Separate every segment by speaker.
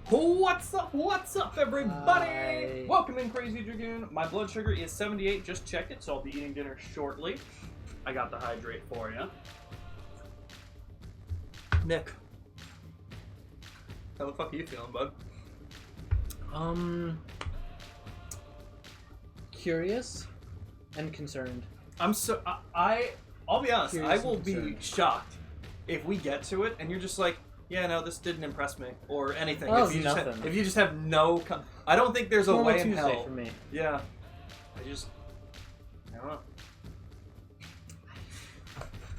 Speaker 1: What's up, everybody?
Speaker 2: Hi.
Speaker 1: Welcome in, Crazy Dragoon. My blood sugar is 78, just checked it, so I'll be eating dinner shortly. I got the hydrate for you. Nick, how the fuck are you feeling, bud?
Speaker 2: Curious and concerned.
Speaker 1: I'll be honest,
Speaker 2: Curious
Speaker 1: I will
Speaker 2: and
Speaker 1: be
Speaker 2: concerned.
Speaker 1: shocked if we get to it and you're just like, yeah, no, this didn't impress me, or anything.
Speaker 2: Oh,
Speaker 1: if you
Speaker 2: nothing.
Speaker 1: If you just have no... I don't think there's a
Speaker 2: Normal
Speaker 1: way in
Speaker 2: Tuesday
Speaker 1: hell.
Speaker 2: for me.
Speaker 1: Yeah.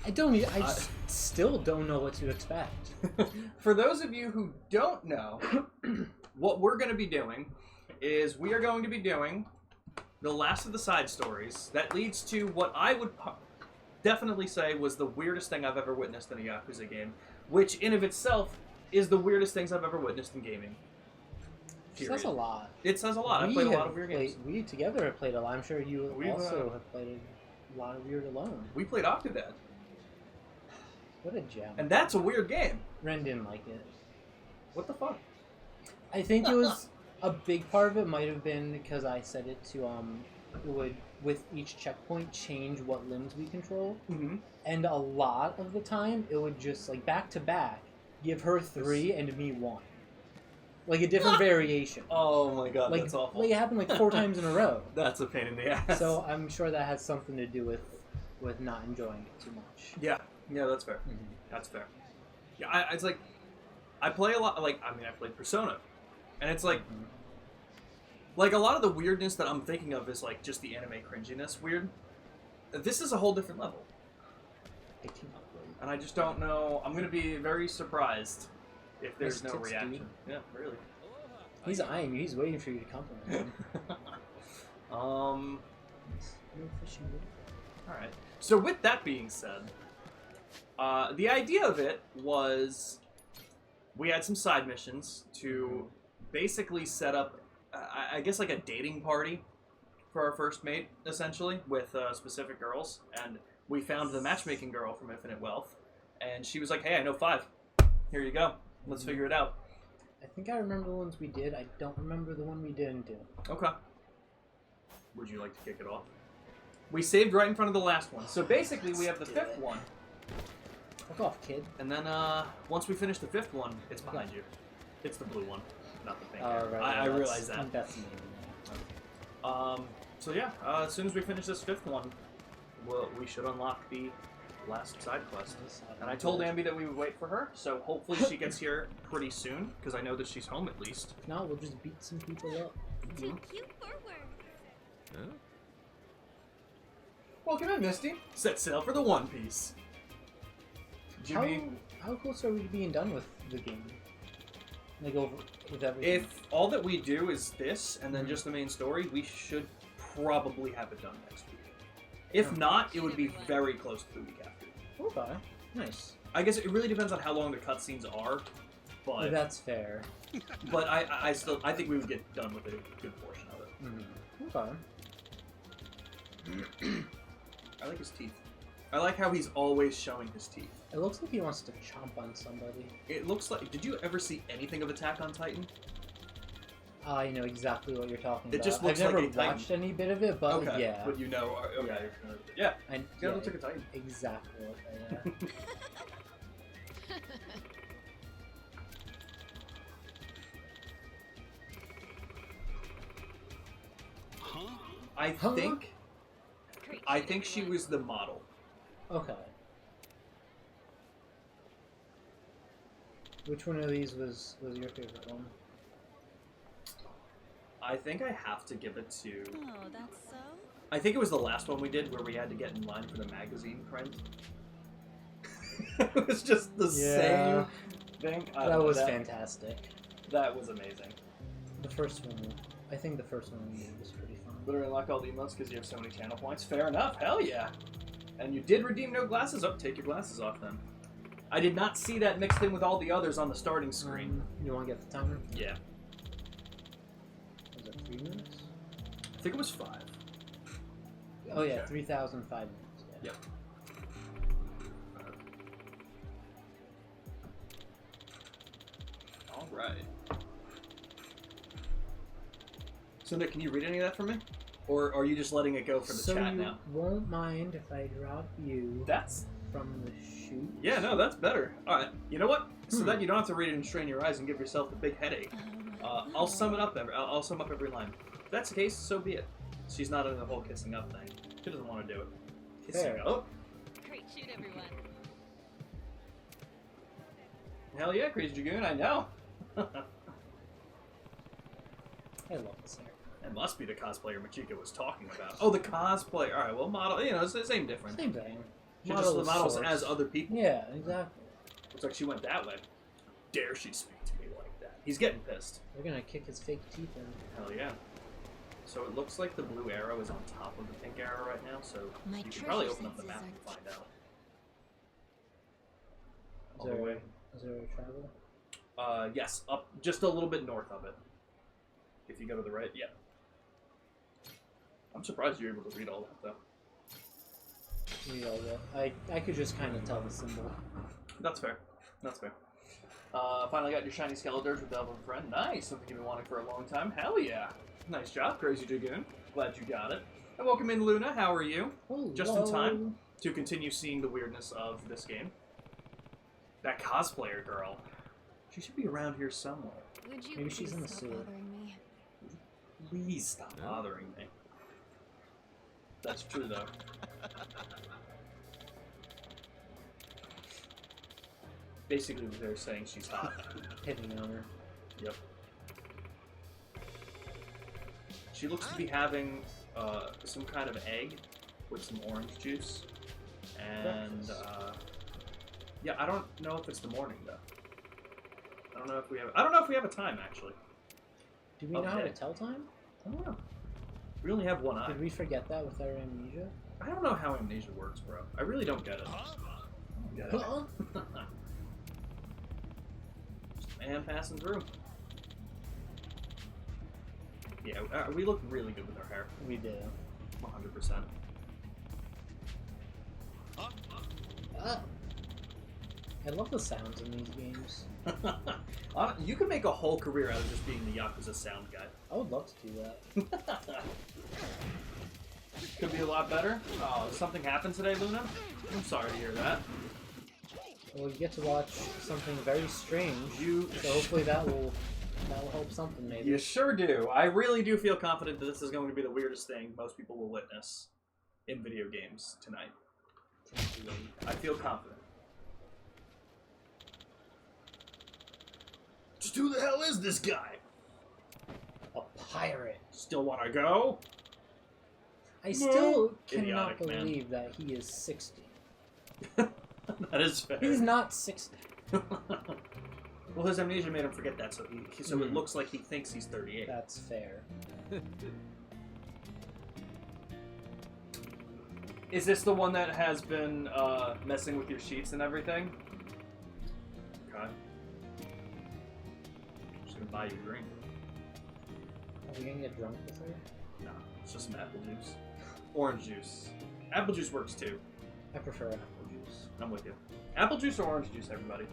Speaker 1: I don't know.
Speaker 2: I still don't know what to expect.
Speaker 1: For those of you who don't know, what we're going to be doing is we are going to be doing the last of the side stories that leads to what I would definitely say was the weirdest thing I've ever witnessed in a Yakuza game, which in of itself is the weirdest things I've ever witnessed in gaming.
Speaker 2: It says a lot.
Speaker 1: It says a lot. I've played a lot of weird games.
Speaker 2: We together have played a lot. I'm sure you
Speaker 1: We've,
Speaker 2: also have played a lot of weird alone.
Speaker 1: We played Octodad.
Speaker 2: What a gem.
Speaker 1: And that's a weird game.
Speaker 2: Ren didn't like it.
Speaker 1: What the fuck?
Speaker 2: I think it was a big part of it might have been because I set it to it would with each checkpoint change what limbs we control.
Speaker 1: Mm-hmm.
Speaker 2: And a lot of the time it would just like back to back give her 3 and me 1. Like a different variation.
Speaker 1: Oh my god,
Speaker 2: Like,
Speaker 1: that's awful.
Speaker 2: Like it happened like 4 times in a row.
Speaker 1: That's a pain in the ass.
Speaker 2: So I'm sure that has something to do with not enjoying it too much.
Speaker 1: Yeah, that's fair.
Speaker 2: Mm-hmm.
Speaker 1: That's fair. Yeah, it's like I play a lot. Like I played Persona, and it's like like a lot of the weirdness that I'm thinking of is like just the anime cringiness weird. This is a whole different level, and I just don't know. I'm gonna be very surprised if there's no reaction. Yeah, really.
Speaker 2: He's eyeing you. He's waiting for you to compliment him.
Speaker 1: All right. So with that being said, the idea of it was we had some side missions to basically set up, I guess, like a dating party for our first mate, essentially, with specific girls. And we found the matchmaking girl from Infinite Wealth, and she was like, "Hey, I know 5. Here you go. Let's figure it out."
Speaker 2: I think I remember the ones we did. I don't remember the one we didn't do.
Speaker 1: Okay. Would you like to kick it off? We saved right in front of the last one. So basically, we have the 5th one.
Speaker 2: Fuck off, kid.
Speaker 1: And then once we finish the 5th one, it's behind you. It's the blue one, not the pink.
Speaker 2: Right,
Speaker 1: I realize that.
Speaker 2: That's me.
Speaker 1: So yeah, as soon as we finish this 5th one, we should unlock the last side quest. And I told Ambi that we would wait for her, so hopefully she gets here pretty soon, because I know that she's home at least.
Speaker 2: If not, we'll just beat some people up.
Speaker 3: Too cute for work.
Speaker 1: Huh? Welcome in, Misty. Set sail for the One Piece. Jimmy,
Speaker 2: How close are we to being done with the game? Like over with everything?
Speaker 1: if all that we do is this, and then just the main story, we should probably have it done next week. If not, it would be very close to the week after.
Speaker 2: Okay, nice.
Speaker 1: I guess it really depends on how long the cutscenes are, but
Speaker 2: That's fair.
Speaker 1: but I think we would get done with a good portion of it.
Speaker 2: Okay.
Speaker 1: I like his teeth. I like how he's always showing his teeth.
Speaker 2: It looks like he wants to chomp on somebody.
Speaker 1: It looks like. Did you ever see anything of Attack on Titan?
Speaker 2: I know exactly what you're talking about.
Speaker 1: It just looks
Speaker 2: I've never
Speaker 1: like a Titan.
Speaker 2: watched any bit of it, but
Speaker 1: Okay,
Speaker 2: yeah.
Speaker 1: but you know. Okay,
Speaker 2: Yeah.
Speaker 1: you're familiar with it. Yeah,
Speaker 2: I,
Speaker 1: yeah, it looks like a Titan.
Speaker 2: Exactly. Okay, yeah.
Speaker 1: I think she was the model.
Speaker 2: Okay. Which one of these was your favorite one?
Speaker 1: I think I have to give it to.
Speaker 3: Oh, that's so?
Speaker 1: I think it was the last one we did where we had to get in line for the magazine print. It was just the same thing.
Speaker 2: That was fantastic.
Speaker 1: That was amazing.
Speaker 2: The first one, I think the first one we did was pretty fun.
Speaker 1: Literally unlock all the emotes because you have so many channel points. Fair enough. Hell yeah. And you did redeem no glasses. Oh, take your glasses off then. I did not see that mixed in with all the others on the starting screen.
Speaker 2: You want to get the timer?
Speaker 1: Yeah.
Speaker 2: Was it 3 minutes?
Speaker 1: I think it was 5.
Speaker 2: Oh yeah,
Speaker 1: Sure.
Speaker 2: 3,005 minutes. Yeah.
Speaker 1: Yep. All right. So Nick, can you read any of that for me? Or are you just letting it go for the chat now?
Speaker 2: So you won't mind if I drop you
Speaker 1: That's...
Speaker 2: from the chute?
Speaker 1: Yeah, no, that's better. Alright, you know what? So that you don't have to read it and strain your eyes and give yourself a big headache. I'll sum it up. I'll sum up every line. If that's the case, so be it. She's not in the whole kissing up thing. She doesn't want to do it. Kissing
Speaker 2: Fair.
Speaker 1: up?
Speaker 3: Great shoot, everyone.
Speaker 1: Hell yeah, Crazy Dragoon, I know.
Speaker 2: I love this hair.
Speaker 1: It must be the cosplayer Machika was talking about. Oh, the cosplayer. Alright, well, model, you know, it's the same difference.
Speaker 2: Same thing.
Speaker 1: She just
Speaker 2: of
Speaker 1: models
Speaker 2: sorts.
Speaker 1: as other people.
Speaker 2: Yeah, exactly.
Speaker 1: Looks like she went that way. Dare she speak to me like that? He's getting pissed.
Speaker 2: We're gonna kick his fake teeth in.
Speaker 1: Hell yeah. So it looks like the blue arrow is on top of the pink arrow right now, so
Speaker 3: My
Speaker 1: you can probably
Speaker 3: treasure
Speaker 1: open up the
Speaker 3: senses
Speaker 1: map
Speaker 3: are
Speaker 1: and find out.
Speaker 2: Is
Speaker 1: All the way.
Speaker 2: there a travel?
Speaker 1: Yes, up just a little bit north of it. If you go to the right, yeah. I'm surprised you're able to read all that, though.
Speaker 2: Read all that. I could just kind of tell the symbol.
Speaker 1: That's fair. That's fair. Finally got your shiny Skeletors with Elven Friend. Nice! Something you've been wanting for a long time. Hell yeah! Nice job, Crazy Dragoon. Glad you got it. And welcome in, Luna. How are you?
Speaker 2: Hello.
Speaker 1: Just in time to continue seeing the weirdness of this game. That cosplayer girl. She should be around here somewhere.
Speaker 3: Would you
Speaker 2: Maybe she's
Speaker 3: please
Speaker 2: in the
Speaker 3: stop
Speaker 2: sewer.
Speaker 3: bothering me?
Speaker 1: Please stop bothering me. That's true, though. Basically, they're saying she's hot.
Speaker 2: Hitting on her.
Speaker 1: Yep. She looks to be having some kind of egg with some orange juice. And, yeah, I don't know if it's the morning, though. I don't know if we have a time, actually.
Speaker 2: Do we know how to
Speaker 1: Okay.
Speaker 2: tell time?
Speaker 1: I don't know. We only have one eye.
Speaker 2: Did we forget that with our amnesia?
Speaker 1: I don't know how amnesia works, bro. I really don't get it. Get it.
Speaker 2: Uh-uh.
Speaker 1: Just a man passing through. Yeah, we look really good with our hair.
Speaker 2: We do.
Speaker 1: 100%.
Speaker 2: I love the sounds in these games.
Speaker 1: You could make a whole career out of just being the Yakuza sound guy.
Speaker 2: I would love to do that.
Speaker 1: Could be a lot better. Oh, something happened today, Luna? I'm sorry to hear that.
Speaker 2: Well, you get to watch something very strange.
Speaker 1: You
Speaker 2: So hopefully that will help something, maybe.
Speaker 1: You sure do. I really do feel confident that this is going to be the weirdest thing most people will witness in video games tonight. I feel confident. Just who the hell is this guy?
Speaker 2: A pirate.
Speaker 1: Still want to go?
Speaker 2: I still
Speaker 1: Idiotic,
Speaker 2: cannot
Speaker 1: man.
Speaker 2: believe that he is 60.
Speaker 1: That is fair.
Speaker 2: He's not 60.
Speaker 1: Well, his amnesia made him forget that, so it looks like he thinks he's 38.
Speaker 2: That's fair.
Speaker 1: Is this the one that has been messing with your sheets and everything? Okay. I'm just gonna buy you a drink.
Speaker 2: Are we gonna get drunk with her?
Speaker 1: No, it's just some apple juice. Orange juice. Apple juice works too.
Speaker 2: I prefer apple juice.
Speaker 1: I'm with you. Apple juice or orange juice, everybody?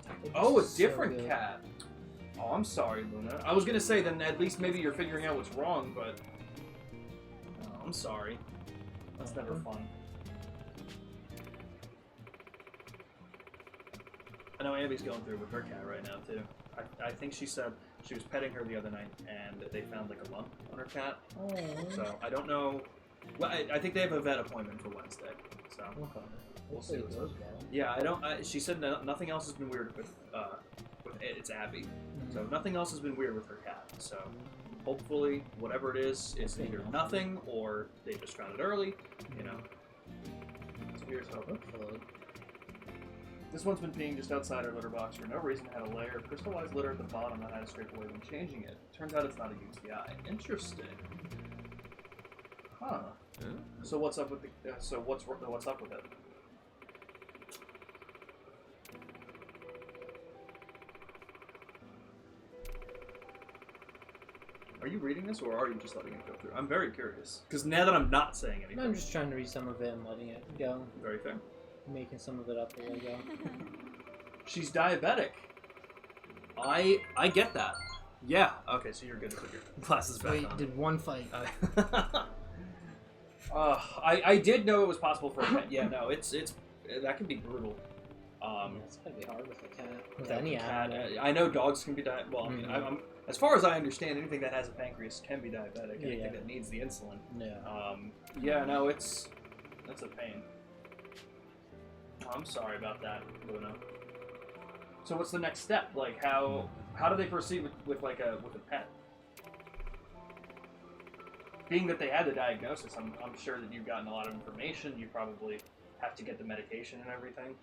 Speaker 2: Apple
Speaker 1: Oh, a
Speaker 2: juice is so
Speaker 1: different
Speaker 2: good.
Speaker 1: cat. Oh, I'm sorry, Luna. I was gonna say then at least maybe you're figuring out what's wrong, but oh, I'm sorry. That's never fun. I know Abby's going through it with her cat right now too. I think she said she was petting her the other night and they found like a lump on her cat.
Speaker 2: Oh.
Speaker 1: So I don't know. Well, I think they have a vet appointment for Wednesday. So
Speaker 2: Okay.
Speaker 1: we'll see
Speaker 2: Hopefully
Speaker 1: what's
Speaker 2: it
Speaker 1: up.
Speaker 2: goes well.
Speaker 1: Yeah, I don't. She said nothing else has been weird with it's Abby. So nothing else has been weird with her cat. So hopefully, whatever it is either nothing or they just found it early. You know. So here's hoping.
Speaker 2: Hopefully.
Speaker 1: This one's been peeing just outside our litter box for no reason. It had a layer of crystallized litter at the bottom that I had to scrape away when changing it. Turns out it's not a UTI. Interesting. Huh. So what's up with the? What's up with it? Are you reading this, or are you just letting it go through? I'm very curious. Because now that I'm not saying anything.
Speaker 2: I'm just trying to read some of it and letting it go.
Speaker 1: Very fair.
Speaker 2: Making some of it up as I go.
Speaker 1: She's diabetic. I get that. Yeah. Okay, so you're good to put your glasses back
Speaker 2: Wait,
Speaker 1: on.
Speaker 2: did one fight.
Speaker 1: I did know it was possible for a pet. Yeah, no, it's that can be brutal.
Speaker 2: It's gotta be hard with a cat. With
Speaker 1: Yeah,
Speaker 2: any
Speaker 1: cat.
Speaker 2: animal.
Speaker 1: I know dogs can be well, I mean, I'm as far as I understand, anything that has a pancreas can be diabetic. Anything
Speaker 2: Yeah.
Speaker 1: that needs the insulin.
Speaker 2: Yeah.
Speaker 1: Yeah, no, that's a pain. Oh, I'm sorry about that, Luna. So what's the next step? Like, how do they proceed with a pet? Being that they had the diagnosis, I'm sure that you've gotten a lot of information. You probably have to get the medication and everything.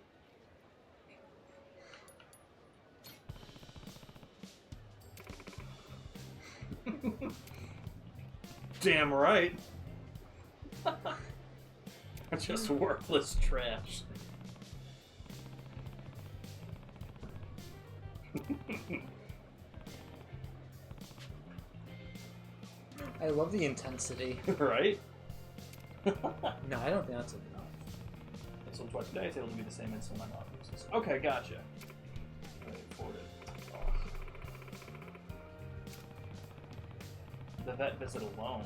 Speaker 1: Damn right. Just worthless trash.
Speaker 2: I love the intensity.
Speaker 1: Right?
Speaker 2: No, I don't think that's enough.
Speaker 1: Insulin twice a day, so it'll be the same insulin my mom uses. Okay, gotcha. I afford it. Oh. The vet visit alone.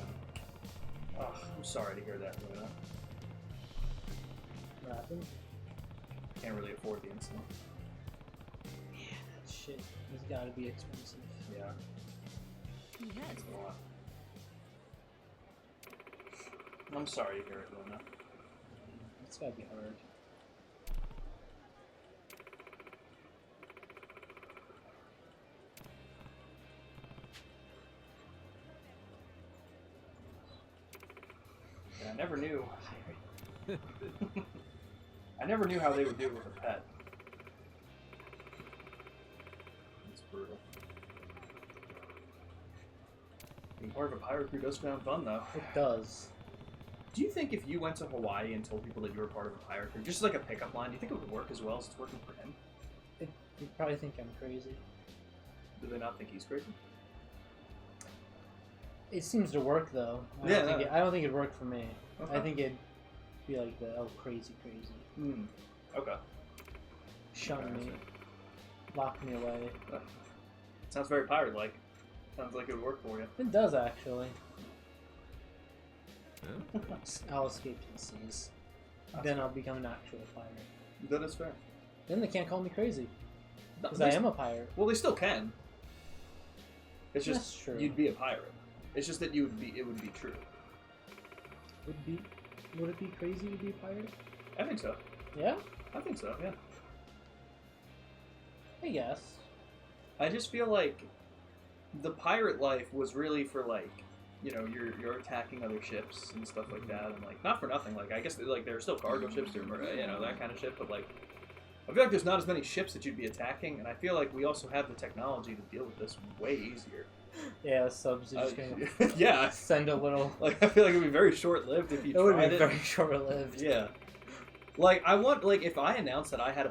Speaker 1: Oh, I'm sorry to hear that, Luna.
Speaker 2: What happened?
Speaker 1: Can't really afford the insulin.
Speaker 2: Yeah, that shit has gotta be expensive.
Speaker 1: Yeah.
Speaker 3: Yes.
Speaker 1: It's a lot. I'm sorry to hear it, Luna.
Speaker 2: It's gotta be hard.
Speaker 1: Yeah, I never knew. I never knew how they would do it with a pet. It's brutal. Being part of a pirate crew does sound fun, though.
Speaker 2: It does.
Speaker 1: Do you think if you went to Hawaii and told people that you were part of a pirate crew, just like a pickup line, do you think it would work as well as it's working for him?
Speaker 2: You probably think I'm crazy.
Speaker 1: Do they not think he's crazy?
Speaker 2: It seems to work though. I don't think it'd work for me.
Speaker 1: Okay.
Speaker 2: I think it'd be like crazy.
Speaker 1: Hmm. Okay.
Speaker 2: Shun
Speaker 1: Okay,
Speaker 2: me. Lock me away.
Speaker 1: Sounds very pirate-like. Sounds like it would work for you.
Speaker 2: It does actually. I'll escape to the seas. Then I'll become an actual pirate.
Speaker 1: That is fair.
Speaker 2: Then they can't call me crazy.
Speaker 1: No,
Speaker 2: Because I am a pirate.
Speaker 1: Well, they still can. It's just
Speaker 2: That's true.
Speaker 1: you'd be a pirate. It's just that it would be true.
Speaker 2: Would it be crazy to be a pirate?
Speaker 1: I think so.
Speaker 2: Yeah?
Speaker 1: I think so, yeah.
Speaker 2: I guess.
Speaker 1: I just feel like the pirate life was really for like, you know, you're attacking other ships and stuff like that, and like not for nothing. Like I guess like there are still cargo ships, you know, that kind of shit. But like, I feel like there's not as many ships that you'd be attacking, and I feel like we also have the technology to deal with this way easier.
Speaker 2: Yeah, subs are just gonna
Speaker 1: yeah,
Speaker 2: send a little.
Speaker 1: like I feel like it'd be very short-lived if you
Speaker 2: It would
Speaker 1: tried
Speaker 2: be
Speaker 1: it.
Speaker 2: very short-lived.
Speaker 1: Yeah. Like I want, like if I announced that I had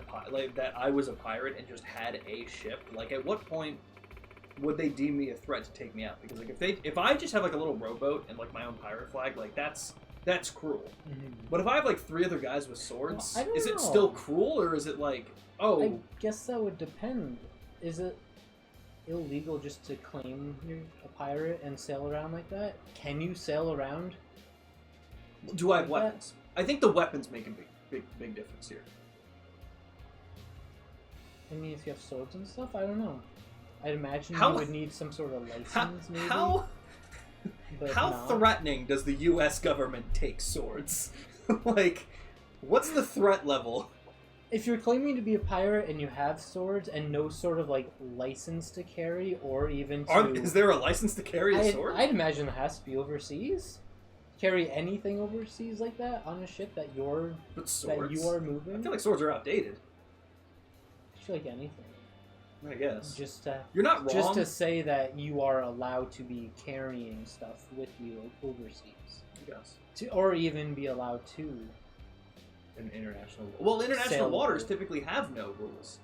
Speaker 1: that I was a pirate and just had a ship, like at what point would they deem me a threat to take me out? Because like if I just have like a little rowboat and like my own pirate flag, like that's cruel.
Speaker 2: Mm-hmm.
Speaker 1: But if I have like 3 other guys with swords,
Speaker 2: Well, I don't
Speaker 1: is it
Speaker 2: know.
Speaker 1: still cruel or is it like, oh,
Speaker 2: I guess that would depend. Is it illegal just to claim you're a pirate and sail around like that? Can you sail around?
Speaker 1: do I have
Speaker 2: like that?
Speaker 1: weapons? I think the weapons make a big difference here.
Speaker 2: I mean, if you have swords and stuff, I don't know. I'd imagine
Speaker 1: How-
Speaker 2: you would need some sort of license, maybe.
Speaker 1: How
Speaker 2: but
Speaker 1: how
Speaker 2: not.
Speaker 1: threatening does the U.S. government take swords? Like, what's the threat level?
Speaker 2: If you're claiming to be a pirate and you have swords and no sort of like license to carry, or even to,
Speaker 1: Is there a license to carry a sword?
Speaker 2: I'd imagine it has to be overseas. Carry anything overseas like that on a ship that
Speaker 1: But swords?
Speaker 2: that you are moving.
Speaker 1: I feel like swords are outdated.
Speaker 2: I feel like anything.
Speaker 1: I guess.
Speaker 2: Just to,
Speaker 1: You're not wrong.
Speaker 2: just to say that you are allowed to be carrying stuff with you overseas,
Speaker 1: I guess.
Speaker 2: or even be allowed to.
Speaker 1: In international. Well, international
Speaker 2: Sail
Speaker 1: waters
Speaker 2: away.
Speaker 1: typically have no rules.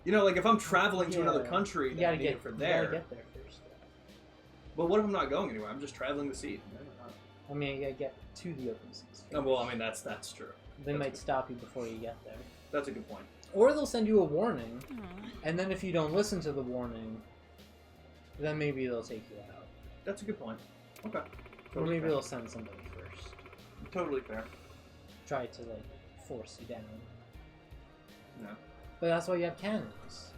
Speaker 1: You know, like if I'm traveling to another
Speaker 2: Yeah.
Speaker 1: country,
Speaker 2: You
Speaker 1: then
Speaker 2: gotta
Speaker 1: I need
Speaker 2: get
Speaker 1: it from
Speaker 2: you
Speaker 1: there.
Speaker 2: gotta get there first.
Speaker 1: But what if I'm not going anywhere? I'm just traveling the sea.
Speaker 2: I mean, you gotta get to the open seas.
Speaker 1: Oh, well, I mean that's true.
Speaker 2: They
Speaker 1: That's
Speaker 2: might
Speaker 1: good.
Speaker 2: stop you before you get there.
Speaker 1: That's a good point.
Speaker 2: Or they'll send you a warning,
Speaker 3: Aw.
Speaker 2: and then if you don't listen to the warning, then maybe they'll take you out.
Speaker 1: That's a good point. Okay.
Speaker 2: Or
Speaker 1: Totally
Speaker 2: maybe
Speaker 1: fair.
Speaker 2: they'll send somebody first.
Speaker 1: Totally fair.
Speaker 2: Try to, like, force you down.
Speaker 1: No.
Speaker 2: But that's why you have cannons.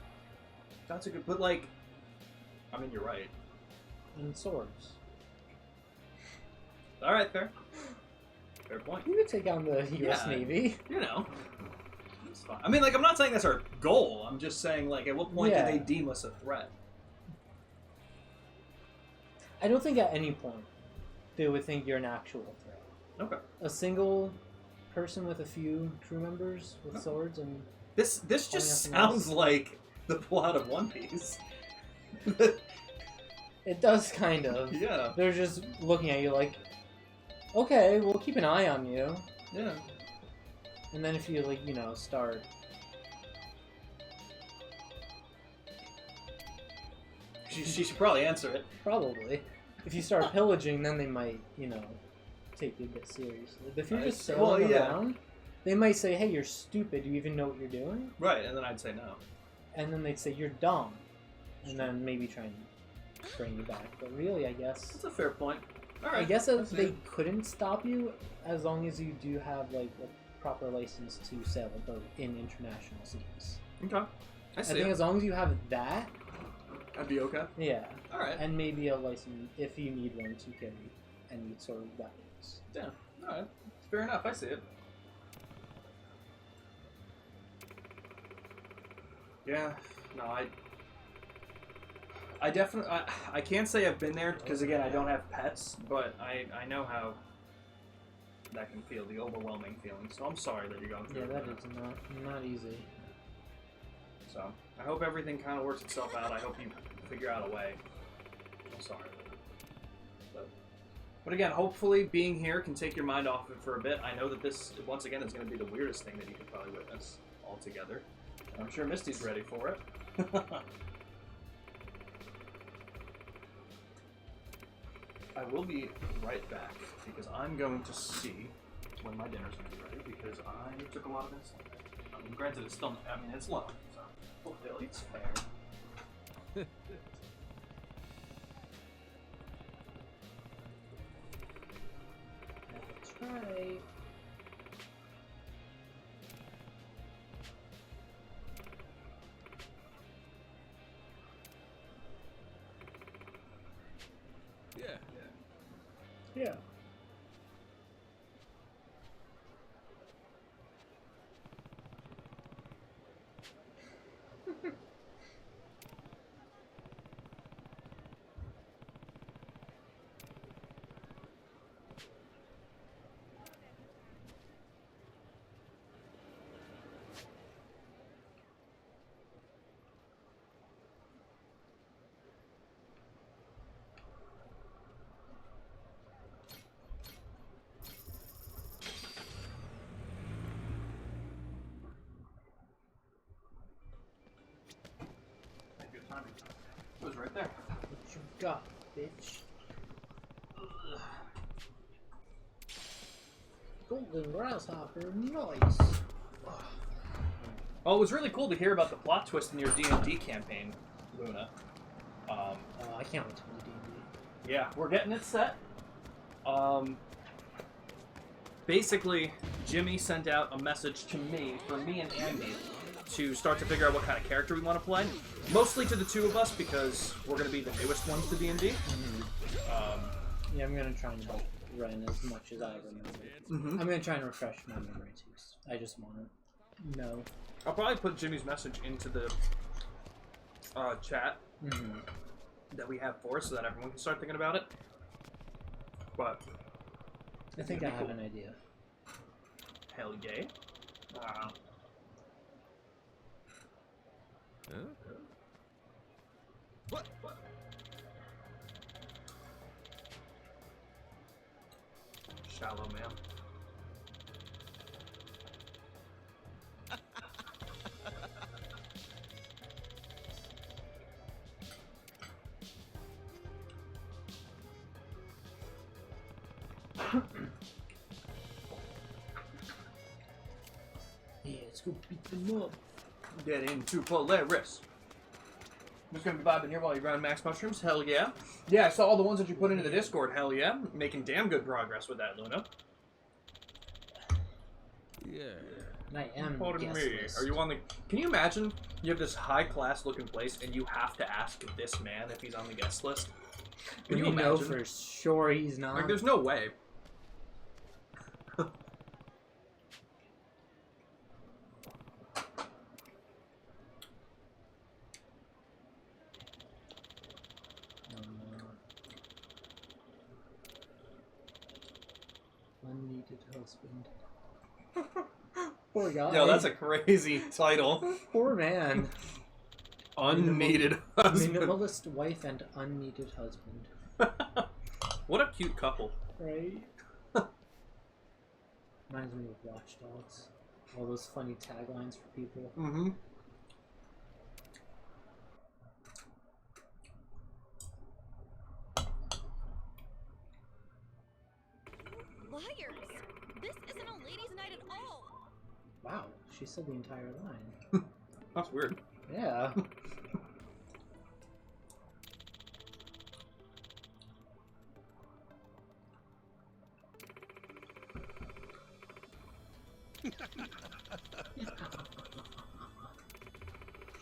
Speaker 1: That's a good... But, like... I mean, you're right.
Speaker 2: And swords.
Speaker 1: Alright, fair. Fair point.
Speaker 2: You could take on the US
Speaker 1: Yeah.
Speaker 2: Navy.
Speaker 1: You know. It's fine. I mean, like, I'm not saying that's our goal. I'm just saying, like, at what point
Speaker 2: Yeah.
Speaker 1: do they deem us a threat?
Speaker 2: I don't think at any point they would think you're an actual threat.
Speaker 1: Okay.
Speaker 2: A single person with a few crew members with
Speaker 1: Okay.
Speaker 2: swords and...
Speaker 1: This just
Speaker 2: nothing
Speaker 1: sounds
Speaker 2: else.
Speaker 1: like the plot of One Piece.
Speaker 2: It does, kind of.
Speaker 1: Yeah.
Speaker 2: They're just looking at you like, okay, we'll keep an eye on you.
Speaker 1: Yeah.
Speaker 2: And then if you, like, you know, start...
Speaker 1: She should probably answer it.
Speaker 2: Probably. If you start pillaging, then they might, you know, take you a bit seriously. But if you're just
Speaker 1: Well,
Speaker 2: sailing
Speaker 1: yeah.
Speaker 2: around, they might say, hey, you're stupid, do you even know what you're doing?
Speaker 1: Right, and then I'd say no.
Speaker 2: And then they'd say, you're dumb. And then maybe try and bring you back. But really, I guess...
Speaker 1: That's a fair point. Alright.
Speaker 2: I guess that
Speaker 1: that's
Speaker 2: they
Speaker 1: it.
Speaker 2: couldn't stop you as long as you do have, like, a proper license to sail a boat in international seas.
Speaker 1: Okay. I
Speaker 2: I
Speaker 1: see
Speaker 2: think
Speaker 1: it.
Speaker 2: as long as you have that,
Speaker 1: I'd be okay.
Speaker 2: yeah.
Speaker 1: Alright.
Speaker 2: And maybe a license if you need one to carry any sort of weapons.
Speaker 1: Yeah. Alright. Fair enough. I see it. Yeah. No, I definitely... I can't say I've been there, because again, I don't have pets, but I know how that can feel, the overwhelming feeling, so I'm sorry that you're going through
Speaker 2: Yeah,
Speaker 1: it.
Speaker 2: that is not easy.
Speaker 1: So, I hope everything kind of works itself out. I hope you figure out a way. I'm sorry. But again, hopefully being here can take your mind off of it for a bit. I know that this, once again, is going to be the weirdest thing that you could probably witness altogether. And I'm sure Misty's ready for it. I will be right back, because I'm going to see when my dinner's going to be ready, because I took a lot of insulin. I mean, granted, it's still, I mean, it's low, so hopefully I'll eat spare.
Speaker 2: That's right.
Speaker 4: Yeah.
Speaker 2: Yeah.
Speaker 1: Good timing. It was right there.
Speaker 2: What you got, bitch? Golden grasshopper, nice.
Speaker 1: Oh, it was really cool to hear about the plot twist in your D&D campaign, Luna.
Speaker 2: Oh, I can't wait to play D&D.
Speaker 1: Yeah, we're getting it set. Basically, Jimmy sent out a message to me, for me and Andy, to start to figure out what kind of character we want to play. Mostly to the two of us, because we're going to be the newest ones to D&D.
Speaker 2: Yeah, I'm gonna try and help Ren as much as I remember. I'm gonna try and refresh my memory too. I just want to know.
Speaker 1: I'll probably put Jimmy's message into the chat that we have for us, so that everyone can start thinking about it. But
Speaker 2: I think I have an idea.
Speaker 1: hell yeah.
Speaker 4: Huh? What?
Speaker 1: Shallow man.
Speaker 2: Yeah, let's go beat them up.
Speaker 1: Get into Polaris. Just gonna be vibing here while you grind max mushrooms. Hell yeah. Yeah, I saw all the ones that you put into the Discord. Hell yeah. Making damn good progress with that, Luna.
Speaker 3: Yeah.
Speaker 2: And I am
Speaker 1: Pardon
Speaker 2: guest
Speaker 1: me.
Speaker 2: list.
Speaker 1: Are you on the... Can you imagine you have this high-class looking place and you have to ask this man if he's on the guest list? Can
Speaker 2: When
Speaker 1: you
Speaker 2: you know
Speaker 1: imagine?
Speaker 2: for sure he's not.
Speaker 1: Like, there's no way.
Speaker 2: Unneeded husband. Poor guy.
Speaker 1: Yo, that's a crazy title.
Speaker 2: Poor man.
Speaker 1: Unneeded husband.
Speaker 2: Minimalist wife and unneeded husband.
Speaker 1: What a cute couple.
Speaker 2: Right? Reminds me of Watch Dogs. All those funny taglines for people.
Speaker 1: Mm-hmm.
Speaker 4: Liars! This isn't a ladies' night at all!
Speaker 2: Wow, she said the entire line.
Speaker 1: That's weird.
Speaker 2: Yeah.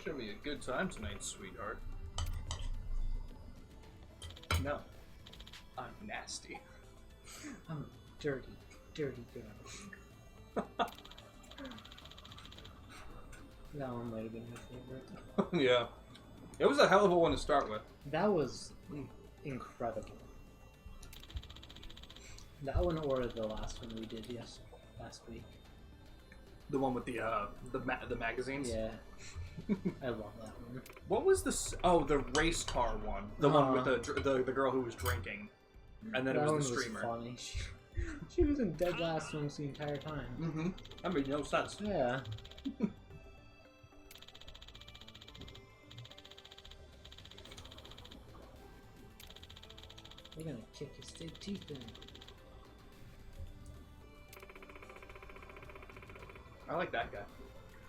Speaker 1: Should be a good time tonight, sweetheart. No. I'm nasty.
Speaker 2: I'm a dirty, dirty girl. That one might have been my favorite.
Speaker 1: Yeah. It was a hell of a one to start with.
Speaker 2: That was incredible. That one or the last one we did last week.
Speaker 1: The one with the magazines?
Speaker 2: Yeah. I love that one.
Speaker 1: What was the... Oh, the race car one. The one with the girl who was drinking. And then
Speaker 2: That
Speaker 1: it
Speaker 2: one
Speaker 1: was the streamer.
Speaker 2: was funny. She was in dead last almost the entire time.
Speaker 1: Mm-hmm. That made no sense.
Speaker 2: Yeah. They're gonna kick your state teeth in.
Speaker 1: I like that guy.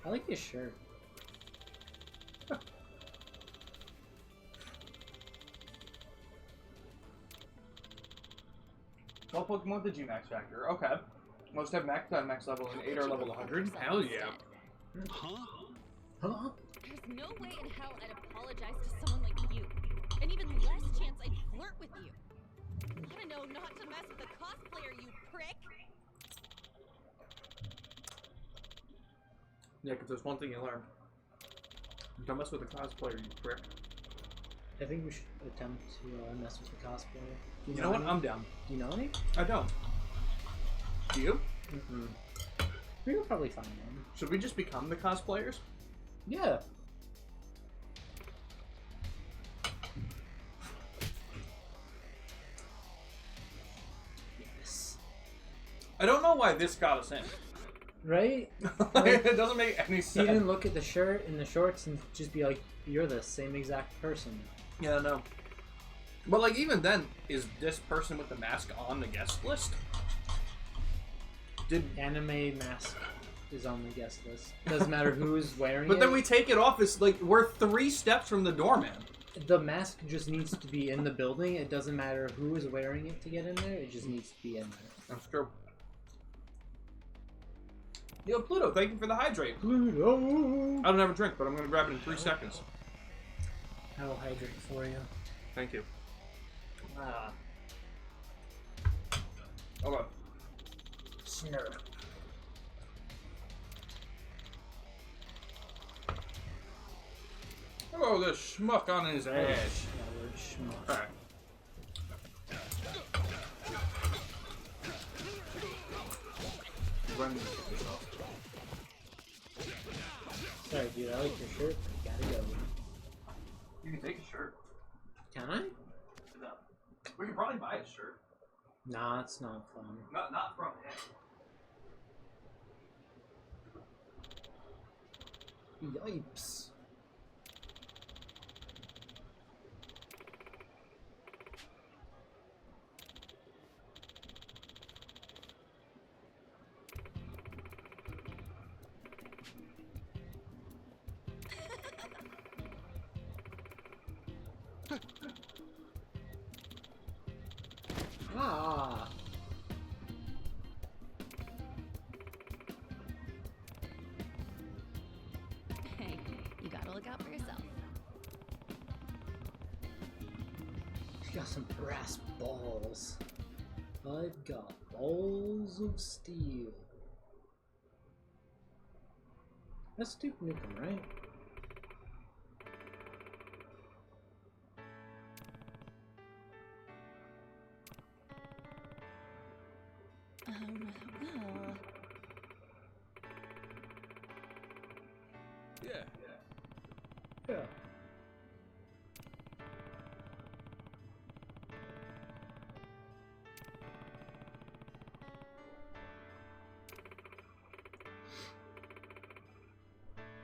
Speaker 2: I like his shirt.
Speaker 1: What Pokemon did you max factor? Okay. Most have max level and 8 are level 100. Hell yeah.
Speaker 3: Huh?
Speaker 2: Huh?
Speaker 4: There's no way in hell I'd apologize to someone like you. And even less chance I'd flirt with you. Gotta know not to mess with a cosplayer, you prick!
Speaker 1: Yeah, because there's one thing you learn. Don't mess with a cosplayer, you prick.
Speaker 2: I think we should attempt to mess with the cosplayer. Do
Speaker 1: You know what?
Speaker 2: any?
Speaker 1: I'm down.
Speaker 2: Do you know any?
Speaker 1: I don't. Do you?
Speaker 2: Mm-hmm. We could probably find one.
Speaker 1: Should we just become the cosplayers?
Speaker 2: Yeah. Yes.
Speaker 1: I don't know why this got us in.
Speaker 2: Right?
Speaker 1: It doesn't make any
Speaker 2: You
Speaker 1: sense.
Speaker 2: didn't look at the shirt and the shorts and just be like, you're the same exact person.
Speaker 1: Yeah, no. But like even then, is this person with the mask on the guest list? Did
Speaker 2: Anime mask is on the guest list. Doesn't matter who's wearing it.
Speaker 1: But then we take it off. It's like we're 3 steps from the doorman.
Speaker 2: The mask just needs to be in the building. It doesn't matter who is wearing it to get in there. It just needs to be in there.
Speaker 1: That's true. Yo, Pluto, thank you for the hydrate.
Speaker 2: Pluto!
Speaker 1: I don't ever drink, but I'm gonna grab it in 3 seconds.
Speaker 2: I will hydrate for you.
Speaker 1: Thank you. Okay.
Speaker 2: Snurr.
Speaker 1: Oh, the schmuck on his ass.
Speaker 2: That word schmuck.
Speaker 1: Alright. Running this off.
Speaker 2: Sorry, dude. I like your shirt, but I gotta go.
Speaker 1: You can take a shirt.
Speaker 2: Can I?
Speaker 1: No. We can probably buy a shirt.
Speaker 2: Nah, it's not fun.
Speaker 1: Not from him.
Speaker 2: Yipes. Ah.
Speaker 4: Hey, you gotta look out for yourself.
Speaker 2: You got some brass balls. I've got balls of steel. That's Duke Nukem, right?
Speaker 4: Well...
Speaker 3: Yeah.
Speaker 2: Yeah.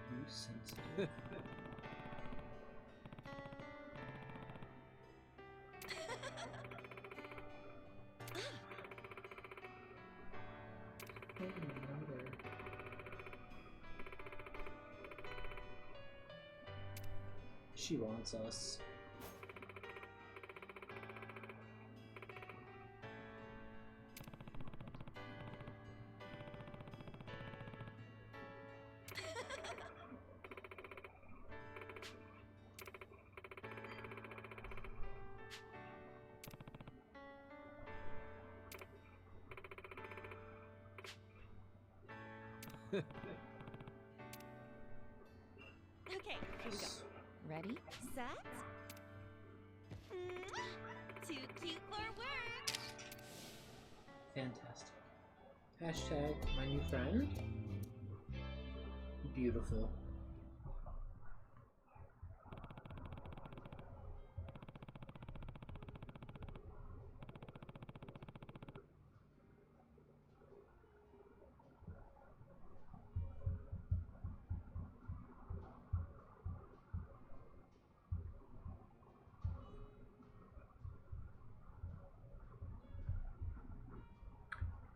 Speaker 2: You sensitive. She wants us.
Speaker 4: Okay, here we go. Ready, set? Too cute for work.
Speaker 2: Fantastic. Hashtag my new friend. Beautiful.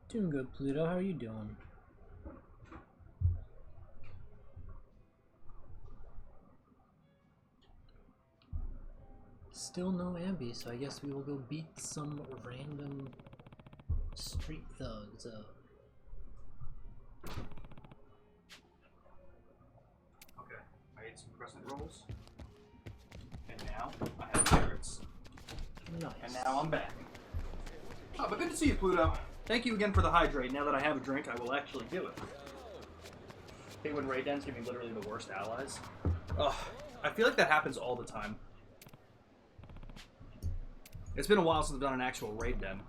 Speaker 2: Doing good, Pluto. How are you doing? Still no Ambi, so I guess we will go beat some random street thugs up.
Speaker 1: Okay, I ate some crescent rolls. And now I have carrots.
Speaker 2: Nice.
Speaker 1: And now I'm back. Oh, but good to see you, Pluto. Thank you again for the hydrate. Now that I have a drink, I will actually do it. Hey, when raid dens give me literally the worst allies. Ugh, I feel like that happens all the time. It's been a while since I've done an actual raid den.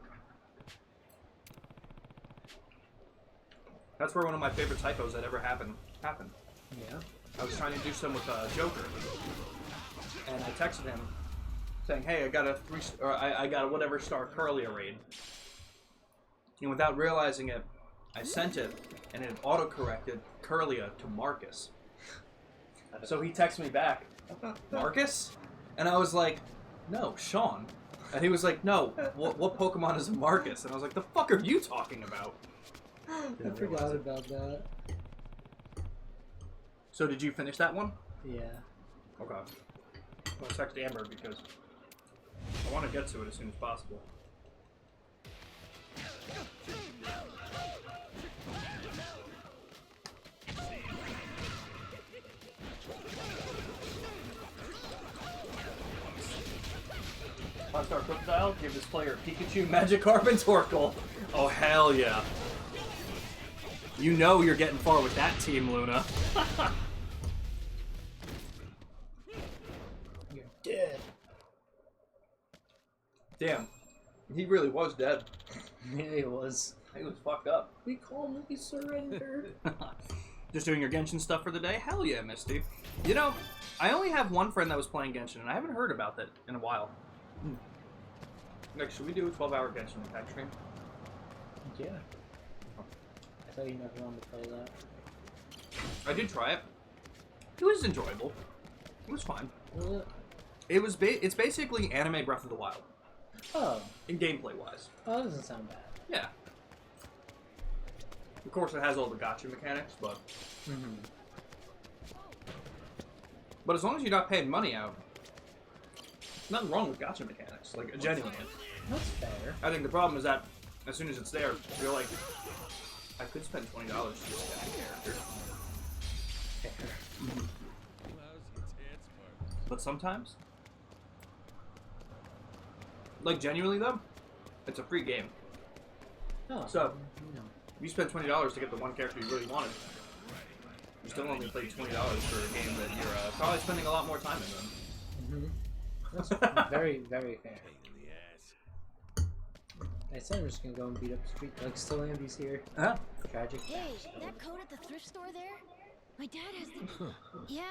Speaker 1: That's where one of my favorite typos that ever happened.
Speaker 2: Yeah.
Speaker 1: I was trying to do some with Joker, and I texted him saying, "Hey, I got a I got a whatever star Curlia raid." And without realizing it, I sent it, and it auto-corrected Curlia to Marcus. So he texted me back, "Marcus?" And I was like, "No, Sean." And he was like, "No, what Pokemon is Marcus?" And I was like, "The fuck are you talking about?"
Speaker 2: I forgot about that.
Speaker 1: So did you finish that one?
Speaker 2: Yeah.
Speaker 1: Okay. I'll text Amber because I want to get to it as soon as possible. Five-star Crocodile, give this player Pikachu, Magikarp, and Torkoal. Oh, hell yeah. You know you're getting far with that team, Luna.
Speaker 2: You're dead.
Speaker 1: Damn. He really was dead.
Speaker 2: Yeah, it was.
Speaker 1: He was fucked up.
Speaker 2: We calmly surrendered.
Speaker 1: Just doing your Genshin stuff for the day? Hell yeah, Misty. You know, I only have one friend that was playing Genshin, and I haven't heard about that in a while. Next, should we do a 12-hour Genshin Impact stream?
Speaker 2: Yeah. I thought you never wanted to play that.
Speaker 1: I did try it. It was enjoyable. It was fine.
Speaker 2: Was it?
Speaker 1: It was it's basically anime Breath of the Wild,
Speaker 2: Oh.
Speaker 1: in gameplay-wise.
Speaker 2: Oh, that doesn't sound bad.
Speaker 1: Yeah. Of course, it has all the gacha mechanics, but...
Speaker 2: Mm-hmm.
Speaker 1: But as long as you're not paying money out, nothing wrong with gacha mechanics, like genuinely.
Speaker 2: That's fair.
Speaker 1: I think the problem is that as soon as it's there, you're like, I could spend $20 to just get a character.
Speaker 2: Fair.
Speaker 1: But sometimes, like genuinely though, it's a free game.
Speaker 2: Oh,
Speaker 1: So,
Speaker 2: no.
Speaker 1: you spend $20 to get the one character you really wanted. You still only paid $20 for a game that you're probably spending a lot more time in then.
Speaker 2: That's very, very fair. I said I'm just gonna go and beat up the street. Like, still Andy's here.
Speaker 1: Uh-huh.
Speaker 2: Tragic.
Speaker 4: Hey, that coat at the thrift store there? My dad has the... Yeah,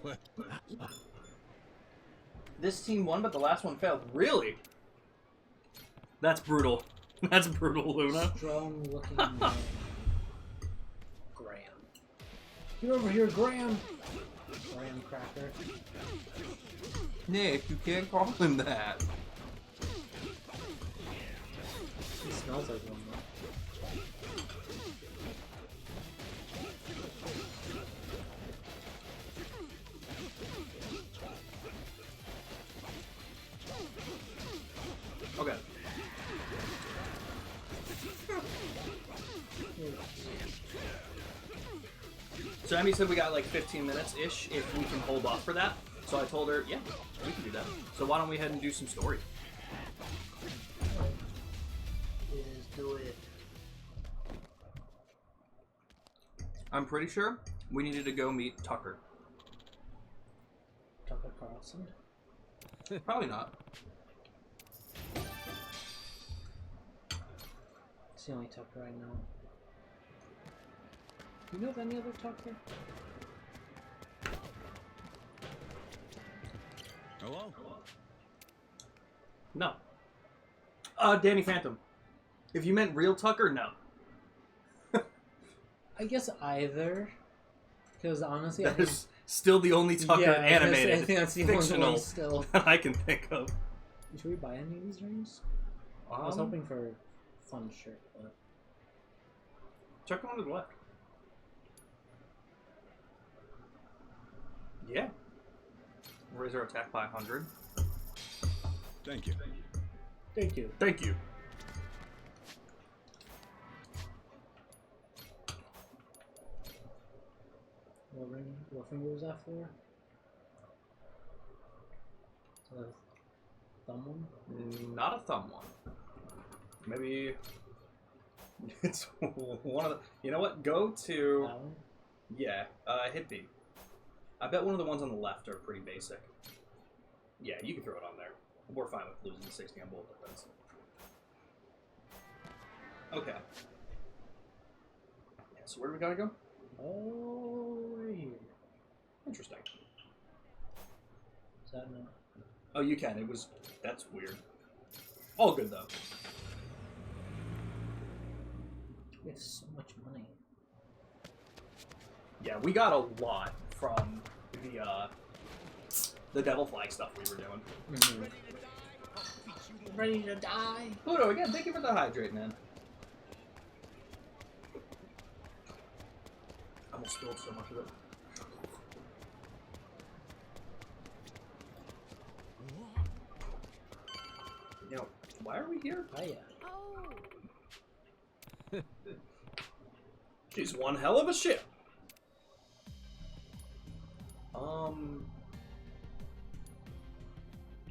Speaker 4: but...
Speaker 1: This team won, but the last one failed. Really? That's brutal. That's brutal, Luna.
Speaker 2: Strong looking man. Graham. Get over here, Graham! Graham cracker.
Speaker 1: Nick, you can't call him that.
Speaker 2: He smells like one though.
Speaker 1: Okay. So Emmy said we got like 15 minutes-ish if we can hold off for that. So I told her, yeah, we can do that. So why don't we head and do some story?
Speaker 2: Let's do it.
Speaker 1: I'm pretty sure we needed to go meet Tucker.
Speaker 2: Tucker Carlson.
Speaker 1: Probably not.
Speaker 2: It's the only Tucker I know. Do you know of any other Tucker?
Speaker 5: Hello?
Speaker 1: No. Danny Phantom. If you meant real Tucker, no.
Speaker 2: I guess either. Because honestly,
Speaker 1: That is still the only Tucker
Speaker 2: yeah,
Speaker 1: animated,
Speaker 2: I think that's the
Speaker 1: fictional
Speaker 2: only one still.
Speaker 1: that I can think of.
Speaker 2: Should we buy any of these rings? I was hoping for a fun shirt, but
Speaker 1: Check one to the left. Yeah. Raise our attack by 100.
Speaker 5: Thank you.
Speaker 2: thank you.
Speaker 1: Thank you.
Speaker 2: What ring? What finger was that for? The thumb one?
Speaker 1: Not a thumb one. Maybe it's one of the. You know what? Go to
Speaker 2: That one?
Speaker 1: yeah. Hit B. I bet one of the ones on the left are pretty basic. Yeah, you can throw it on there. We're fine with losing 60 on both defense. Okay. Yeah, so where do we gotta go?
Speaker 2: Oh, right here.
Speaker 1: Interesting.
Speaker 2: Is that no?
Speaker 1: Oh, you can. It was. That's weird. All good though.
Speaker 2: We have so much money.
Speaker 1: Yeah, we got a lot from the Devil Flag stuff we were doing.
Speaker 2: Mm-hmm. Ready to die?
Speaker 1: Pluto, again, thank you for the hydrate, man. I almost spilled so much of it. You know, why are we here?
Speaker 2: Oh yeah.
Speaker 4: Oh,
Speaker 1: She's one hell of a ship.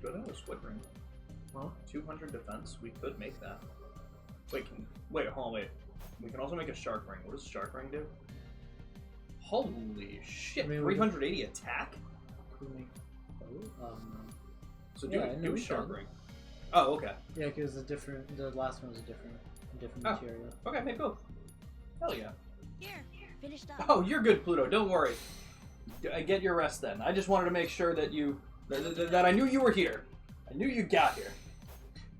Speaker 1: Go to a squid ring.
Speaker 2: Huh?
Speaker 1: 200 defense. We could make that. Wait, hold on, wait. We can also make a shark ring. What does shark ring do? Holy shit!
Speaker 2: I mean, we
Speaker 1: 380 attack.
Speaker 2: Could we make? Oh,
Speaker 1: So
Speaker 2: Yeah,
Speaker 1: do
Speaker 2: we
Speaker 1: a shark
Speaker 2: can.
Speaker 1: ring. Oh, okay.
Speaker 2: yeah, because the last one was a different
Speaker 1: Oh.
Speaker 2: material.
Speaker 1: Okay, make both. Hell yeah.
Speaker 4: here, finished up.
Speaker 1: Oh, you're good, Pluto. Don't worry. Get your rest then. I just wanted to make sure that you that I knew you were here. I knew you got here.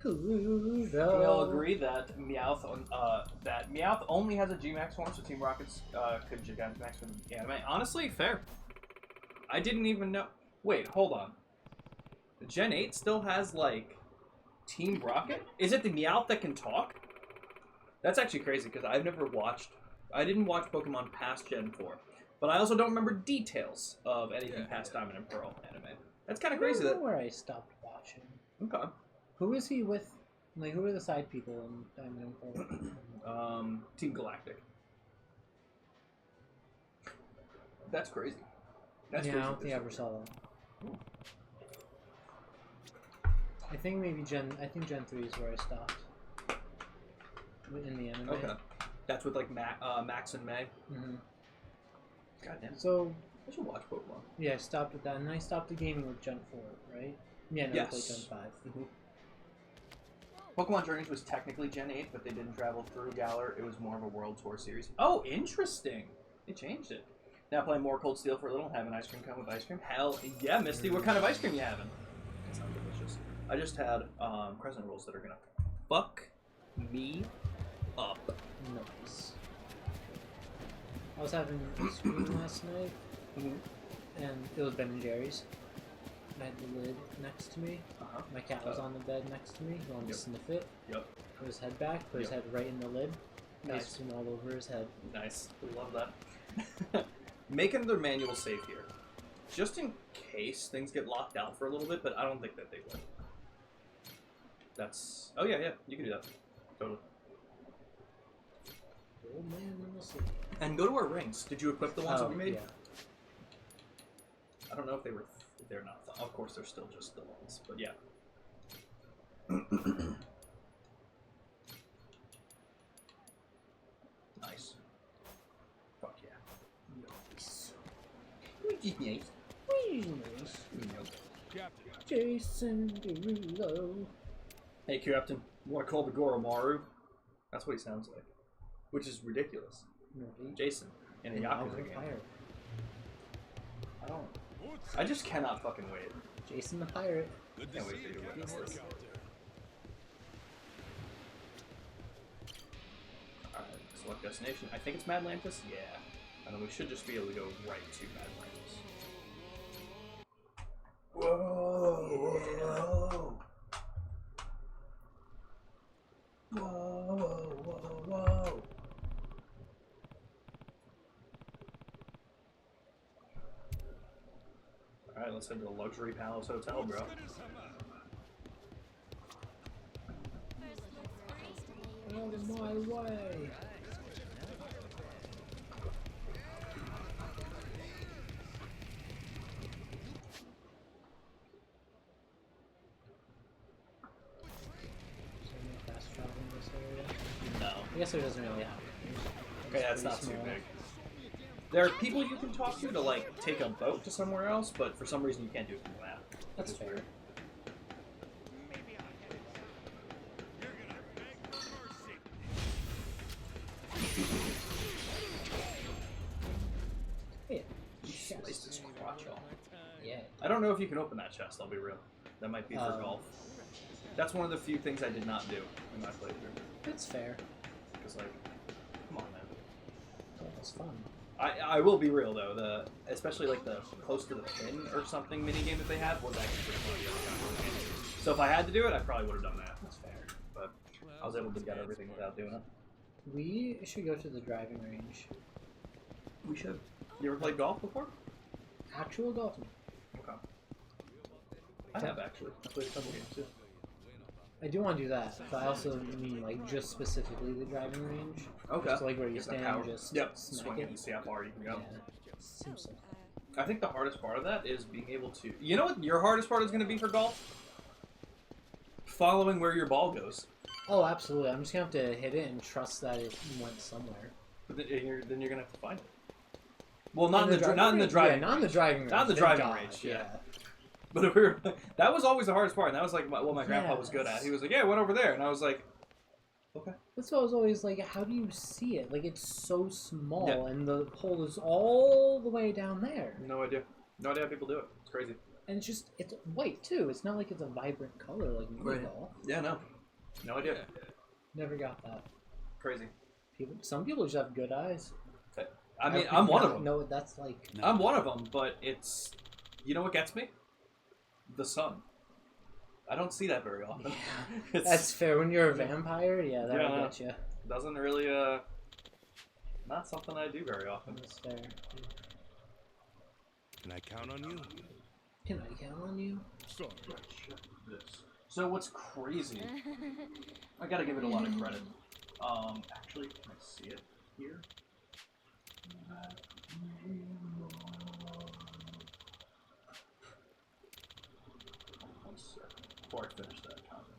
Speaker 1: We all agree that Meowth only has a G-Max form, so Team Rocket's could Gigantamax for the anime. Honestly, fair. I didn't even know. Wait, hold on. Gen 8 still has, like, Team Rocket? Is it the Meowth that can talk? That's actually crazy, because I've never watched... I didn't watch Pokemon past Gen 4. But I also don't remember details of anything past Diamond and Pearl anime. That's kind of crazy
Speaker 2: I don't
Speaker 1: that...
Speaker 2: know where I stopped watching.
Speaker 1: Okay.
Speaker 2: Who is he with? Like, who are the side people in Diamond and Pearl?
Speaker 1: Team Galactic. That's crazy. That's
Speaker 2: yeah,
Speaker 1: crazy.
Speaker 2: I don't think I ever saw that. I think maybe Gen 3 is where I stopped. In the anime.
Speaker 1: Okay. That's with like Max and May.
Speaker 2: Mm-hmm.
Speaker 1: Goddamn.
Speaker 2: So,
Speaker 1: I should watch Pokemon.
Speaker 2: yeah, I stopped at that, and I stopped the gaming with Gen 4, right? Yeah, no,
Speaker 1: Yes.
Speaker 2: I played Gen 5.
Speaker 1: Mm-hmm. Pokemon Journeys was technically Gen 8, but they didn't travel through Galar. It was more of a World Tour series. Oh, interesting. They changed it. Now playing more Cold Steel for a little. Have an ice cream cone with ice cream. Hell yeah, Misty. What kind of ice cream you having? That sounds delicious. I just had crescent rolls that are gonna fuck me up.
Speaker 2: Nice. I was having ice cream last night, and it was Ben & Jerry's. I had the lid next to me. My cat was on the bed next to me. He wanted to sniff it.
Speaker 1: Yep.
Speaker 2: Put his head back, put his head right in the lid.
Speaker 1: Nice.
Speaker 2: Ice cream all over his head.
Speaker 1: Nice. We love that. Make another manual save here. Just in case things get locked out for a little bit, but I don't think that they will. That's... Oh, yeah, you can do that. Totally.
Speaker 2: Old man in the city.
Speaker 1: And go to our rings. Did you equip the ones that we made?
Speaker 2: Yeah.
Speaker 1: I don't know if they were... They're not. Of course, they're still just the ones, but yeah. Nice. Fuck yeah. Nice. Which is nice.
Speaker 5: Captain.
Speaker 2: Jason Derulo.
Speaker 1: Hey, Captain. You want to call the Goromaru? That's what he sounds like. Which is ridiculous. Jason in a Yakuza game.
Speaker 2: Pirate.
Speaker 1: I just cannot fucking wait.
Speaker 2: Jason the Pirate.
Speaker 5: Good to
Speaker 1: Can't
Speaker 5: see
Speaker 1: wait for
Speaker 5: you,
Speaker 1: you to
Speaker 5: Captain.
Speaker 1: witness this. Alright, select destination. I think it's Madlantis? Yeah. And then we should just be able to go right to Madlantis. Whoa! Whoa! Whoa! Whoa! Whoa! Alright, let's head to the Luxury Palace Hotel, bro.
Speaker 2: Out of my way. Is there any fast travel in this area?
Speaker 1: No.
Speaker 2: I guess there doesn't really have.
Speaker 1: Okay, that's not too big. There are people you can talk to like, take a boat to somewhere else, but for some reason you can't do it from that.
Speaker 2: That's fair. Yeah.
Speaker 1: Sliced his crotch off.
Speaker 2: Yeah.
Speaker 1: I don't know if you can open that chest, I'll be real. That might be for golf. That's one of the few things I did not do in my playthrough.
Speaker 2: That's fair.
Speaker 1: Because, like, come on, man.
Speaker 2: That was fun.
Speaker 1: I will be real, though. Especially, like, the close to the pin or something minigame that they had was actually pretty fun. So if I had to do it, I probably would have done that.
Speaker 2: That's fair.
Speaker 1: But I was able to get everything without doing it.
Speaker 2: We should go to the driving range.
Speaker 1: We should. You ever played golf before?
Speaker 2: Actual golf.
Speaker 1: Okay. I have, actually. I played a couple games, too.
Speaker 2: I do want to do that, but I also mean like just specifically the driving range.
Speaker 1: Okay.
Speaker 2: Just like where you
Speaker 1: Get that
Speaker 2: stand,
Speaker 1: power.
Speaker 2: just
Speaker 1: Yep.
Speaker 2: smack
Speaker 1: Swing
Speaker 2: it.
Speaker 1: it and see how far you can go.
Speaker 2: Yeah. Seems so.
Speaker 1: I think the hardest part of that is being able to... You know what your hardest part is going to be for golf? Following where your ball goes.
Speaker 2: Oh, absolutely. I'm just gonna have to hit it and trust that it went somewhere.
Speaker 1: But then you're going to have to find it. Well, not in the driving
Speaker 2: Yeah, not in the driving range.
Speaker 1: Not in the
Speaker 2: thank
Speaker 1: driving
Speaker 2: God,
Speaker 1: range, yeah. But we were, that was always the hardest part, and that was like what my grandpa was good at.
Speaker 2: Yes.
Speaker 1: He was like, "Yeah, I went over there," and I was like, "Okay."
Speaker 2: That's what I was always like. How do you see it? Like it's so small,
Speaker 1: Yeah.
Speaker 2: and the hole is all the way down there.
Speaker 1: No idea. No idea how people do it. It's crazy.
Speaker 2: And it's white too. It's not like it's a vibrant color like
Speaker 1: Right.
Speaker 2: ball.
Speaker 1: Yeah, no. No idea.
Speaker 2: Never got that.
Speaker 1: Crazy.
Speaker 2: Some people just have good eyes.
Speaker 1: I mean, I'm one of them.
Speaker 2: No, that's like.
Speaker 1: I'm one of them, but it's... You know what gets me? The sun. I don't see that very often.
Speaker 2: Yeah. That's fair. When you're a vampire, yeah, that'll
Speaker 1: Yeah.
Speaker 2: get you.
Speaker 1: Doesn't really, not something I do very often.
Speaker 2: That's fair.
Speaker 5: Can I count on you?
Speaker 2: Can I count on you?
Speaker 5: Sorry.
Speaker 6: This
Speaker 1: So what's crazy? I gotta give it a lot of credit. Actually, can I see it here? One second before I finish that comment.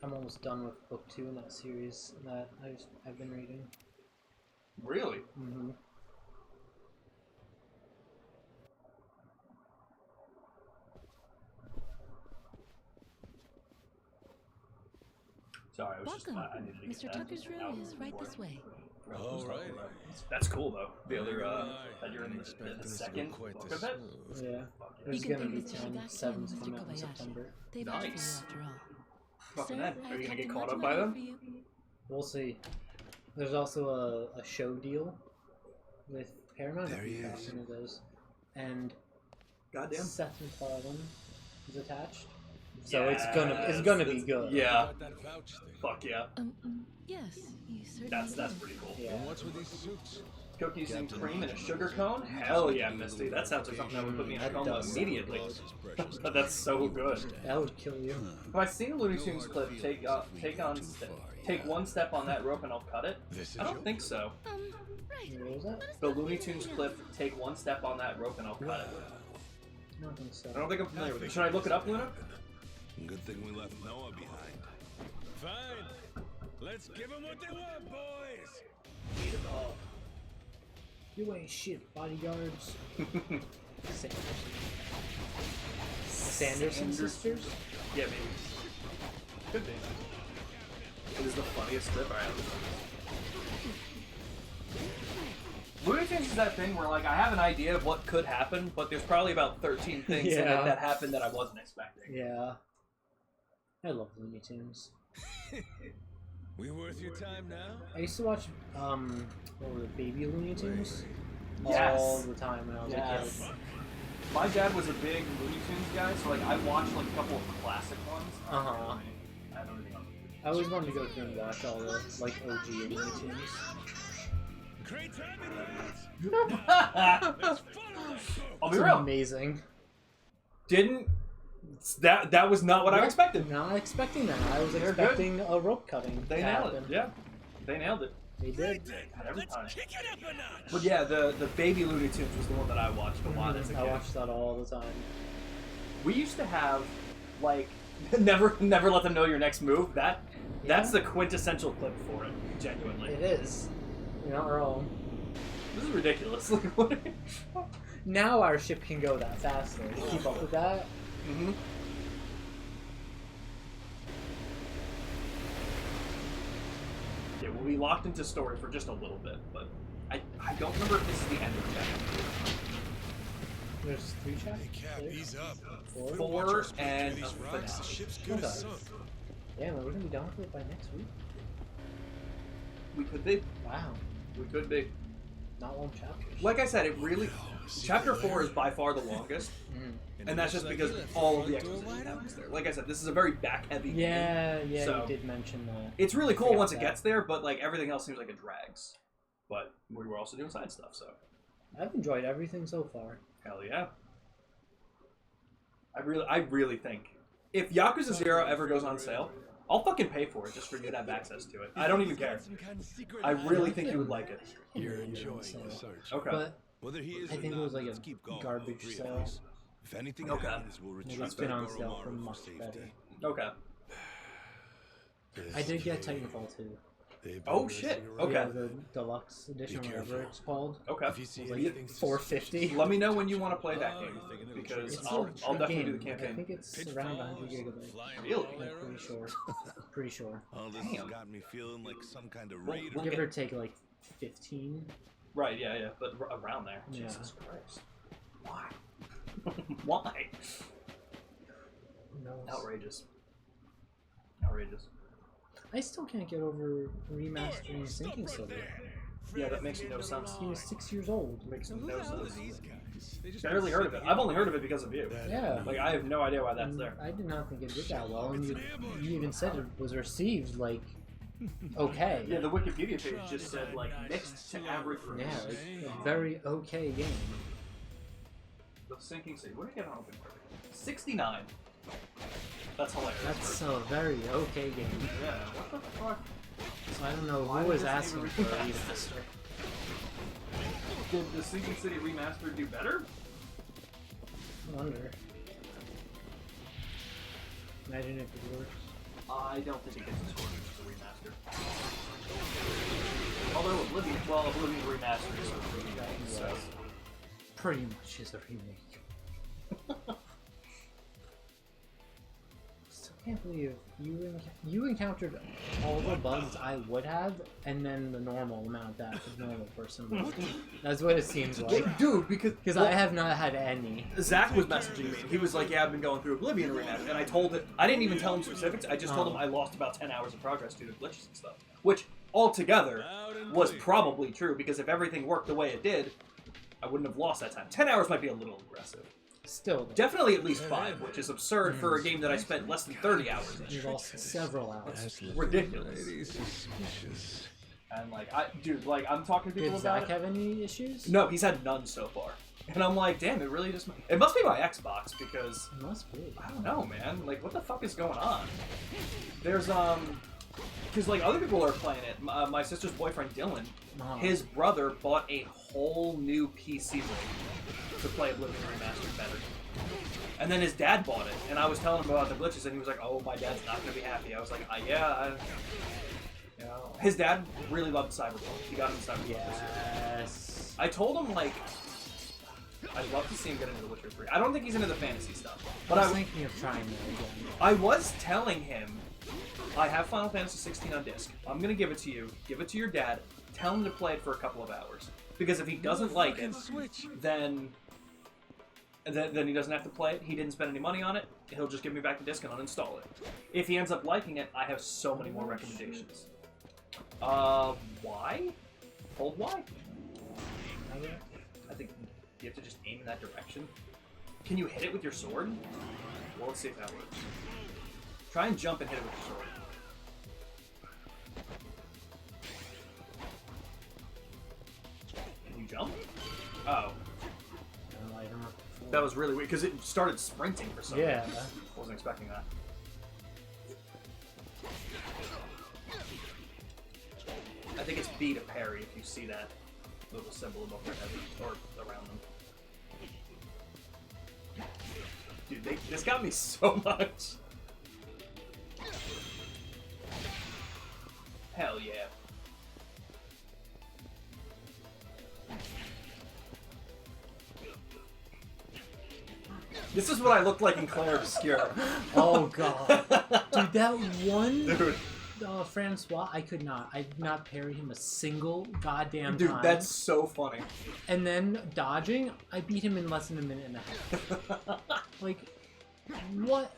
Speaker 2: I'm almost done with book 2 in that series that I've been reading.
Speaker 1: Really?
Speaker 2: Mm-hmm.
Speaker 1: Sorry, I was
Speaker 3: Welcome.
Speaker 1: just I needed to get
Speaker 3: Mr.
Speaker 1: that
Speaker 3: Tucker's
Speaker 1: out
Speaker 3: room is right
Speaker 1: before-
Speaker 3: this way.
Speaker 5: All right.
Speaker 1: That's cool though. The other that you're
Speaker 5: I'm
Speaker 1: in
Speaker 5: expecting
Speaker 1: the
Speaker 5: this to go
Speaker 1: second
Speaker 5: quite
Speaker 1: book
Speaker 5: this
Speaker 1: of it.
Speaker 5: smooth.
Speaker 2: Yeah.
Speaker 1: Fuck yeah.
Speaker 2: There's
Speaker 3: You can
Speaker 2: gonna be
Speaker 3: thank Mr.
Speaker 2: 10,
Speaker 3: Shigaki
Speaker 2: 7
Speaker 3: and
Speaker 2: come
Speaker 3: Mr.
Speaker 2: out in
Speaker 3: Kobayashi.
Speaker 2: September.
Speaker 3: They've asked for you
Speaker 1: Nice.
Speaker 3: after all.
Speaker 1: Fucking
Speaker 3: Sir,
Speaker 1: that. Are
Speaker 3: I
Speaker 1: you gonna
Speaker 3: have
Speaker 1: get
Speaker 3: been
Speaker 1: caught
Speaker 3: much
Speaker 1: up by
Speaker 3: better
Speaker 1: them?
Speaker 3: for you.
Speaker 2: We'll see. There's also a show deal with Paramount.
Speaker 5: There he
Speaker 2: Peacock,
Speaker 5: is.
Speaker 2: one of those. And
Speaker 1: Goddamn.
Speaker 2: Seth MacFarlane is attached. So it's gonna be
Speaker 1: Yes,
Speaker 2: good.
Speaker 1: Yeah.
Speaker 5: Got that vouch thing.
Speaker 1: Fuck yeah.
Speaker 3: Yes, you certainly
Speaker 1: That's
Speaker 3: do.
Speaker 1: pretty cool.
Speaker 2: Yeah.
Speaker 5: And what's with these suits?
Speaker 1: Cookies and
Speaker 5: Captain
Speaker 1: cream and a
Speaker 5: Martin
Speaker 1: sugar
Speaker 5: says
Speaker 1: cone?
Speaker 5: you
Speaker 1: Hell
Speaker 5: just
Speaker 1: yeah,
Speaker 5: need a
Speaker 1: Misty.
Speaker 5: little
Speaker 1: That sounds like something that would put me in a
Speaker 2: That
Speaker 1: coma
Speaker 2: does sound
Speaker 1: immediately.
Speaker 2: good.
Speaker 5: Precious.
Speaker 1: That's so good.
Speaker 2: That would kill you.
Speaker 1: Have I seen a Looney Tunes clip? Take one step on that rope and I'll cut it.
Speaker 5: This is
Speaker 1: I don't
Speaker 5: your-
Speaker 1: think so.
Speaker 3: Right.
Speaker 2: What was that?
Speaker 1: The Looney Tunes clip. Take one step on that rope and I'll cut it.
Speaker 2: I don't think so.
Speaker 1: I don't think I'm familiar with it. Should I look it up, Luna?
Speaker 5: Good thing we left Noah behind. Fine. Let's give them what they want, boys.
Speaker 2: You ain't shit, bodyguards. Sanderson sisters?
Speaker 1: Yeah, maybe. Could be. It is the funniest clip I have. Looney Tunes is that thing where, like, I have an idea of what could happen, but there's probably about 13 things in it
Speaker 2: Yeah.
Speaker 1: that happened that I wasn't expecting.
Speaker 2: Yeah. I love Looney Tunes.
Speaker 5: We worth your time now?
Speaker 2: I used to watch, what were the Baby Looney Tunes?
Speaker 1: Yes.
Speaker 2: All the time when I was a
Speaker 1: Yes.
Speaker 2: kid.
Speaker 1: My dad was a big Looney Tunes guy, so, like, I watched, like, a couple of classic ones.
Speaker 2: Uh-huh.
Speaker 1: I have everything on.
Speaker 2: I always wanted to go through and watch all the, like, OG Looney Tunes.
Speaker 5: Great time it is.
Speaker 1: I'll
Speaker 5: Let's follow that
Speaker 1: be
Speaker 2: It's
Speaker 1: real.
Speaker 2: amazing.
Speaker 1: Didn't... That was not what I expected.
Speaker 2: Not expecting that. I was
Speaker 1: They're
Speaker 2: expecting a rope cutting
Speaker 1: They
Speaker 2: to
Speaker 1: nailed
Speaker 2: happen.
Speaker 1: it. Yeah. They nailed it.
Speaker 2: They did.
Speaker 1: Every
Speaker 5: Let's
Speaker 1: time.
Speaker 5: kick it up a notch.
Speaker 1: But yeah, the Baby Looney Tunes was the one that I watched a lot as a kid.
Speaker 2: I watched that all the time.
Speaker 1: We used to have, like, never let them know your next move. That's the quintessential clip for it, genuinely.
Speaker 2: It is. You're not wrong.
Speaker 1: This is ridiculous. Like, what?
Speaker 2: Now our ship can go that fast, though. To keep up with that.
Speaker 1: Mm-hmm. Yeah, we'll be locked into story for just a little bit, but I don't remember if this is the end of chapter
Speaker 2: There's 3
Speaker 5: Hey,
Speaker 2: chapters.
Speaker 5: Cap, ease up.
Speaker 2: Four?
Speaker 5: Better
Speaker 1: Four
Speaker 5: watch our speed
Speaker 1: and
Speaker 5: through these
Speaker 1: a
Speaker 5: rocks. The
Speaker 1: finale.
Speaker 5: ship's good as
Speaker 2: Okay.
Speaker 5: sunk.
Speaker 2: Damn, we're gonna be done with it by next week.
Speaker 1: We could be.
Speaker 2: Wow.
Speaker 1: We could be.
Speaker 2: Not long chapters.
Speaker 1: Like I said, it really... Chapter 4 is by far the longest, and that's just because all of the exposition happens there. Like I said, this is a very back-heavy game.
Speaker 2: Yeah,
Speaker 1: So-
Speaker 2: you did mention that.
Speaker 1: It's really cool
Speaker 2: Forgot
Speaker 1: once it
Speaker 2: that.
Speaker 1: gets there, but like everything else seems like it drags. But we were also doing side stuff, so
Speaker 2: I've enjoyed everything so far.
Speaker 1: hell yeah. I really think if Yakuza 0 ever goes on sale, I'll fucking pay for it just for you to have access to it. I don't even care.
Speaker 5: Some kind of secret
Speaker 1: I really
Speaker 5: hideout.
Speaker 1: think you would like it.
Speaker 5: You're
Speaker 2: Yeah,
Speaker 5: enjoying
Speaker 2: so-
Speaker 5: the search.
Speaker 1: Okay.
Speaker 2: But
Speaker 5: Whether he is
Speaker 2: I
Speaker 5: or
Speaker 2: think it
Speaker 5: not,
Speaker 2: was like
Speaker 5: let's
Speaker 2: a
Speaker 5: keep going,
Speaker 2: garbage
Speaker 5: all three of
Speaker 2: sale.
Speaker 5: us. If anything
Speaker 1: Okay.
Speaker 5: happens, we'll
Speaker 2: maybe
Speaker 5: retreat
Speaker 2: it's been on
Speaker 5: to
Speaker 2: sale for
Speaker 5: Goromaru
Speaker 2: much
Speaker 5: safety.
Speaker 2: better.
Speaker 1: Okay.
Speaker 2: I did get Titanfall 2.
Speaker 5: They've been
Speaker 1: Oh,
Speaker 5: racing
Speaker 1: shit.
Speaker 5: around.
Speaker 1: Okay.
Speaker 2: Yeah, the deluxe edition,
Speaker 5: Be
Speaker 2: whatever
Speaker 5: careful.
Speaker 2: it's called.
Speaker 1: Okay.
Speaker 5: If you see
Speaker 2: It was like
Speaker 5: anything
Speaker 2: $4.50.
Speaker 1: Let me know when you want to play that
Speaker 5: Oh,
Speaker 1: game
Speaker 5: you're thinking of
Speaker 1: because
Speaker 2: It's
Speaker 1: I'll
Speaker 2: a
Speaker 1: definitely
Speaker 2: game.
Speaker 1: do the
Speaker 2: Like, I
Speaker 1: campaign.
Speaker 2: think it's around 100 gigabytes.
Speaker 5: flying
Speaker 1: Really?
Speaker 5: ball
Speaker 2: I'm
Speaker 5: arrows.
Speaker 2: pretty sure. Pretty sure.
Speaker 5: All this
Speaker 1: Damn.
Speaker 5: has got me feeling like some kind of
Speaker 1: Well,
Speaker 5: raider.
Speaker 1: we'll
Speaker 2: Give
Speaker 1: get-
Speaker 2: or take like 15.
Speaker 1: Right, yeah, but around there.
Speaker 2: Yeah.
Speaker 1: Jesus Christ. Why? Why?
Speaker 2: Who knows?
Speaker 1: Outrageous. Outrageous.
Speaker 2: I still can't get over remastering Sinking Silver.
Speaker 1: Yeah, that makes no sense.
Speaker 2: He was 6 years old.
Speaker 1: Makes
Speaker 5: So who
Speaker 1: no
Speaker 5: the hell are
Speaker 1: sense.
Speaker 5: these guys? They just
Speaker 1: Barely heard of it. I've only heard of it because of you.
Speaker 2: Yeah.
Speaker 1: Like, I have no idea why that's there.
Speaker 2: I did not think it did that well, and you even said it was received, like, okay.
Speaker 1: Yeah, the Wikipedia page just said, like, mixed to average
Speaker 2: Yeah,
Speaker 1: reviews.
Speaker 2: like, a very okay game.
Speaker 1: The Sinking City. What did I get on open critic? 69. That's hilarious.
Speaker 2: That's a very okay game.
Speaker 1: Yeah, what the fuck?
Speaker 2: So I don't know
Speaker 1: Why
Speaker 2: who
Speaker 1: did
Speaker 2: was
Speaker 1: this
Speaker 2: asking
Speaker 1: even
Speaker 2: for a
Speaker 1: remaster?
Speaker 2: remaster.
Speaker 1: Did the Sinking City remaster do better?
Speaker 2: I wonder. Imagine if it works.
Speaker 1: I don't think it gets a score because it's a remaster. Although Oblivion remastered is a remake, so...
Speaker 2: Pretty much is a remake. Still can't believe you encountered all the bugs I would have, and then the normal amount that a normal person would. That's what it seems like.
Speaker 1: Dude, because
Speaker 2: I have not had any.
Speaker 1: Zach was messaging me, and he was like, yeah, I've been going through Oblivion remaster, and I didn't even tell him specifics, I just told him I lost about 10 hours of progress due to glitches and stuff. Which, altogether, was probably true, because if everything worked the way it did, I wouldn't have lost that time. 10 hours might be a little aggressive.
Speaker 2: Still,
Speaker 1: Definitely at least 5, which is absurd for a game that I spent less than 30 hours in.
Speaker 2: you lost several hours.
Speaker 1: Ridiculous.
Speaker 5: Suspicious.
Speaker 1: And like, I'm talking to people
Speaker 2: Did
Speaker 1: about
Speaker 2: Zach
Speaker 1: it.
Speaker 2: have any issues?
Speaker 1: No, he's had none so far. And I'm like, damn, it really just... It must be my Xbox, because...
Speaker 2: It must be.
Speaker 1: I don't know, man. Like, what the fuck is going on? There's, because, like, other people are playing it. My sister's boyfriend, Dylan, his brother bought a whole new PC rig to play Oblivion Remastered better. And then his dad bought it, and I was telling him about the glitches, and he was like, oh, my dad's not going to be happy. I was like, you know. His dad really loved Cyberpunk. He got into Cyberpunk.
Speaker 2: Yes.
Speaker 1: I told him, like, I'd love to see him get into The Witcher 3. I don't think he's into the fantasy stuff. But
Speaker 2: I was thinking of trying that again.
Speaker 1: I was telling him, I have Final Fantasy 16 on disc. I'm going to give it to you. Give it to your dad. Tell him to play it for a couple of hours. Because if he doesn't like it, then he doesn't have to play it. He didn't spend any money on it. He'll just give me back the disc and uninstall it. If he ends up liking it, I have so many more recommendations. Why? Hold Y? I think you have to just aim in that direction. Can you hit it with your sword? Well, let's see if that works. Try and jump and hit it with your sword. Can you jump? Oh.
Speaker 2: No, I don't know.
Speaker 1: That was really weird, because it started sprinting for some
Speaker 2: Yeah.
Speaker 1: reason. Wasn't expecting that. I think it's B to parry if you see that little symbol above their head, or around them. Dude, this got me so much. Hell yeah. This is what I looked like in Claire Obscure.
Speaker 2: Oh god. Dude, that one
Speaker 1: Dude.
Speaker 2: Francois, I did not parry him a single goddamn
Speaker 1: Dude,
Speaker 2: time.
Speaker 1: that's so funny.
Speaker 2: And then dodging, I beat him in less than a minute and a half. Like, what?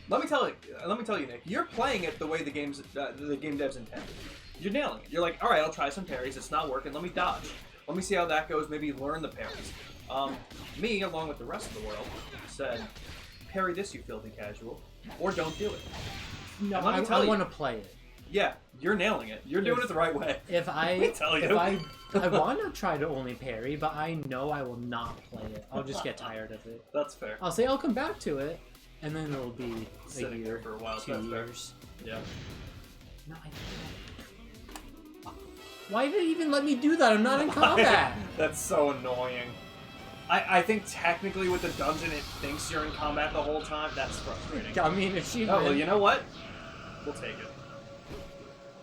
Speaker 1: Let me tell you, Nick. You're playing it the way the game devs intended. You're nailing it. You're like, all right, I'll try some parries. It's not working. Let me dodge. Let me see how that goes. Maybe learn the parries. Me, along with the rest of the world, said, parry this, you filthy casual, or don't do it.
Speaker 2: No,
Speaker 1: And let me
Speaker 2: I
Speaker 1: tell you-
Speaker 2: want to play it.
Speaker 1: Yeah, you're nailing it. You're doing it the right way.
Speaker 2: If I
Speaker 1: Let me tell you.
Speaker 2: if I want to try to only parry, but I know I will not play it. I'll just get tired of it.
Speaker 1: That's fair.
Speaker 2: I'll say I'll come back to it, and then it'll be a
Speaker 1: Sitting
Speaker 2: year,
Speaker 1: there for a while,
Speaker 2: 2
Speaker 1: that's fair.
Speaker 2: years.
Speaker 1: Yeah.
Speaker 2: No, why did it even let me do that? I'm not in combat.
Speaker 1: That's so annoying. I think technically with the dungeon it thinks you're in combat the whole time. That's frustrating.
Speaker 2: I mean, achievement.
Speaker 1: Oh, well, you know what? We'll take it.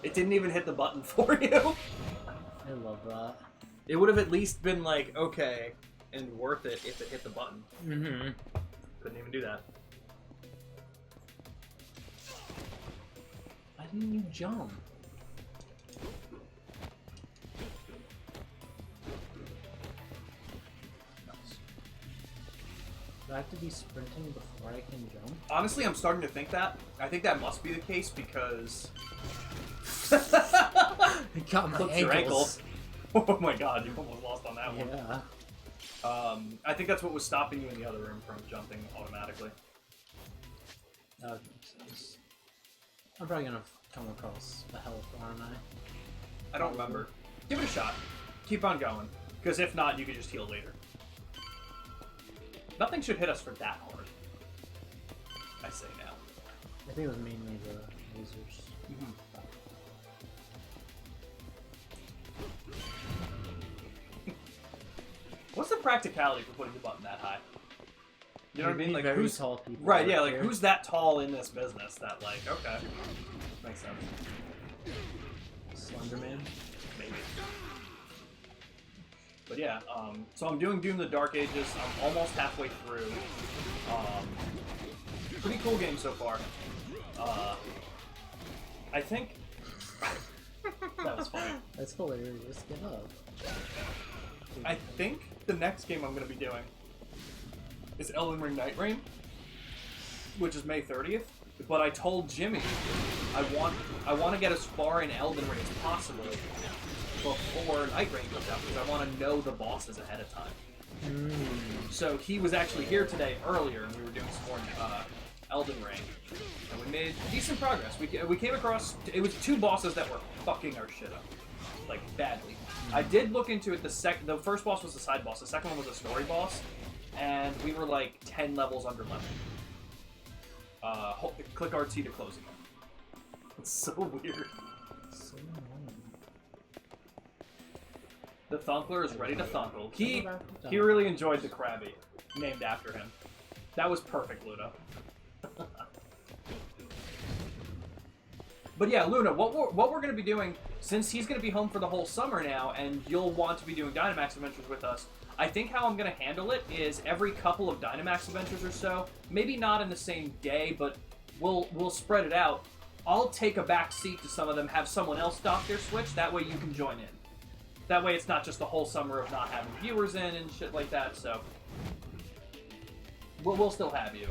Speaker 1: It didn't even hit the button for you.
Speaker 2: I love that.
Speaker 1: It would have at least been like, okay, and worth it if it hit the button.
Speaker 2: Mm-hmm.
Speaker 1: Couldn't even do that.
Speaker 2: Why didn't you jump? Do I have to be sprinting before I can jump?
Speaker 1: Honestly, I'm starting to think that. I think that must be the case because...
Speaker 2: Got my
Speaker 1: Clipped your ankle.
Speaker 2: ankles.
Speaker 1: Oh my god, you almost lost on that one.
Speaker 2: Yeah.
Speaker 1: I think that's what was stopping you in the other room from jumping automatically.
Speaker 2: That would make sense. I'm probably gonna come across a health, aren't I?
Speaker 1: I don't remember. Give it a shot. Keep on going. Because if not, you could just heal later. Nothing should hit us for that hard. I say now.
Speaker 2: I think it was mainly the lasers.
Speaker 1: What's the practicality for putting the button that high? You know what I mean? Like
Speaker 2: very
Speaker 1: who's
Speaker 2: tall people.
Speaker 1: right? Yeah, like
Speaker 2: here.
Speaker 1: who's that tall in this business? That like okay, makes sense.
Speaker 2: Slenderman?
Speaker 1: Maybe. But yeah, so I'm doing Doom the Dark Ages. I'm almost halfway through. Pretty cool game so far. I think that was funny.
Speaker 2: That's hilarious. Get up.
Speaker 1: I think the next game I'm going to be doing is Elden Ring Night Rain, which is May 30th. But I told Jimmy I want to get as far in Elden Ring as possible before Night Rain comes out because I want to know the bosses ahead of time. So he was actually here today earlier, and we were doing some more Elden Ring, and we made decent progress. We came across it was 2 bosses that were fucking our shit up, like badly. I did look into it. The first boss was the side boss. The second one was a story boss, and we were like 10 levels under level. Click RT to close again. It's so weird.
Speaker 2: So annoying.
Speaker 1: The Thunkler is ready to thunkle. He really enjoyed the Krabby, named after him. That was perfect, Luna. But yeah, Luna, what we're going to be doing, since he's going to be home for the whole summer now, and you'll want to be doing Dynamax Adventures with us, I think how I'm going to handle it is every couple of Dynamax Adventures or so, maybe not in the same day, but we'll spread it out. I'll take a back seat to some of them, have someone else dock their Switch, that way you can join in. That way it's not just the whole summer of not having viewers in and shit like that, so we'll still have you.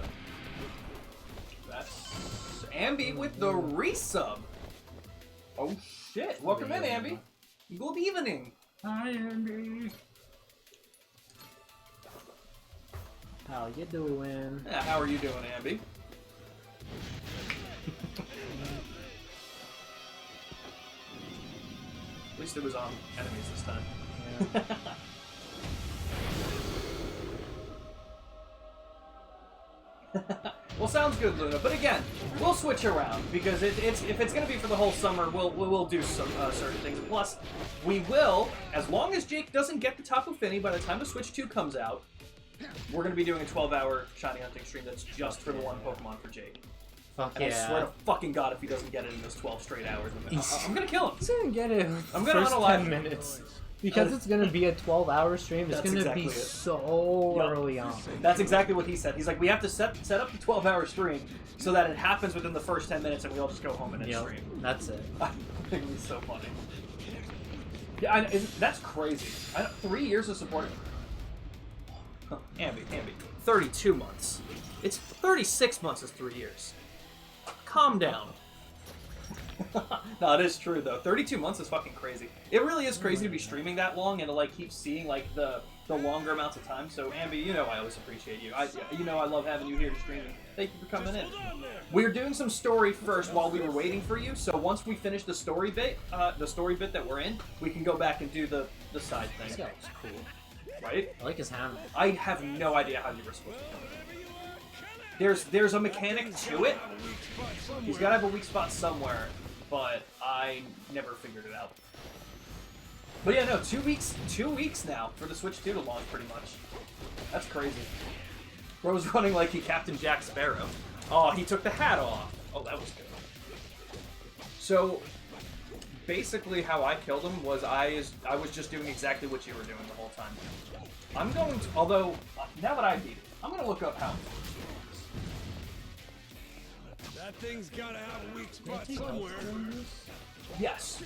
Speaker 1: That's Ambi with the resub. Oh shit! Welcome in, Ambi. Good evening.
Speaker 2: Hi, Andy. How you doing?
Speaker 1: Yeah, how are you doing, Ambi? At least it was on enemies this time.
Speaker 2: Yeah.
Speaker 1: Well, sounds good, Luna. But again, we'll switch around because if it's going to be for the whole summer, we'll do some certain things. Plus, we will, as long as Jake doesn't get the Tapu Fini by the time the Switch 2 comes out, we're going to be doing a 12-hour shiny hunting stream that's just for the one Pokemon for Jake.
Speaker 2: Fuck
Speaker 1: And
Speaker 2: yeah.
Speaker 1: I swear to fucking God, if he doesn't get it in those 12 straight hours, I'm going to kill him.
Speaker 2: He's gonna get it.
Speaker 1: I'm gonna
Speaker 2: first
Speaker 1: unalive
Speaker 2: 10
Speaker 1: him.
Speaker 2: minutes. Because it's gonna be a 12-hour stream, it's
Speaker 1: That's
Speaker 2: gonna
Speaker 1: exactly
Speaker 2: be
Speaker 1: it.
Speaker 2: so
Speaker 1: Yep.
Speaker 2: early on.
Speaker 1: That's exactly what he said. He's like, we have to set up the 12-hour stream so that it happens within the first 10 minutes and we all just go home and then
Speaker 2: Yep,
Speaker 1: stream.
Speaker 2: that's it.
Speaker 1: I think it'd be so funny. Yeah, that's crazy. 3 years of support. Ambi. 32 months. It's 36 months is 3 years. Calm down. No, it is true though. 32 months is fucking crazy. It really is crazy to be streaming that long and to like keep seeing like the longer amounts of time. So Ambi, you know I always appreciate you. I love having you here to stream. Thank you for coming in. We're doing some story first while we were waiting for you. So once we finish the story bit that we're in, we can go back and do the side
Speaker 2: This
Speaker 1: thing.
Speaker 2: guy looks cool.
Speaker 1: Right?
Speaker 2: I like his hammer.
Speaker 1: I have no idea how you were supposed to kill him. There's a mechanic to it. He's got to have a weak spot somewhere, but I never figured it out. But yeah, no, 2 weeks now for the Switch 2 to launch, pretty much. That's crazy. Bro's running like he Captain Jack Sparrow. Oh, he took the hat off. Oh, that was good. So, basically how I killed him was I was just doing exactly what you were doing the whole time. I'm going to, although, now that I beat it, I'm going to look up how.
Speaker 5: That thing's gotta have a weak
Speaker 2: Can I
Speaker 5: spot
Speaker 2: take health
Speaker 5: somewhere.
Speaker 2: from this?
Speaker 1: Yes.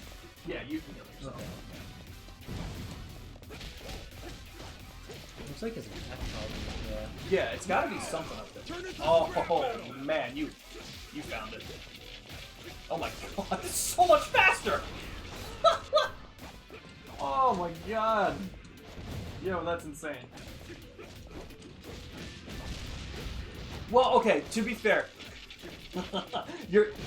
Speaker 1: Yeah, you can kill yourself.
Speaker 2: Okay. Looks like his attack probably, yeah.
Speaker 1: Yeah, it's got to be something up there. Oh, man, you found it. Oh my God, it's so much faster! Oh my god. Yo, that's insane. Well, okay, to be fair.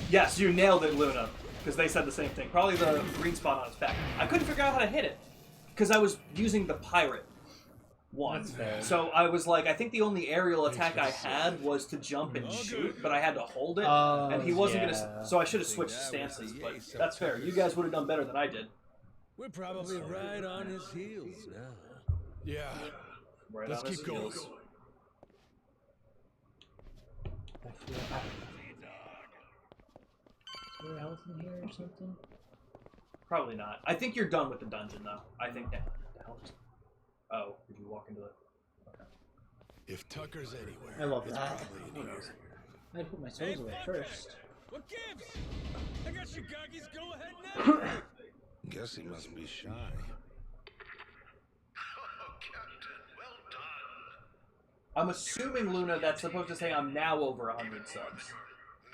Speaker 1: Yes, you nailed it, Luna. Because they said the same thing. Probably the green spot on his back. I couldn't figure out how to hit it. Because I was using the pirate one.
Speaker 2: That's fair.
Speaker 1: So I was like, I think the only aerial attack I had was to jump and shoot, but I had to hold it. And he wasn't gonna. So I should have switched stances, but that's fair. You guys would have done better than I did.
Speaker 5: We're probably right on his heels now. Yeah.
Speaker 1: Right
Speaker 5: Let's
Speaker 1: on his
Speaker 5: keep going.
Speaker 1: heels.
Speaker 2: Is there health in here or something?
Speaker 1: Probably not. I think you're done with the dungeon, though. I think that. Oh, did you walk into the? Okay.
Speaker 5: If Tucker's anywhere,
Speaker 2: I love
Speaker 5: it's
Speaker 2: that.
Speaker 5: probably in here.
Speaker 2: I'd put my souls away first.
Speaker 5: What gives? I got Shigagi's go ahead now. Guess he must be shy.
Speaker 1: I'm assuming, Luna, that's supposed to say I'm now over 100 subs.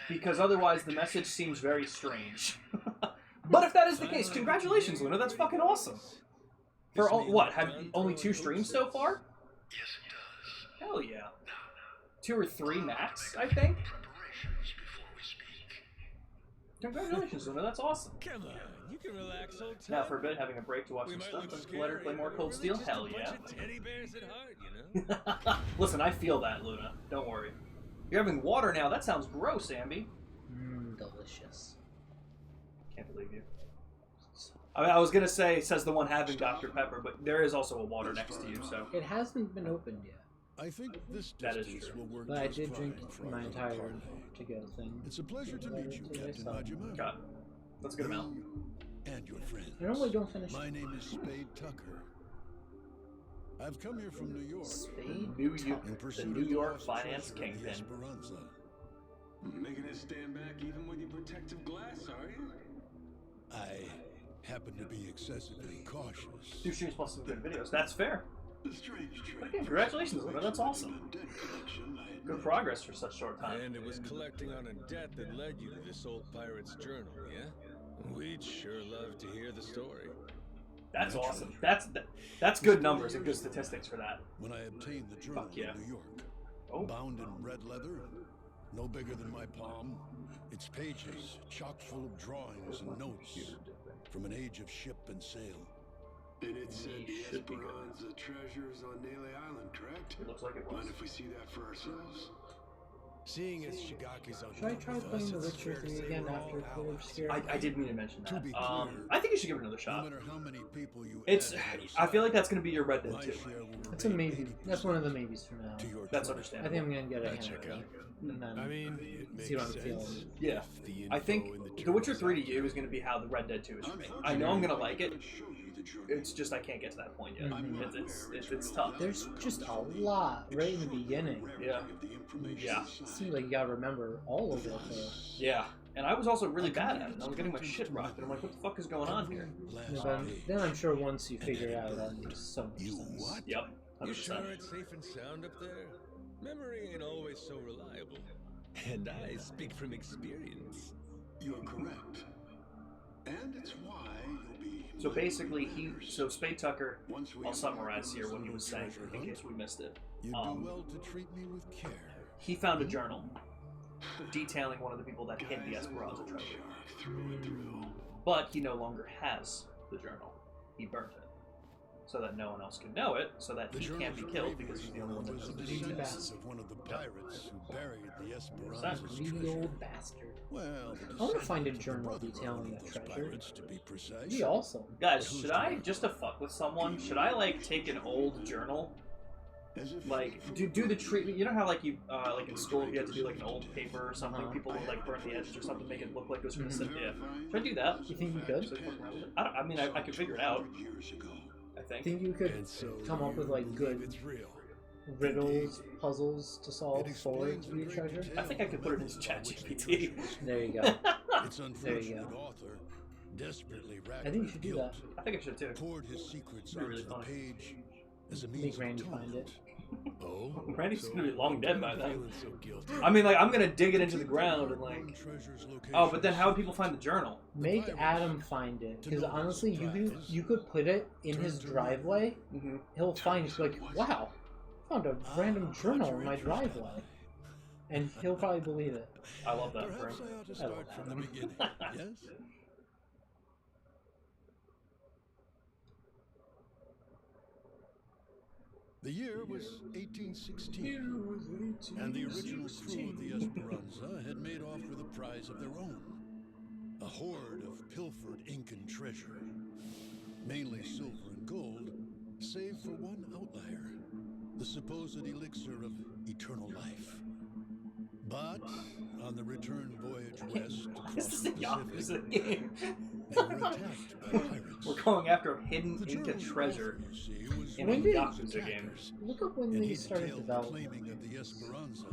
Speaker 1: Because otherwise the message seems very strange. But if that is the case, congratulations, Luna. That's fucking awesome. For what? Have only 2 streams so far?
Speaker 6: Yes, it does.
Speaker 1: Hell yeah. 2 or 3 max, I think.
Speaker 6: Preparations before we speak.
Speaker 1: Congratulations, Luna. That's awesome.
Speaker 5: Come on, you can relax, old time.
Speaker 1: Now for a bit, having a break to watch
Speaker 5: We
Speaker 1: some
Speaker 5: might
Speaker 1: stuff
Speaker 5: look
Speaker 1: and
Speaker 5: scary,
Speaker 1: let her play more
Speaker 5: but
Speaker 1: Cold
Speaker 5: we're
Speaker 1: Steel.
Speaker 5: just
Speaker 1: Hell
Speaker 5: a
Speaker 1: yeah.
Speaker 5: bunch of teddy bears at heart, you know?
Speaker 1: Listen, I feel that, Luna. Don't worry. You're having water now. That sounds gross, Ambi.
Speaker 2: Delicious.
Speaker 1: Can't believe you. I mean, I was gonna say, says the one having Dr. Pepper, but there is also a water next to you, so.
Speaker 2: It hasn't been opened yet,
Speaker 5: I think this
Speaker 1: That is
Speaker 5: distance
Speaker 1: true.
Speaker 5: will work
Speaker 2: but I
Speaker 5: just
Speaker 2: did
Speaker 5: fine
Speaker 2: drink
Speaker 5: for
Speaker 2: my
Speaker 5: our
Speaker 2: entire
Speaker 5: parlay.
Speaker 2: to-go thing.
Speaker 5: It's a pleasure to meet you, Captain Majima.
Speaker 1: God, that's a good amount.
Speaker 5: And your friends.
Speaker 2: I normally don't finish.
Speaker 5: My name is Spade Tucker. I've come here from New York
Speaker 2: Spade.
Speaker 5: in pursuit
Speaker 1: the
Speaker 5: of
Speaker 1: New York
Speaker 5: lost
Speaker 1: finance
Speaker 5: treasure of the
Speaker 1: kingpin.
Speaker 5: Esperanza.
Speaker 7: Making it stand back even with your protective glass, are you?
Speaker 5: I happen to be excessively cautious.
Speaker 1: 2 streams plus some good videos. That's fair.
Speaker 7: The strange trade.
Speaker 1: Okay, congratulations, Luna. That's awesome.
Speaker 7: Debt collection, I admit.
Speaker 1: Good progress for such short time.
Speaker 5: And it was collecting on a debt that led you to this old pirate's journal, yeah? We'd sure love to hear the story.
Speaker 1: That's awesome. That's good numbers and good statistics for that.
Speaker 5: When I obtained the journal
Speaker 1: Fuck yeah.
Speaker 5: in New York,
Speaker 1: Oh.
Speaker 5: bound in red leather, no bigger than my palm, its pages chock full of drawings and notes from an age of ship and sail.
Speaker 7: And it said the
Speaker 1: Should be good.
Speaker 7: Esperanza treasures on Nele Island, correct?
Speaker 1: It looks like it was.
Speaker 7: Mind if we see that for ourselves?
Speaker 5: Seeing as Shigaki's on
Speaker 2: Should I
Speaker 5: top
Speaker 2: try
Speaker 5: of us,
Speaker 2: playing The
Speaker 5: it's
Speaker 2: Witcher
Speaker 5: fair to
Speaker 2: 3
Speaker 5: say
Speaker 2: again
Speaker 5: we're
Speaker 2: after
Speaker 5: all
Speaker 2: Cooler
Speaker 5: allies.
Speaker 2: Scare?
Speaker 1: I did mean to mention
Speaker 5: To
Speaker 1: that.
Speaker 5: be clear,
Speaker 1: I think you should give it another
Speaker 5: No
Speaker 1: shot.
Speaker 5: matter how many people you
Speaker 1: It's.
Speaker 5: add to your
Speaker 1: I feel like
Speaker 5: side,
Speaker 1: that's going to be your Red Dead
Speaker 5: my
Speaker 1: 2.
Speaker 5: share will
Speaker 2: That's a
Speaker 5: remain
Speaker 2: maybe. That's
Speaker 5: 80%
Speaker 2: one of the maybes for now.
Speaker 5: to your
Speaker 1: That's
Speaker 5: 20.
Speaker 2: I
Speaker 1: understandable.
Speaker 2: think I'm gonna get a
Speaker 5: That check
Speaker 2: handful, and then
Speaker 5: I mean, it makes
Speaker 2: see what I'm
Speaker 5: sense.
Speaker 2: feeling.
Speaker 1: Yeah.
Speaker 5: if the
Speaker 1: I
Speaker 5: info
Speaker 1: think
Speaker 5: in
Speaker 1: The Witcher
Speaker 5: journal's
Speaker 1: 3 to you
Speaker 5: accurate.
Speaker 1: is going to be how the Red Dead 2 is for me. I know I'm going to like it.
Speaker 7: Show you the journal.
Speaker 1: It's just I can't get to that point yet.
Speaker 2: Mhm.
Speaker 1: It's tough.
Speaker 2: There's just a lot right in the beginning.
Speaker 1: Yeah. Yeah.
Speaker 2: It seems like you gotta remember all of it. Though.
Speaker 1: Yeah. And I was also really bad at it. I was getting my shit rocked, and I'm like, what the fuck is going on here?
Speaker 5: Last
Speaker 2: And
Speaker 5: page.
Speaker 2: then I'm sure once you figure it out, that makes so much
Speaker 5: You
Speaker 2: sense.
Speaker 5: what?
Speaker 1: Yep.
Speaker 5: You sure
Speaker 1: 100%.
Speaker 5: it's safe and sound up there? Memory ain't always so reliable. And I speak from experience.
Speaker 7: You're correct. And it's why you'll be.
Speaker 1: So basically, so Spade Tucker,
Speaker 7: Once we
Speaker 1: I'll summarize here what he was saying in case we missed it.
Speaker 5: You
Speaker 1: Um,
Speaker 5: do well to treat me with care.
Speaker 1: He found a journal detailing one of the people that hid the Esperanza treasure.
Speaker 7: Shark through and through.
Speaker 1: But he no longer has the journal. He burnt it. So that no one else can know it, so that
Speaker 5: The
Speaker 1: he can't be
Speaker 5: journal's
Speaker 1: killed
Speaker 5: bravery
Speaker 1: because he's the only one that
Speaker 5: was
Speaker 1: knows
Speaker 5: the
Speaker 1: the
Speaker 2: Greedy
Speaker 1: details.
Speaker 2: bastard.
Speaker 5: of one of the pirates who buried the Esperanza's
Speaker 1: Exactly.
Speaker 2: Greedy
Speaker 5: treasure.
Speaker 2: old bastard.
Speaker 5: Well,
Speaker 2: I wanna find a
Speaker 5: the
Speaker 2: journal
Speaker 5: brother of
Speaker 2: detailing
Speaker 5: one
Speaker 2: that
Speaker 5: of those
Speaker 2: treasure.
Speaker 5: pirates, to be precise.
Speaker 2: Be awesome.
Speaker 1: Guys, should I, just to fuck with someone, should I, like, take an old journal?
Speaker 7: As if
Speaker 1: Like, do the treatment, you know how, like, you, like, in school, you had to do, like, an old paper or something?
Speaker 2: Uh-huh.
Speaker 1: People would, like, burn the edges or something, make it look like it was from the
Speaker 2: Mhm.
Speaker 1: yeah. Should I do that?
Speaker 2: You think you could?
Speaker 1: Should I fuck around with it? I mean, I could figure it out,
Speaker 7: years ago.
Speaker 1: I
Speaker 2: I
Speaker 1: think.
Speaker 2: think you could
Speaker 5: And so
Speaker 2: come up with
Speaker 5: you
Speaker 2: like
Speaker 5: believe
Speaker 2: good
Speaker 5: it's real.
Speaker 2: riddles, puzzles to solve
Speaker 5: It
Speaker 2: for
Speaker 5: explains
Speaker 2: the
Speaker 5: in great
Speaker 2: treasure.
Speaker 5: detail
Speaker 1: I think I could put it into
Speaker 5: how much the
Speaker 1: ChatGPT.
Speaker 5: treasure was.
Speaker 2: There you go.
Speaker 5: Its
Speaker 2: There you
Speaker 5: unfortunate
Speaker 2: go.
Speaker 5: author, desperately racked
Speaker 2: I think you
Speaker 5: by
Speaker 2: should do
Speaker 5: guilt,
Speaker 2: that.
Speaker 1: I think I should too.
Speaker 5: poured his secrets
Speaker 1: That'd be
Speaker 5: onto
Speaker 1: really
Speaker 5: the
Speaker 1: funny.
Speaker 5: page as a
Speaker 2: Make
Speaker 5: means of
Speaker 2: Randy find
Speaker 5: atonement. Oh,
Speaker 1: Randy's
Speaker 5: so
Speaker 1: gonna be long dead by
Speaker 5: I'm
Speaker 1: then.
Speaker 5: feeling so guilty.
Speaker 1: I mean, like, I'm gonna dig it into the ground and, like...
Speaker 5: One treasure's
Speaker 1: Oh, but then
Speaker 5: location
Speaker 1: how would people find the journal?
Speaker 2: Make
Speaker 5: virus.
Speaker 2: Adam find it,
Speaker 5: To
Speaker 2: because
Speaker 5: no one's
Speaker 2: honestly,
Speaker 5: surprise,
Speaker 2: you could put it in
Speaker 5: turn
Speaker 2: his
Speaker 5: to
Speaker 2: driveway.
Speaker 1: Mm-hmm.
Speaker 2: He'll find it. Like, wow, I found a random journal in my
Speaker 5: Roger
Speaker 2: driveway, and he'll probably believe it.
Speaker 1: I love that for
Speaker 5: Perhaps
Speaker 1: him.
Speaker 5: I ought to
Speaker 2: I love
Speaker 5: start from the
Speaker 2: Adam.
Speaker 5: beginning. Yes? The year was 1816, and the original crew of the Esperanza had made off with a prize of their own. A hoard of pilfered Incan treasure, mainly silver and gold, save for one outlier, the supposed elixir of eternal life. But on the return voyage west
Speaker 1: This
Speaker 5: across
Speaker 1: is
Speaker 5: the
Speaker 1: a Yakuza
Speaker 5: Pacific,
Speaker 1: game.
Speaker 5: they were attacked by pirates.
Speaker 1: We're going after a hidden
Speaker 5: The
Speaker 1: Inca
Speaker 5: journal's
Speaker 1: treasure
Speaker 5: author, you see, was
Speaker 1: in
Speaker 5: one
Speaker 1: a
Speaker 5: of the
Speaker 1: Yakuza game.
Speaker 5: attackers,
Speaker 2: Look up when
Speaker 5: and
Speaker 2: they
Speaker 5: he
Speaker 2: started
Speaker 5: detailed the
Speaker 2: development.
Speaker 5: claiming of the Esperanza,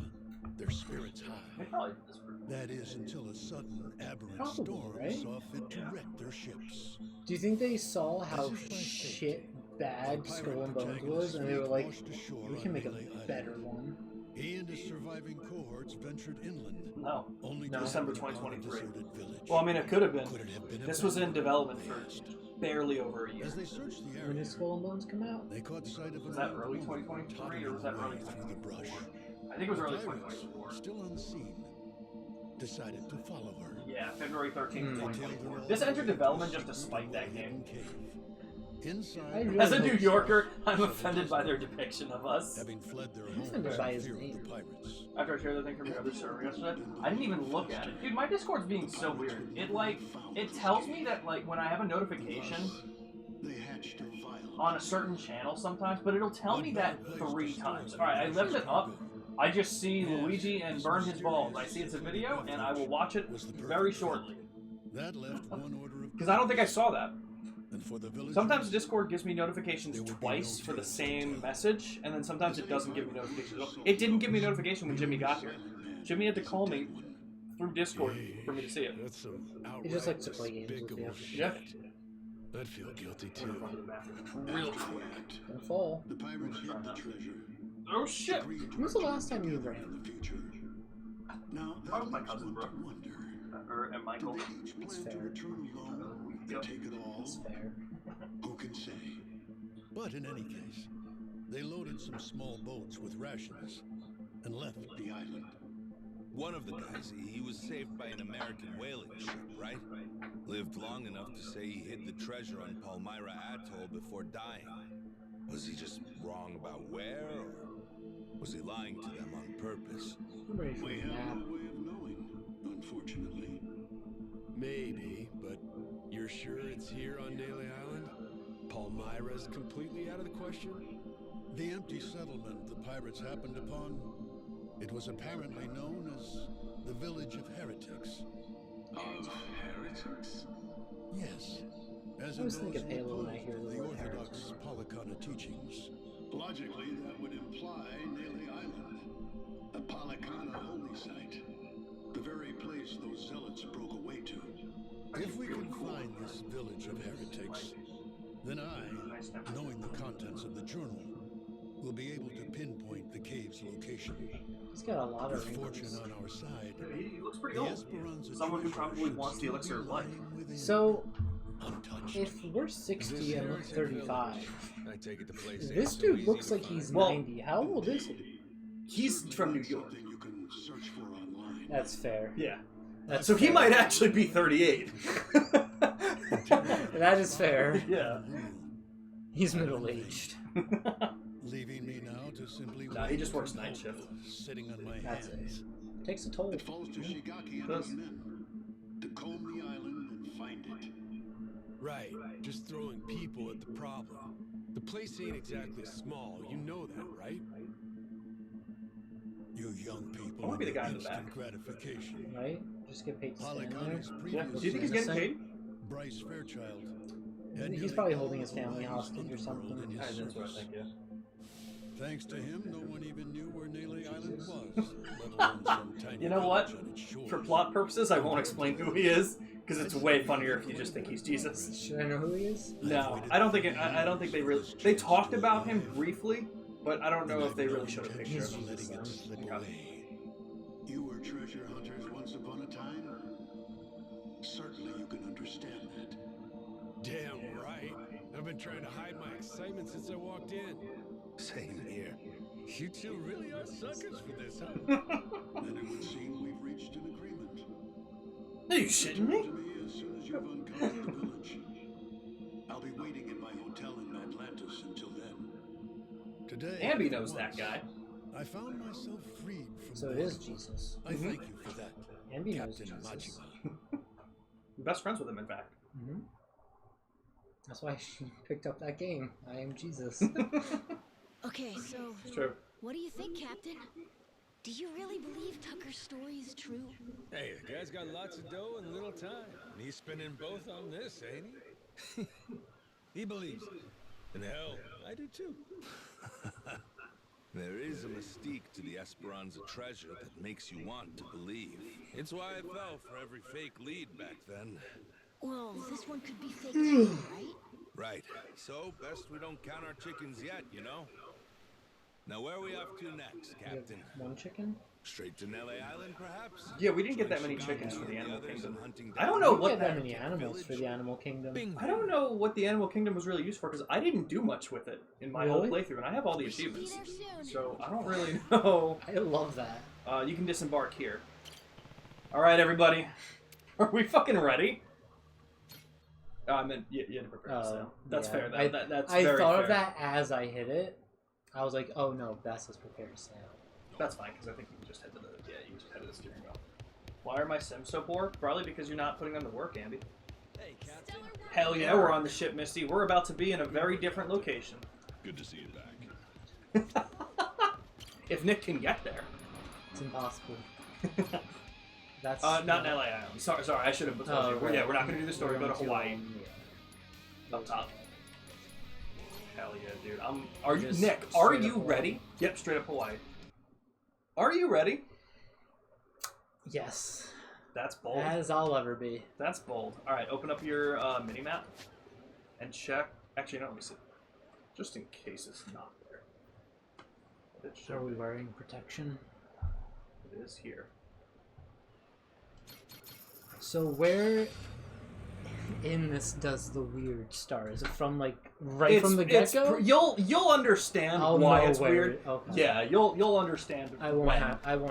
Speaker 5: their spirits
Speaker 1: They
Speaker 5: high.
Speaker 1: probably did this for...
Speaker 5: That is until a sudden aberrant
Speaker 2: Probably,
Speaker 5: storm
Speaker 2: right?
Speaker 5: saw fit to
Speaker 1: Yeah.
Speaker 5: wreck their ships.
Speaker 2: Do you think they saw how
Speaker 5: As if by fate,
Speaker 2: shit bad
Speaker 5: the pirate
Speaker 2: Skull and Bones
Speaker 5: protagonist's
Speaker 2: was, and they were
Speaker 5: fleet
Speaker 2: like,
Speaker 5: washed ashore
Speaker 2: we
Speaker 5: on
Speaker 2: can make a
Speaker 5: Melee Island.
Speaker 2: better one?
Speaker 5: He and his surviving cohorts ventured inland,
Speaker 1: No.
Speaker 5: only
Speaker 2: No.
Speaker 5: to
Speaker 1: December
Speaker 5: happen upon a
Speaker 1: 2023.
Speaker 5: deserted village.
Speaker 1: Well, I mean, it could have been.
Speaker 5: Could it have been
Speaker 1: This was in
Speaker 5: abandoned?
Speaker 1: development for
Speaker 5: They asked.
Speaker 1: barely over a year.
Speaker 5: As they searched the
Speaker 2: When
Speaker 5: area,
Speaker 2: did Skull and Bones come out?
Speaker 5: they caught sight of
Speaker 1: Was
Speaker 5: an
Speaker 1: that
Speaker 5: old
Speaker 1: early
Speaker 5: woman
Speaker 1: 2023 or was that
Speaker 5: toddling
Speaker 1: early
Speaker 5: away through the brush.
Speaker 1: 2024? I think it was
Speaker 5: The
Speaker 1: early
Speaker 5: pirates,
Speaker 1: 2024.
Speaker 5: still unseen, decided to follow her.
Speaker 1: Yeah, February 13th,
Speaker 5: They tailed her
Speaker 1: 2024.
Speaker 5: all
Speaker 1: This
Speaker 5: the
Speaker 1: entered
Speaker 5: way
Speaker 1: development
Speaker 5: to
Speaker 1: just to
Speaker 5: a
Speaker 1: spite that
Speaker 5: hidden
Speaker 1: game.
Speaker 5: cave.
Speaker 2: I
Speaker 5: Inside,
Speaker 2: really
Speaker 1: As a
Speaker 2: hope
Speaker 1: New
Speaker 2: so.
Speaker 1: Yorker, I'm offended by their depiction of us.
Speaker 5: having fled their
Speaker 2: offended
Speaker 5: homes
Speaker 2: by
Speaker 5: in
Speaker 2: his
Speaker 5: fear of
Speaker 2: name.
Speaker 5: the pirates.
Speaker 1: After I shared the thing from your other server yesterday, I didn't even look at it. Dude, my Discord's being so weird. It tells me that, like, when I have a notification
Speaker 6: They hatched a violent
Speaker 1: on a certain channel sometimes, but it'll tell me that 3 times. Alright, I left it up. I just see Luigi and burn his balls. I see it's a video, and I will watch it very shortly.
Speaker 5: That left one order of
Speaker 1: Because I don't think I saw that.
Speaker 5: and for the villagers,
Speaker 1: Sometimes Discord gives me notifications twice for the same message, and then sometimes it doesn't give me notifications. It didn't give me a notification when Jimmy got here. Jimmy had to call me through Discord for me to see it.
Speaker 5: That's some
Speaker 2: He just likes to play games with
Speaker 5: despicable
Speaker 2: you.
Speaker 5: shit.
Speaker 1: Yeah.
Speaker 5: I'd feel guilty
Speaker 1: I'm gonna
Speaker 5: too.
Speaker 1: run to the bathroom real quick.
Speaker 2: Don't fall.
Speaker 6: The pirates hid the treasure.
Speaker 1: Oh shit!
Speaker 6: Agreed to
Speaker 2: When's the
Speaker 6: purchase
Speaker 2: last time you
Speaker 6: together
Speaker 2: ran?
Speaker 6: in the future. Now,
Speaker 1: That was
Speaker 6: that
Speaker 1: my
Speaker 6: leaves
Speaker 1: cousin,
Speaker 6: one
Speaker 1: bro.
Speaker 6: to wonder.
Speaker 1: And Michael.
Speaker 6: Did they each
Speaker 2: That's
Speaker 6: plan to
Speaker 2: fair.
Speaker 6: return alone
Speaker 1: Yep.
Speaker 6: and take it all?
Speaker 2: That's fair.
Speaker 6: Who can say?
Speaker 5: But in any case, they loaded some small boats with rations and left
Speaker 6: The island.
Speaker 8: One of the guys, he was saved by an American whaling ship, right? Lived long enough to say he hid the treasure on Palmyra Atoll before dying. Was he just wrong about where, or was he lying to them on purpose?
Speaker 2: I'm ready for
Speaker 6: We
Speaker 2: a
Speaker 6: have
Speaker 2: nap.
Speaker 6: no way of knowing, unfortunately.
Speaker 7: Maybe, but you're sure it's here on Daly Island? Palmyra's completely out of the question?
Speaker 5: the empty settlement the pirates happened upon. It was apparently known as the Village of Heretics.
Speaker 6: Of heretics?
Speaker 5: Yes, as
Speaker 2: I always
Speaker 5: in
Speaker 2: think
Speaker 5: those
Speaker 2: of
Speaker 5: who
Speaker 2: Halo when I
Speaker 5: opposed
Speaker 2: hear the
Speaker 5: the
Speaker 2: word
Speaker 5: orthodox Polycana teachings.
Speaker 6: Logically, that would imply Naily Island, a Polycana holy site. The very place those zealots broke away to.
Speaker 5: If we can find this Village of Heretics, then I, knowing the contents of the journal, will be able to pinpoint the cave's location.
Speaker 2: He's got a lot
Speaker 5: With
Speaker 2: of
Speaker 5: fortune
Speaker 2: wrinkles.
Speaker 5: on our side,
Speaker 1: He looks pretty
Speaker 5: the
Speaker 1: old.
Speaker 5: Esperanza
Speaker 1: Someone who
Speaker 5: treasure
Speaker 1: probably
Speaker 5: should
Speaker 1: wants the
Speaker 5: still
Speaker 1: elixir
Speaker 5: be
Speaker 1: of life.
Speaker 5: lying within,
Speaker 2: So,
Speaker 5: untouched.
Speaker 2: if we're 60 and look 35,
Speaker 7: I take it the place
Speaker 2: this
Speaker 7: ain't so
Speaker 2: dude
Speaker 7: easy
Speaker 2: looks
Speaker 7: to
Speaker 2: like
Speaker 7: find.
Speaker 2: he's
Speaker 1: Well-
Speaker 2: 90. How old is he?
Speaker 1: He's from New York.
Speaker 6: Something you can search for online.
Speaker 2: That's fair.
Speaker 1: Yeah.
Speaker 2: That's
Speaker 1: So he
Speaker 2: fair.
Speaker 1: might actually be 38.
Speaker 2: That is fair.
Speaker 1: Yeah.
Speaker 2: He's middle aged.
Speaker 5: Leaving me now to simply
Speaker 1: Nah, he
Speaker 5: wait
Speaker 1: just works
Speaker 5: for
Speaker 1: night
Speaker 5: help,
Speaker 1: shift.
Speaker 5: sitting on my
Speaker 2: That's
Speaker 5: hands.
Speaker 2: it. Takes a toll.
Speaker 6: It falls to Shigaki and
Speaker 1: Does.
Speaker 6: his men to comb the island and find it.
Speaker 7: Right, just throwing people at the problem. The place ain't exactly small, you know that, right?
Speaker 5: You young people,
Speaker 1: I wanna be the
Speaker 5: and your
Speaker 1: guy in the
Speaker 5: instant
Speaker 1: back.
Speaker 5: gratification.
Speaker 2: Right? Just get paid to stand there.
Speaker 5: Polycana's
Speaker 1: Yeah.
Speaker 5: previous
Speaker 1: Do you think he's getting paid?
Speaker 5: Bryce Fairchild.
Speaker 2: He's probably holding his family hostage or something.
Speaker 1: That's what I think, yeah.
Speaker 5: Thanks to him, no one even knew where Naily Island was, let alone some tiny
Speaker 1: You know what?
Speaker 5: village on its shores.
Speaker 1: For plot purposes, I won't explain who he is. Because it's way funnier if you just think he's Jesus.
Speaker 2: Should I know who he is?
Speaker 1: No, I don't think I don't think they really. They talked about him briefly, but I don't know if they really showed a picture of him.
Speaker 5: Letting it slip away.
Speaker 6: You were treasure hunters once upon a time? Certainly you can understand that.
Speaker 7: Damn right. I've been trying to hide my excitement since I walked in.
Speaker 8: Same here.
Speaker 7: You two really are suckers for this, huh?
Speaker 6: Then it would seem we've reached an agreement.
Speaker 1: Are you shitting me?
Speaker 6: To me as soon as you've uncovered the village. I'll be waiting in my hotel in Atlantis until then.
Speaker 5: Today,
Speaker 1: Ambi
Speaker 5: for
Speaker 1: knows that
Speaker 5: once,
Speaker 1: guy.
Speaker 5: I found myself freed from
Speaker 2: So it is Jesus.
Speaker 5: I thank you for that,
Speaker 2: Ambi knows
Speaker 5: Captain
Speaker 2: Jesus.
Speaker 5: Majima.
Speaker 1: I'm best friends with him, in fact.
Speaker 2: Mm-hmm. That's why she picked up that game. I am Jesus.
Speaker 3: Okay, so
Speaker 1: It's true.
Speaker 3: what do you think, Captain? Do you really believe Tucker's story is true?
Speaker 7: Hey, the guy's got lots of dough and little time. And he's spending both on this, ain't he? He believes it. And hell, I do too.
Speaker 8: There is a mystique to the Esperanza treasure that makes you want to believe. It's why I fell for every fake lead back then.
Speaker 3: Well, this one could be fake too, right?
Speaker 8: Right. So, best we don't count our chickens yet, you know? Now, where are we off to next, Captain?
Speaker 2: One chicken?
Speaker 8: Straight to Nele Island, perhaps?
Speaker 1: Yeah, we didn't get that many chickens for the Animal
Speaker 8: others
Speaker 1: Kingdom.
Speaker 8: and hunting
Speaker 1: I don't
Speaker 8: down
Speaker 1: know
Speaker 2: We
Speaker 1: what
Speaker 2: get that
Speaker 1: that.
Speaker 2: many animals for the Animal Kingdom.
Speaker 1: I don't know what the Animal Kingdom was really used for because I didn't do much with it in my whole
Speaker 2: Really?
Speaker 1: playthrough, and I have all the
Speaker 3: We should be
Speaker 1: achievements.
Speaker 3: there soon.
Speaker 1: So I don't really know.
Speaker 2: I love that.
Speaker 1: You can disembark here. All right, everybody, are we fucking ready? I meant you had to prepare to sail. That's
Speaker 2: yeah.
Speaker 1: fair. That's
Speaker 2: I
Speaker 1: very
Speaker 2: thought
Speaker 1: fair.
Speaker 2: of that as I hit it. I was like, oh no, that's just prepare to sail.
Speaker 1: That's fine because I think you can just head to the you just head to the steering wheel. Why are my Sims so poor? Probably because you're not putting them to work, Ambi.
Speaker 7: Hey, Captain.
Speaker 4: Stellar work.
Speaker 1: Hell yeah, we're on the ship, Misty. We're about to be in a very different location.
Speaker 6: Good to see you back.
Speaker 1: If Nick can get there.
Speaker 2: It's impossible. That's
Speaker 1: Not Nele Island. Sorry, I should have told you.
Speaker 2: right.
Speaker 1: Yeah, we're not going to do the story.
Speaker 2: We're
Speaker 1: Go to
Speaker 2: going
Speaker 1: Hawaii.
Speaker 2: yeah.
Speaker 1: Up top. Hell yeah, dude. Are you
Speaker 2: Just
Speaker 1: Nick? Are
Speaker 2: straight
Speaker 1: you
Speaker 2: up
Speaker 1: ready? Yep, straight up Hawaii. Are you ready?
Speaker 2: Yes.
Speaker 1: That's bold.
Speaker 2: As I'll ever be.
Speaker 1: That's bold. All right, open up your mini map and check. Actually, no, let me see. Just in case it's not there. It should
Speaker 2: Are we
Speaker 1: be.
Speaker 2: wearing protection?
Speaker 1: It is here.
Speaker 2: So where in this does the weird start? Is it from like right
Speaker 1: It's-
Speaker 2: from the
Speaker 1: it's
Speaker 2: get-go?
Speaker 1: you'll understand
Speaker 2: I'll
Speaker 1: why
Speaker 2: know
Speaker 1: it's
Speaker 2: where
Speaker 1: weird.
Speaker 2: okay.
Speaker 1: Yeah, you'll understand.
Speaker 2: I won't
Speaker 1: when.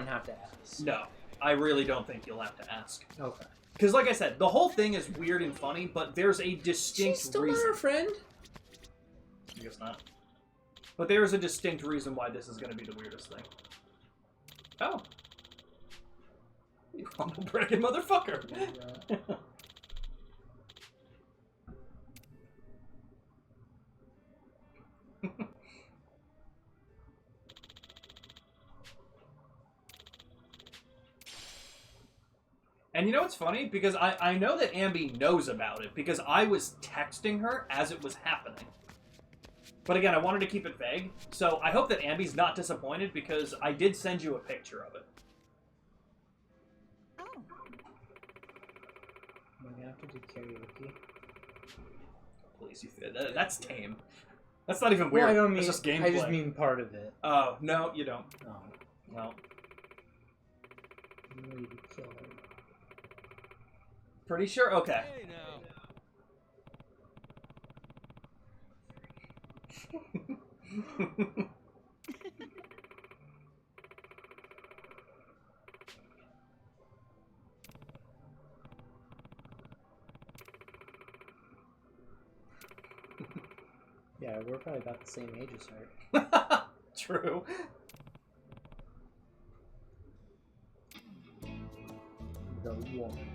Speaker 2: have to ask.
Speaker 1: No, I really don't think you'll have to ask.
Speaker 2: Okay.
Speaker 1: Because, like I said, the whole thing is weird and funny, but there's a distinct
Speaker 2: She's still
Speaker 1: reason.
Speaker 2: not our friend.
Speaker 1: I guess not. But there is a distinct reason why this is going to be the weirdest thing. Oh. You humble bragging motherfucker. And you know what's funny? Because I know that Ambi knows about it because I was texting her as it was happening. But again, I wanted to keep it vague, so I hope that Ambi's not disappointed because I did send you a picture of it.
Speaker 3: Oh,
Speaker 2: We're gonna have to do karaoke.
Speaker 1: Please, that's tame. That's not even weird.
Speaker 2: Well, I don't mean.
Speaker 1: It's just gameplay.
Speaker 2: I just mean part of it.
Speaker 1: Oh, no, you don't.
Speaker 2: Oh,
Speaker 1: Well,
Speaker 2: you need to kill her.
Speaker 1: pretty sure? Okay.
Speaker 7: Hey, now.
Speaker 2: Yeah, we're probably about the same age as her.
Speaker 1: True.
Speaker 2: The woman.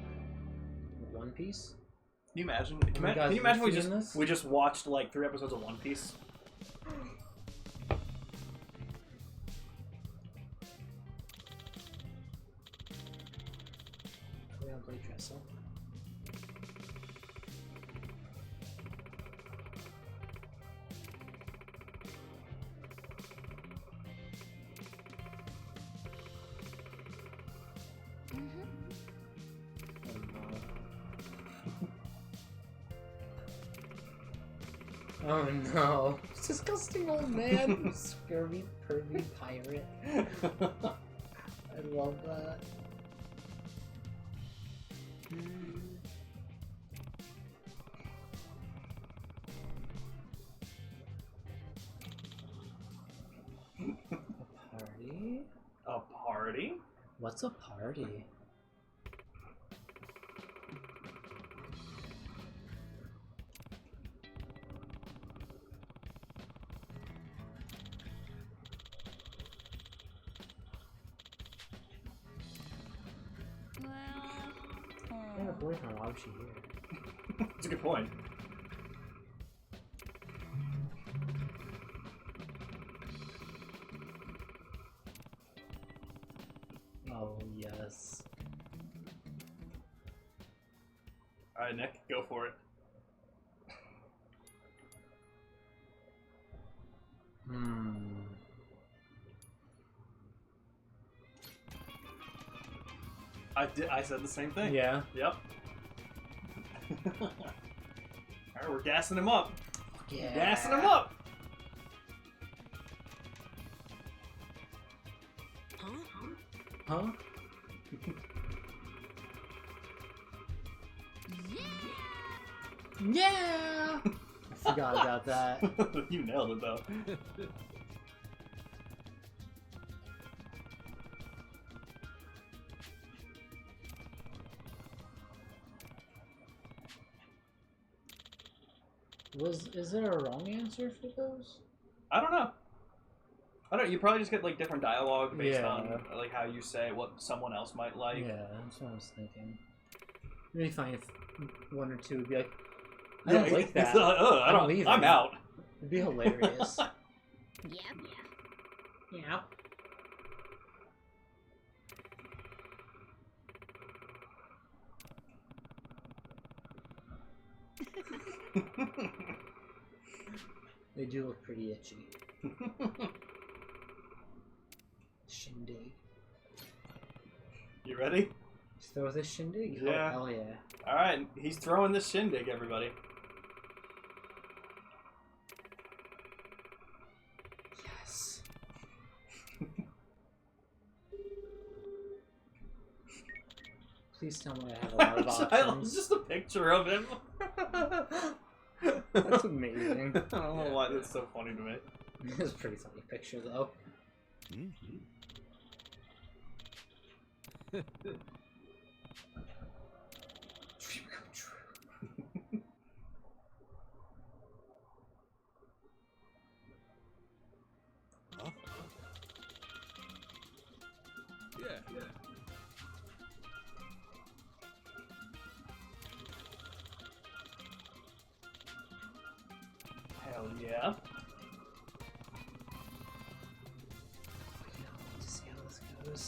Speaker 2: One Piece?
Speaker 1: Can you imagine?
Speaker 2: Oh my God,
Speaker 1: Can you imagine
Speaker 2: you've seen this?
Speaker 1: we just watched like 3 episodes of One Piece?
Speaker 2: We're gonna play Trestle. Oh no. Oh no. Disgusting old man. Scurvy, pervy pirate. I love that. A party?
Speaker 1: A party?
Speaker 2: What's a party? Yeah, boyfriend, why was she here?
Speaker 1: That's a good point.
Speaker 2: Oh, yes.
Speaker 1: Alright, Nick, go for it. I said the same thing.
Speaker 2: Yeah.
Speaker 1: Yep. Alright, we're gassing him up.
Speaker 2: Yeah.
Speaker 1: Gassing him up!
Speaker 2: Huh? Yeah! I forgot about that.
Speaker 1: You nailed it, though.
Speaker 2: Is there a wrong answer for those?
Speaker 1: I don't know. I don't know. You probably just get like different dialogue based
Speaker 2: Yeah.
Speaker 1: on like how you say what someone else might like.
Speaker 2: Yeah, that's what I was thinking. It'd be funny if one or two would be like, I don't like that.
Speaker 1: It's like, ugh, I don't.
Speaker 2: leave
Speaker 1: I'm
Speaker 2: it."
Speaker 1: out.
Speaker 2: It'd be hilarious. Yeah. They do look pretty itchy. Shindig.
Speaker 1: You ready?
Speaker 2: Throw this shindig?
Speaker 1: Yeah.
Speaker 2: Oh, hell yeah.
Speaker 1: All right, he's throwing this shindig, everybody.
Speaker 2: Yes. Please tell me I have a lot of options.
Speaker 1: Just a picture of him.
Speaker 2: That's amazing.
Speaker 1: I don't know why that's so funny to me.
Speaker 2: It's a pretty funny picture, though. Dream come true.
Speaker 8: Huh? Yeah.
Speaker 1: Hell yeah.
Speaker 2: To see how this goes.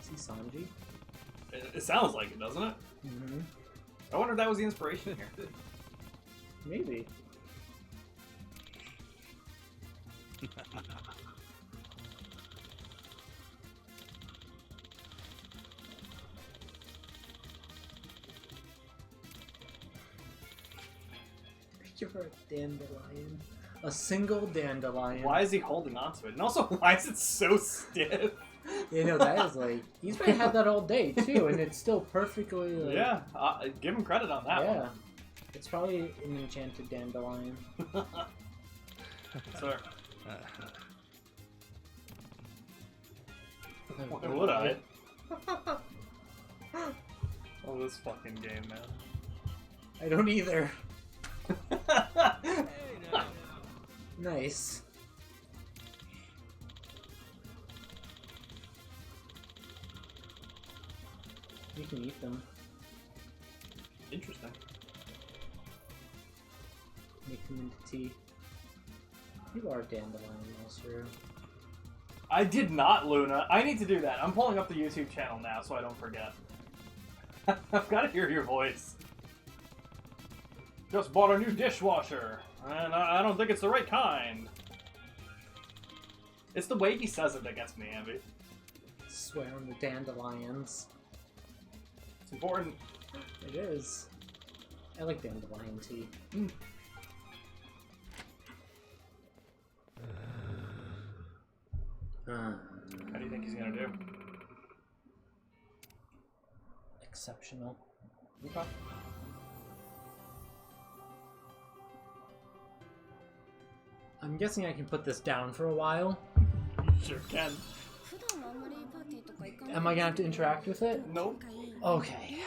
Speaker 2: See Sanji?
Speaker 1: It sounds like it, doesn't it?
Speaker 2: Mm-hmm.
Speaker 1: I wonder if that was the inspiration here.
Speaker 2: Maybe. You're a dandelion. A single dandelion.
Speaker 1: Why is he holding on to it? And also, why is it so stiff?
Speaker 2: You know, that is like... He's probably had that all day, too, and it's still perfectly, like...
Speaker 1: Yeah, give him credit on that
Speaker 2: Yeah. It's probably an enchanted dandelion.
Speaker 1: one. Sir. Why would I? Oh, this fucking game, man.
Speaker 2: I don't either.
Speaker 7: Hey, now.
Speaker 2: Nice. You can eat them.
Speaker 1: Interesting.
Speaker 2: Make them into tea. You are a dandelion, Master.
Speaker 1: I did not, Luna. I need to do that. I'm pulling up the YouTube channel now so I don't forget. I've got to hear your voice. Just bought a new dishwasher, and I don't think it's the right kind. It's the way he says it that gets me, Amby.
Speaker 2: Swear on the dandelions.
Speaker 1: important.
Speaker 2: It is. I like dandelion tea.
Speaker 1: How do you think he's gonna do?
Speaker 2: Exceptional.
Speaker 1: Okay.
Speaker 2: I'm guessing I can put this down for a while.
Speaker 1: Sure can.
Speaker 2: Am I gonna have to interact with it?
Speaker 1: Nope.
Speaker 2: Okay.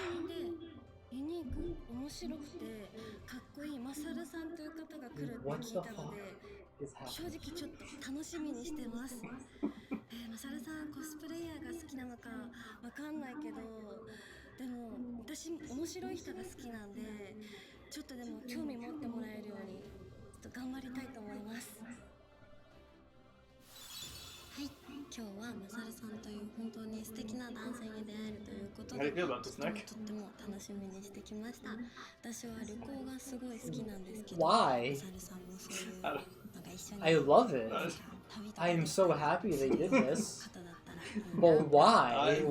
Speaker 2: What the fuck is
Speaker 9: 正
Speaker 2: happening?
Speaker 9: 直ちょっと楽しみにしてます。マサルさんコスプレイヤーが好きなのかわかんないけど、でも私面白い人が好きなんで、ちょっとでも興味持ってもらえるようにちょっと頑張りたいと思います。はい、今日はマサルさんという本当に素敵な男性に出会えるということで、とっても楽しみにしてきました。私は旅行がすごい好きなんですけど、マ
Speaker 2: Why?
Speaker 9: サルさんもそういうなんか一緒に
Speaker 2: I love it. I am so happy they did this. But why?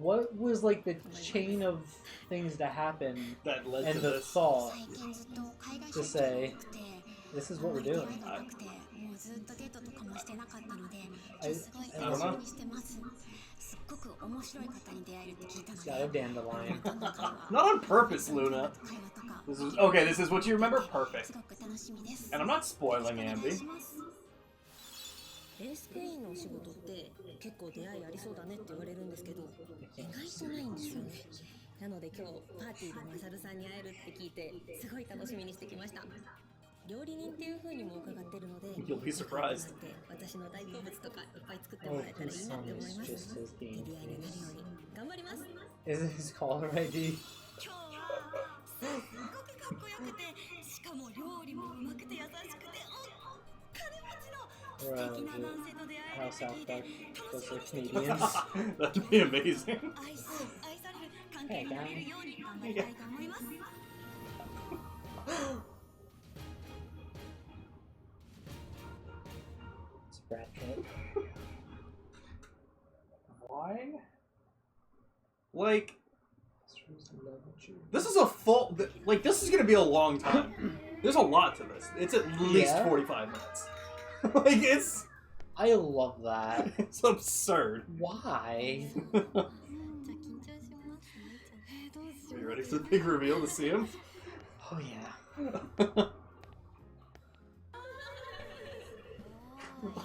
Speaker 2: What was like the chain of things to happen
Speaker 1: That led
Speaker 2: and
Speaker 1: to
Speaker 2: the
Speaker 1: this.
Speaker 2: thought to say, this is what we're doing?
Speaker 9: もうずっとデートとかもしてなかったので、
Speaker 2: I
Speaker 9: すごい
Speaker 1: I don't
Speaker 9: 楽し
Speaker 1: know.
Speaker 9: みにしてます。すっごく面白い方に出会えるって聞いたの
Speaker 2: Got a
Speaker 9: で、
Speaker 2: dandelion.
Speaker 1: Not on purpose, Luna.
Speaker 9: 会話とか
Speaker 1: This is okay. This is what you remember. Perfect.
Speaker 9: すごく楽しみです。
Speaker 1: And I'm not spoiling
Speaker 9: お願い
Speaker 1: Ambi.
Speaker 9: します。レースクイーンのお仕事って結構出会いありそうだねって言われるんですけど、意外とないんですよね。なので今日パーティーでマサルさんに会えるって聞いてすごい楽しみにしてきました。料理人っていう風にも伺ってるので、
Speaker 1: You'll be surprised.
Speaker 9: 私の大好物とかいっぱい作ってもらえたらいいなって思います。手出会いになるように頑張ります。
Speaker 2: Is it his caller ID?
Speaker 9: 今日はすっごくかっこよくて、しかも料理もうまくて優しくて、金持ちの素敵な男性と出会える
Speaker 2: How
Speaker 9: って
Speaker 2: South
Speaker 9: 聞いて
Speaker 2: Park
Speaker 9: 楽し
Speaker 2: does
Speaker 9: み
Speaker 2: their
Speaker 9: にしてます。
Speaker 2: Canadians.
Speaker 1: That'd be amazing.
Speaker 9: 愛される関係になれるように頑張りたいと思います。
Speaker 2: It's Brad Pitt.
Speaker 1: Why? Like, this is a full. Like, this is gonna be a long time. There's a lot to this. It's at least
Speaker 2: Yeah.
Speaker 1: 45 minutes. Like, it's
Speaker 2: I love that.
Speaker 1: it's absurd.
Speaker 2: Why?
Speaker 9: じゃあ緊張しますね。どうし
Speaker 1: Are
Speaker 9: よ
Speaker 1: you
Speaker 9: う。
Speaker 1: ready for the big reveal to see him?
Speaker 2: Oh yeah.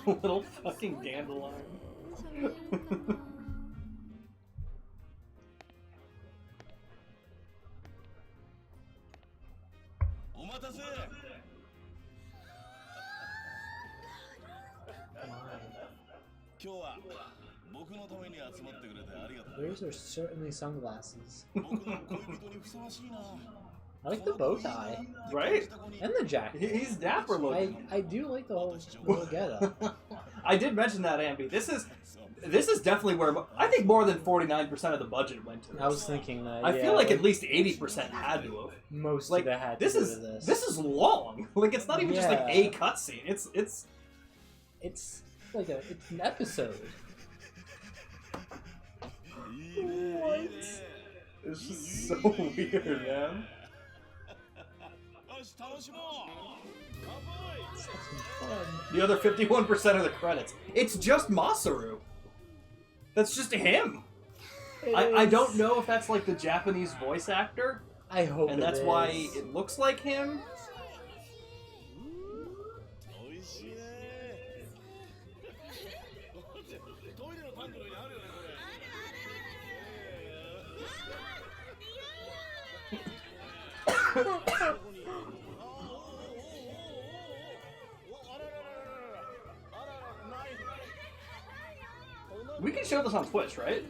Speaker 1: A little fucking dandelion.
Speaker 9: 喋れるかな。
Speaker 8: お待たせ。今日は僕のために集まってくれてありがとう。
Speaker 2: Those are certainly sunglasses.
Speaker 8: 僕の恋人にふさわしいな。
Speaker 2: I like the bow tie
Speaker 1: Right?
Speaker 2: and the jacket.
Speaker 1: He's dapper looking.
Speaker 2: I do like the whole getup.
Speaker 1: I did mention that, Ambi. This is definitely where I think more than 49% of the budget went to this.
Speaker 2: I was thinking that.
Speaker 1: I
Speaker 2: yeah,
Speaker 1: feel like at least 80% had to have.
Speaker 2: most
Speaker 1: Like
Speaker 2: of it had to
Speaker 1: this
Speaker 2: do
Speaker 1: is
Speaker 2: with
Speaker 1: this is long. Like it's not even just like a
Speaker 2: Yeah.
Speaker 1: cutscene. It's
Speaker 2: It's like it's an episode.
Speaker 8: いいね、いいね。
Speaker 1: it's just so weird, man.
Speaker 8: よし、楽しもう。
Speaker 2: Let's have some fun.
Speaker 1: The other 51% of the credits. It's just Masaru. That's just him. I don't know if that's like the Japanese voice actor,
Speaker 2: I hope
Speaker 1: and that's
Speaker 2: it
Speaker 1: why
Speaker 2: is.
Speaker 1: it looks like him.
Speaker 8: おいしいね。トイレのタンクにあるよね、これ。
Speaker 1: We can show this on Twitch, right?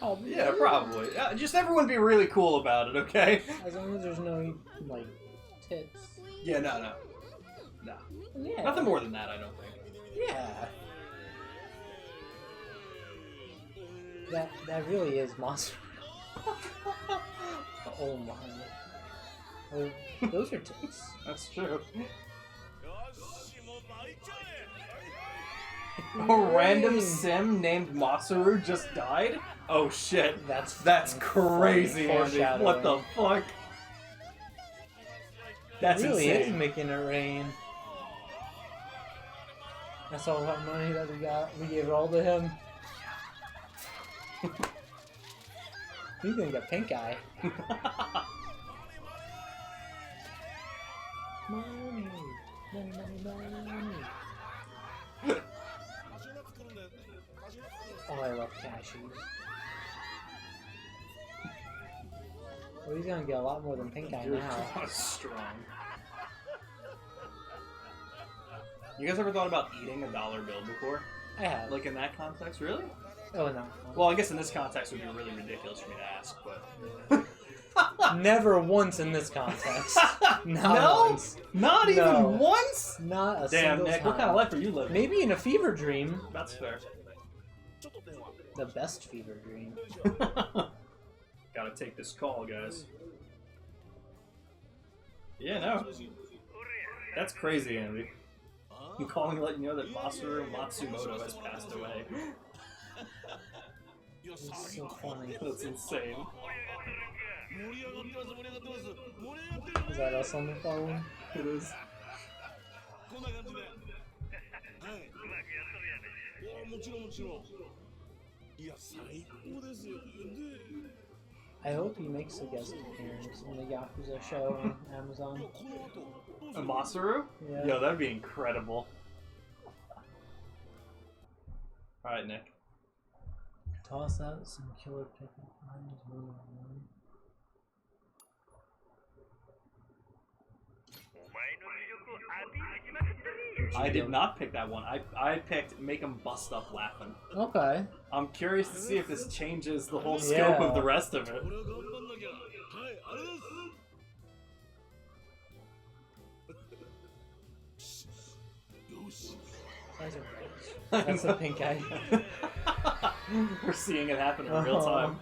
Speaker 2: Oh,
Speaker 1: Yeah, probably. Just everyone be really cool about it, okay?
Speaker 2: As long as there's no like tits.
Speaker 1: Yeah, no.
Speaker 2: Yeah.
Speaker 1: Nothing more than that, I don't think.
Speaker 2: Yeah. That really is monster. Oh my. Oh, those are tits.
Speaker 1: That's true.
Speaker 8: よし、もう巻いちゃえ。
Speaker 1: A random sim named Masaru just died? Oh shit. That's crazy, Andy. What the fuck? That's
Speaker 2: really
Speaker 1: insane.
Speaker 2: is making it rain. That's all that money that we got. We gave it all to him. He's gonna get pink eye. Money, money, money, money. Oh, I love cashews. Well, he's gonna get a lot more than pink eye now.
Speaker 1: Strong. You guys ever thought about eating a dollar bill before?
Speaker 2: I have.
Speaker 1: Like in that context, really?
Speaker 2: Oh no.
Speaker 1: Well, I guess in this context it would be really ridiculous for me to ask, but
Speaker 2: Never once in this context. Not
Speaker 1: no,
Speaker 2: once.
Speaker 1: not even once.
Speaker 2: Not a
Speaker 1: Damn,
Speaker 2: single
Speaker 1: Nick,
Speaker 2: time.
Speaker 1: what kind of life are you living?
Speaker 2: Maybe in a fever dream.
Speaker 1: That's fair.
Speaker 2: The best fever dream.
Speaker 1: Gotta take this call, guys. Yeah, no. That's crazy, Andy. I'm calling to let you know that Masaru Matsumoto has passed away.
Speaker 2: It's so funny.
Speaker 1: That's insane.
Speaker 2: Is that us on the phone?
Speaker 1: It is.
Speaker 2: I hope he makes a guest appearance in the Yakuza show on Amazon.
Speaker 1: A Masaru?
Speaker 2: Yeah.
Speaker 1: Yo, that'd be incredible. Alright, Nick.
Speaker 2: Toss out some killer pickup lines.
Speaker 1: I did not pick that one. I picked make him bust up laughing.
Speaker 2: Okay.
Speaker 1: I'm curious to see if this changes the whole scope of the rest of it.
Speaker 2: That's a pink eye.
Speaker 1: We're seeing it happen in real time.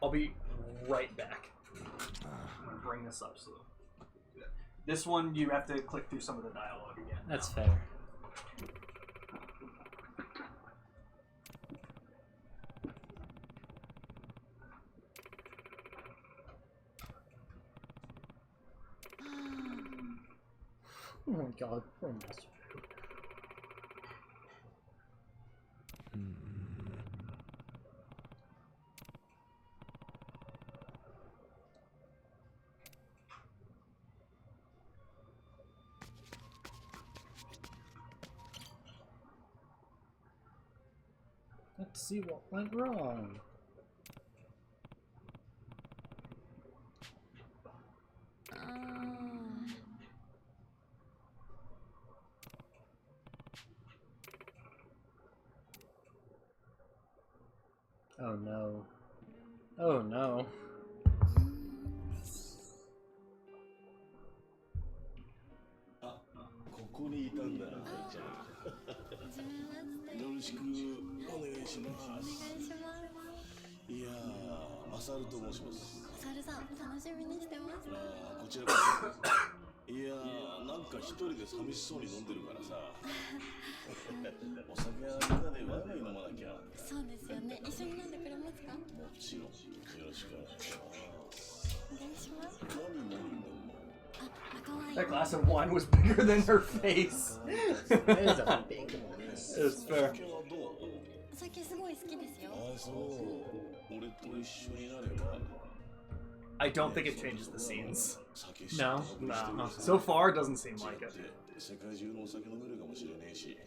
Speaker 1: I'll be right back. Bring this up so. This one you have to click through some of the dialogue again.
Speaker 2: That's fair. Oh my god, poor Master. Let's see what went wrong. Oh no. Oh no.
Speaker 10: ここにいたんだな、ちゃん。よろしくお願いします。いやー、マサルと申します。
Speaker 3: マサルさん、楽しみにしてます。
Speaker 10: こちらこそ。いやー、なんか一人で寂しそうに飲んでるからさ。お酒はみんなでワイワイ飲まなきゃ。
Speaker 3: そうですよね。一緒に飲んでくれますか？
Speaker 10: もちろん。よろしくお願いします。
Speaker 3: お願いします。
Speaker 10: 何飲むの？
Speaker 1: That glass of wine was bigger than her face.
Speaker 2: That is a big one.
Speaker 1: It's fair.
Speaker 3: お酒すごい好きですよ。
Speaker 10: あ、そう。俺と一緒になれば。
Speaker 1: I don't think it changes the scenes.
Speaker 2: No.
Speaker 1: No. So far, it doesn't seem like it.
Speaker 10: 世界中のお酒飲めるかもしれねえし。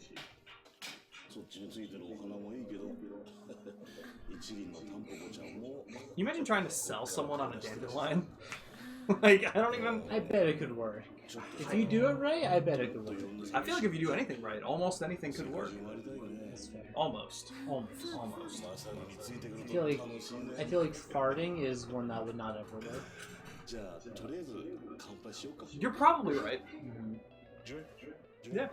Speaker 10: そっちについてるお花もいいけど。一輪のタンポポちゃんも。
Speaker 1: You imagine trying to sell someone on a dandelion? Like, I don't even...
Speaker 2: I bet it could work. If you do it right, I bet it could work.
Speaker 1: I feel like if you do anything right, almost anything could work.
Speaker 2: That's fair.
Speaker 1: Almost. Almost.
Speaker 2: I feel like farting is one that would not ever work.
Speaker 1: You're probably right.
Speaker 2: Mm-hmm. Yeah.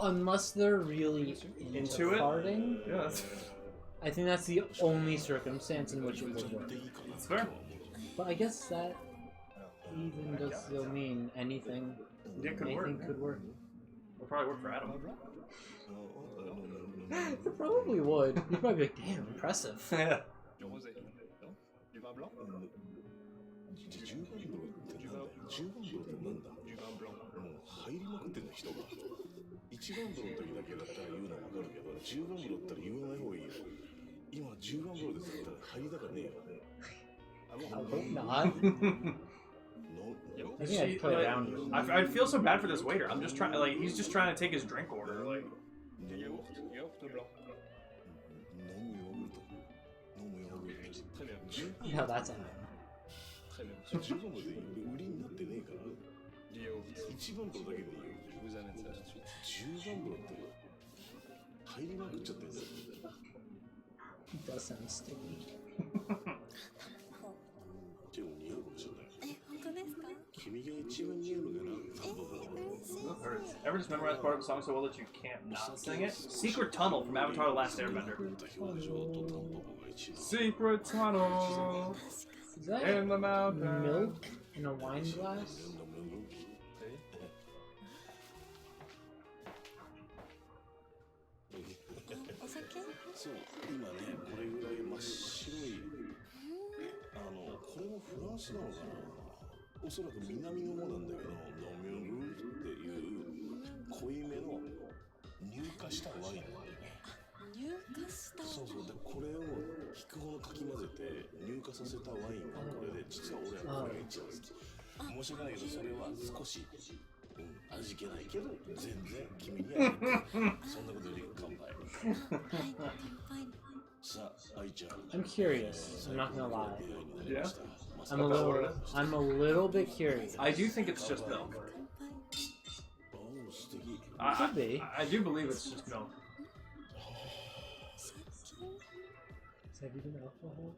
Speaker 2: Unless they're really into
Speaker 1: it?
Speaker 2: farting.
Speaker 1: Yeah.
Speaker 2: I think that's the only circumstance in which it would work.
Speaker 1: That's fair.
Speaker 2: But I guess that even does still mean anything.
Speaker 1: It could
Speaker 2: anything
Speaker 1: work.
Speaker 2: could work.
Speaker 1: It'll probably work for Adam.
Speaker 2: It probably would. You'd probably be like, damn, impressive.
Speaker 1: Yeah.
Speaker 2: I hope not. I think I'd play around with it.
Speaker 1: I feel so bad for this waiter. I'm just trying, like, he's just trying to take his drink order, like.
Speaker 2: No, that's a It does sound sticky.
Speaker 9: 本当ですか？
Speaker 1: That hurts. Ever just memorize part of a song so well that you can't not sing it? Secret Tunnel from Avatar The Last Airbender. Secret Tunnel
Speaker 2: Is that
Speaker 1: in the mountain.
Speaker 2: milk in a wine glass? I'm curious. I'm not gonna lie.
Speaker 1: Yeah?
Speaker 2: I'm a little bit curious.
Speaker 1: I do think it's just milk.
Speaker 2: Could be.
Speaker 1: I do believe it's just milk.
Speaker 2: Have you been alcohol?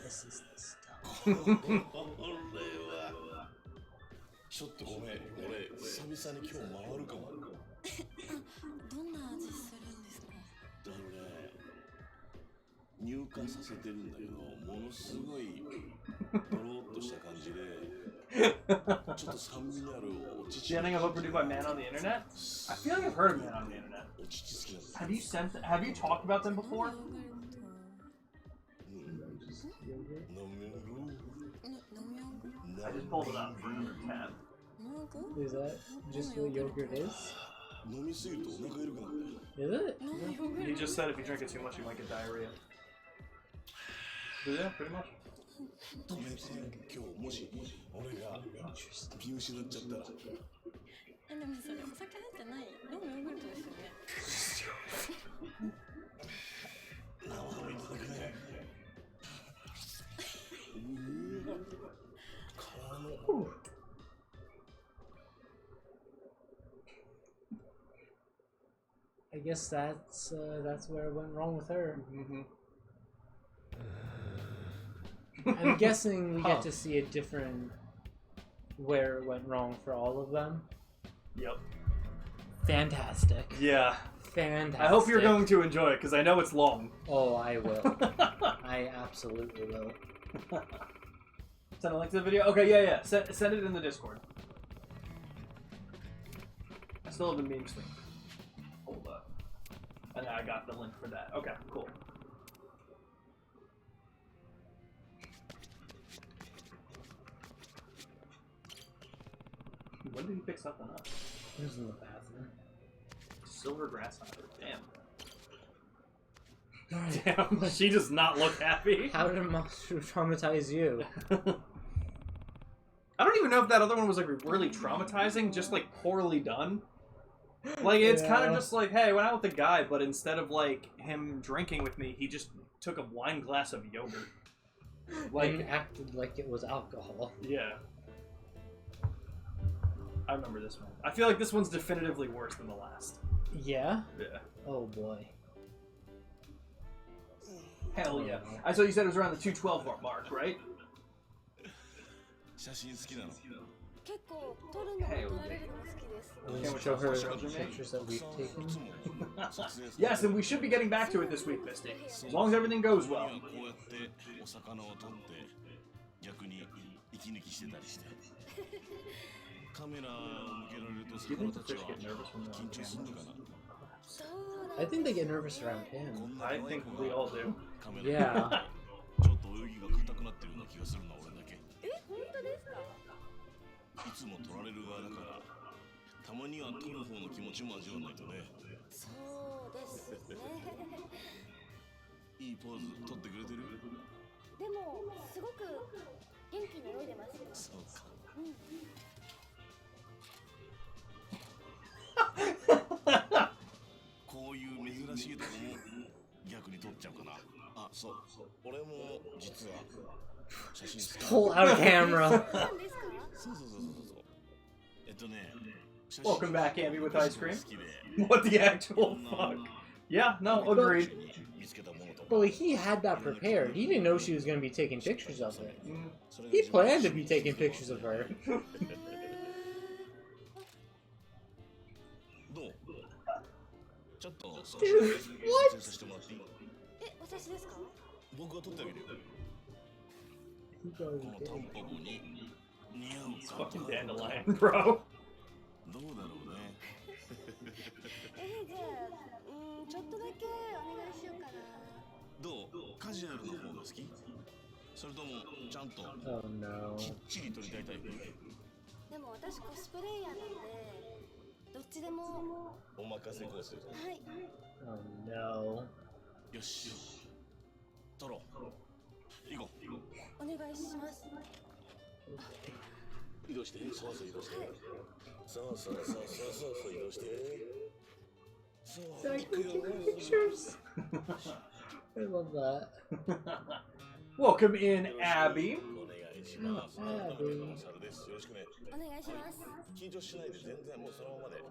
Speaker 2: This is the stuff.
Speaker 10: ちょっとごめん、俺久々に今日回るかも。
Speaker 9: どんな味するんですか？
Speaker 10: 入荷させてるんだけど、ものすごいドローっとした感じで、ちょっと酸味のあるお乳。
Speaker 1: Standing up produced by Man on the Internet? I feel like I've heard of Man on the Internet. Have you talked about them before? I just pulled it up for another tab.
Speaker 2: Is that just what yogurt is? Is it?
Speaker 1: He just said if you drink it too much, you might get diarrhea. Yeah, pretty much.
Speaker 10: 止めて今日もし俺が見失っちゃったら。
Speaker 9: でもそれお酒入ってない飲むヨーグルトですよね。
Speaker 10: 生をいただくね。殻の。
Speaker 2: I guess that's where it went wrong with her. I'm guessing we get to see a different where it went wrong for all of them.
Speaker 1: Yep.
Speaker 2: Fantastic.
Speaker 1: Yeah.
Speaker 2: Fantastic.
Speaker 1: I hope you're going to enjoy it because I know it's long.
Speaker 2: Oh, I will. I absolutely will.
Speaker 1: Send a link to the video? Okay, yeah. Send it in the Discord. I still have the meme thing. Hold up. And I got the link for that. Okay, cool. When did he pick something up?
Speaker 2: He was in the bathroom.
Speaker 1: Silver grasshopper. Damn. Damn, she does not look happy.
Speaker 2: How did Monster traumatize you?
Speaker 1: I don't even know if that other one was like really traumatizing, just like poorly done. Like it's kind of just like, hey, I went out with a guy, but instead of like him drinking with me, he just took a wine glass of yogurt.
Speaker 2: Like and acted like it was alcohol.
Speaker 1: Yeah. I remember this one. I feel like this one's definitively worse than the last.
Speaker 2: Yeah?
Speaker 1: Yeah.
Speaker 2: Oh boy.
Speaker 1: Hell yeah. I saw you said it was around the 212 mark, right?
Speaker 10: 写真好きなの。
Speaker 9: 結構撮るのも撮られるのも好きです。
Speaker 2: Can we show her pictures that we've taken?
Speaker 1: Yes, and we should be getting back to it this week, Misty. As long as everything goes well.
Speaker 10: こうやってお魚を取って逆に息抜きしてたりして。カメラを向けられると魚たちは緊張するのかな。
Speaker 2: I think they get nervous around him.
Speaker 1: I think we all do.
Speaker 2: Yeah.
Speaker 10: ちょっと泳ぎが硬くなってるような気がするな俺だけ。
Speaker 9: 本当ですか？
Speaker 10: いつも取られる側だからたまには取る方の気持ちも味わわないとね。
Speaker 9: そうですね。
Speaker 10: いいポーズ取ってくれてる？
Speaker 9: でもすごく元気に泳いでますよ。
Speaker 10: そうか。こういう珍しいとこも逆に撮っちゃうかな。あ、そう。俺も実は写真好き。
Speaker 2: Pull out a camera.
Speaker 10: そうそうそうそう。ね。
Speaker 1: Welcome back, Amy with ice cream. What the actual fuck? Yeah, no, agreed.
Speaker 2: But like, he had that prepared. He didn't know she was going to be taking pictures of her. He planned to be taking pictures of her.
Speaker 10: どう？ちょっと少し
Speaker 2: Dude,
Speaker 10: 撮影させてもらっていい？
Speaker 9: 私ですか？
Speaker 10: 僕が撮ってあげるよ。このタンポポに似合うか。
Speaker 1: Fucking dandelion, bro.
Speaker 10: どうだろうね。
Speaker 9: じゃあ、ちょっとだけお願いしようかな。
Speaker 10: どう？カジュアルの方が好き？それともちゃんと
Speaker 2: Oh no.
Speaker 10: きっちり撮りたいタイプ？
Speaker 9: でも私コスプレイヤーなんでどっちでも。
Speaker 10: お任せコース。
Speaker 9: はい。
Speaker 2: Oh no.
Speaker 10: よし。撮ろう。行こう。
Speaker 9: お願いします。
Speaker 10: 移動して。そうそう移動して。そうそうそうそうそう移動して。そう。行くよ。
Speaker 2: Pictures. I love that.
Speaker 1: Welcome in, Abby.
Speaker 10: お願いします。
Speaker 2: Abby.
Speaker 10: です。よろしくね。
Speaker 9: お願いします。
Speaker 10: 緊張しないで全然もうそのままで。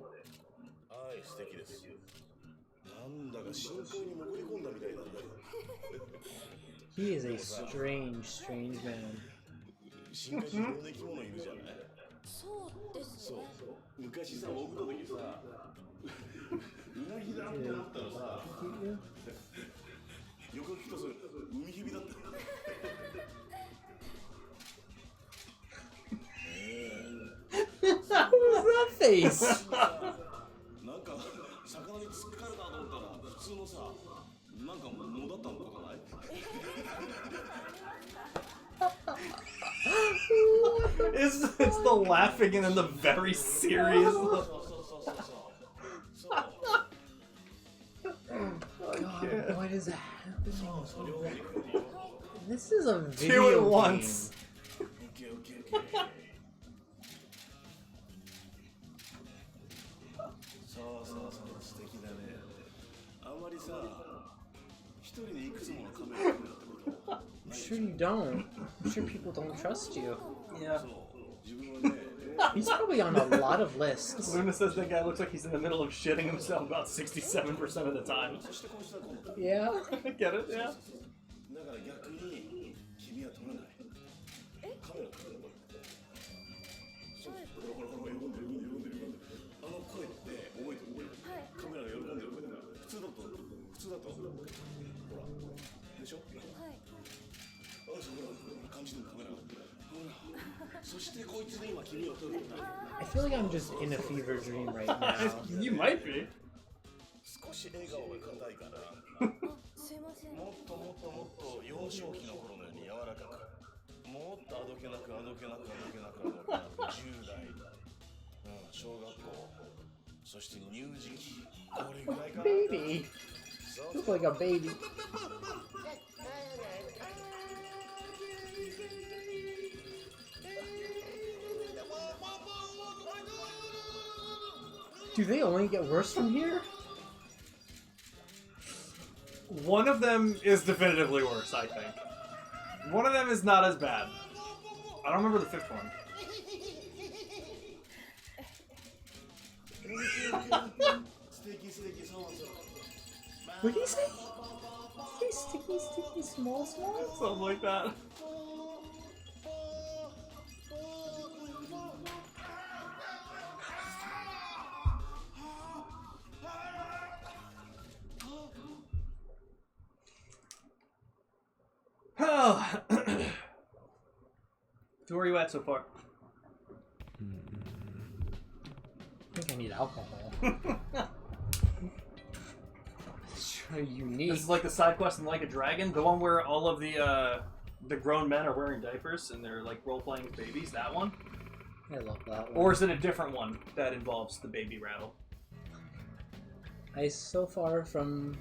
Speaker 10: はい、素敵です。なんだか深海に潜り込んだみたいだね。
Speaker 2: He is a strange, strange man.
Speaker 10: 深海にいろんな生き物いるじゃない。
Speaker 9: そうですね。
Speaker 10: 昔さ、潜った時さ、うなぎだって思ったらさ、よく聞くとそれ海蛇だった。
Speaker 2: What was that face?
Speaker 10: なんか魚に突っかかるなと思ったら普通のさ、なんか藻だったのかない？
Speaker 1: It's the laughing and then the very serious look.
Speaker 2: God, what is happening? This is a video
Speaker 1: Two at
Speaker 2: game.
Speaker 1: once.
Speaker 10: Okay. そうそうそう、素敵だね。あんまりさ、一人でいくつものカメラを撮るってこと。
Speaker 2: I'm sure you don't. I'm sure people don't trust you.
Speaker 1: Yeah.
Speaker 10: 自分はね。
Speaker 2: He's probably on a lot of lists.
Speaker 1: Luna says that guy looks like he's in the middle of shitting himself about 67% of the time.
Speaker 2: Yeah.
Speaker 1: I get it, yeah.
Speaker 10: だから逆に君は撮らない。カメラ撮るの。そう。ほら喜んでる。あの声って覚えてる？カメラが喜んでる声だから。普通だとほらでしょ？はい。あ、そうほら感じるカメラが。ほら。そしてこいつで今君を撮るんだ。
Speaker 2: I feel like I'm just in a fever dream right now.
Speaker 1: You might be.
Speaker 10: 少し笑顔が硬いから。
Speaker 9: すいません。
Speaker 10: もっと幼少期の頃のように柔らかく。もっとあどけなく10代、小学校、そして乳児期、これぐらいかな。
Speaker 2: Baby. Look like a baby. Do they only get worse from here?
Speaker 1: One of them is definitively worse, I think. One of them is not as bad. I don't remember the fifth one.
Speaker 2: What did he say? Did he say sticky, small?
Speaker 1: Something like that. So where are you at so far?
Speaker 2: I think I need alcohol. It's very unique.
Speaker 1: This is like the side quest in Like a Dragon, the one where all of the grown men are wearing diapers and they're like role playing as babies. That one.
Speaker 2: I love that one.
Speaker 1: Or is it a different one that involves the baby rattle?
Speaker 2: So far from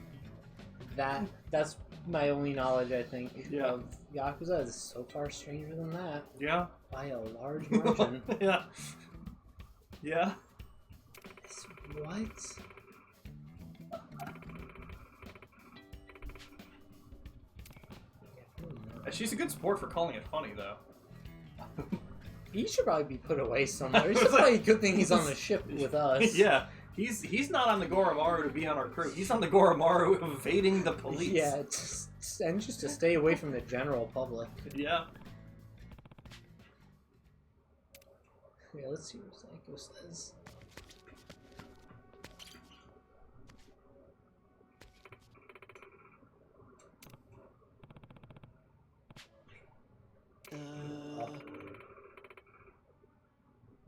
Speaker 2: that, that's my only knowledge, I think, of Yakuza. Is so far stranger than that.
Speaker 1: Yeah.
Speaker 2: By a large margin.
Speaker 1: Yeah. Yeah.
Speaker 2: What?
Speaker 1: She's a good sport for calling it funny, though.
Speaker 2: He should probably be put away somewhere. It's probably a good thing he's on the ship with us.
Speaker 1: Yeah. He's not on the Goromaru to be on our crew. He's on the Goromaru evading the police.
Speaker 2: Yeah, and just to stay away from the general public.
Speaker 1: Yeah.
Speaker 2: Yeah, let's see what Psycho says.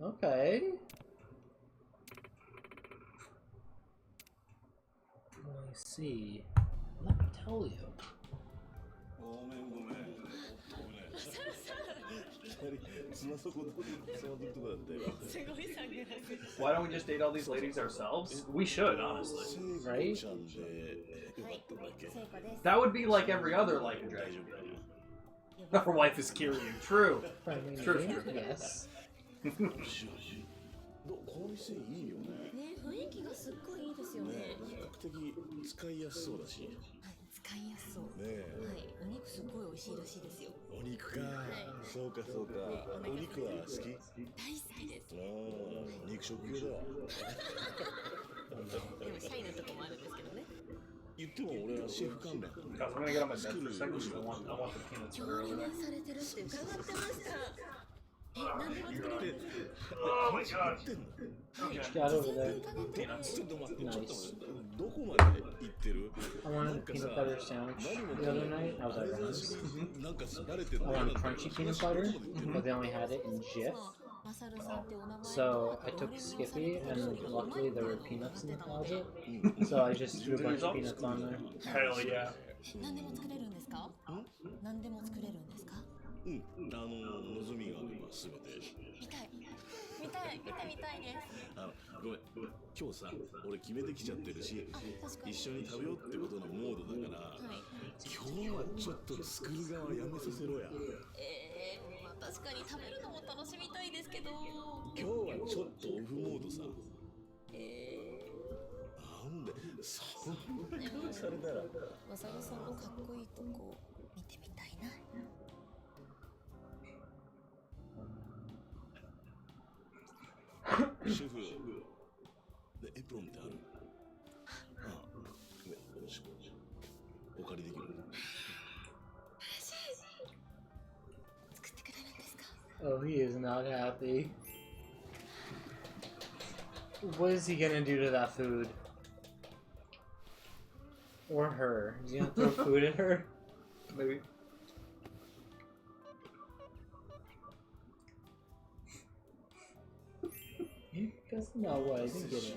Speaker 2: Okay. I see. Let me tell you.
Speaker 1: Why don't we just date all these ladies ourselves? We should, honestly.
Speaker 2: Right?
Speaker 1: That would be like every other Like a Dragon video. Our wife is Kiryu. True. True.
Speaker 2: Yes.
Speaker 10: この店いいよね。
Speaker 9: ね、雰囲気がすっごいいいですよね。
Speaker 10: 比較的使いやすそうだし。
Speaker 9: はい、使いやすそう。
Speaker 10: ねえ。
Speaker 9: はい、お肉すごい美味しいらしいですよ。
Speaker 10: お肉か。そうかそうか。お肉は好き？
Speaker 9: 大好きです。
Speaker 10: ああ、肉食系だ。
Speaker 9: でもシャイなとこもあるんですけどね。
Speaker 10: 言っても俺はシェフ関連。
Speaker 1: Guys, I'm gonna get on my bed for a second. I want the peanuts
Speaker 9: 調
Speaker 1: for
Speaker 9: 理
Speaker 1: earlier.
Speaker 9: 年されてるって伺ってました。え、何でも作れるんですか？
Speaker 1: Oh my god.
Speaker 2: Got over there.
Speaker 10: ちょっと待って、ちょっと待って。どこまで行ってる？
Speaker 2: I wanted a peanut butter sandwich the other night. I was at Ren's.
Speaker 10: なんかバレてる。
Speaker 2: I wanted crunchy peanut butter, but they only had it in Jif.
Speaker 9: マサルさんってお名前
Speaker 2: So I took Skippy, and luckily there were peanuts in the closet. So I just threw a bunch of peanuts on there.
Speaker 1: Hell yeah.
Speaker 9: 何でも作れるんですか？何でも作れるんですか？
Speaker 10: うん、望みがあれば全て。
Speaker 9: 見たい。見たいです。
Speaker 10: ごめん、今日さ、俺決めてきちゃってるし、一緒に食べようってことのモードだから、今日はちょっと作る側やめさせろや。
Speaker 9: まあ確かに食べるのも楽しみたいですけど。
Speaker 10: 今日はちょっとオフモードさ。なんで、そんな顔されたら。
Speaker 9: マサルさんのかっこいいとこ見てみたいな。
Speaker 10: シェフ、でエプロンってある？ああ、ごめん、よろしく。お借りできる？
Speaker 9: 嬉しい。作ってくれるんですか？
Speaker 2: Oh, he is not happy. What is he gonna do to that food? Or her? Is he gonna throw food at her?
Speaker 1: Maybe.
Speaker 2: He doesn't know what I think it is.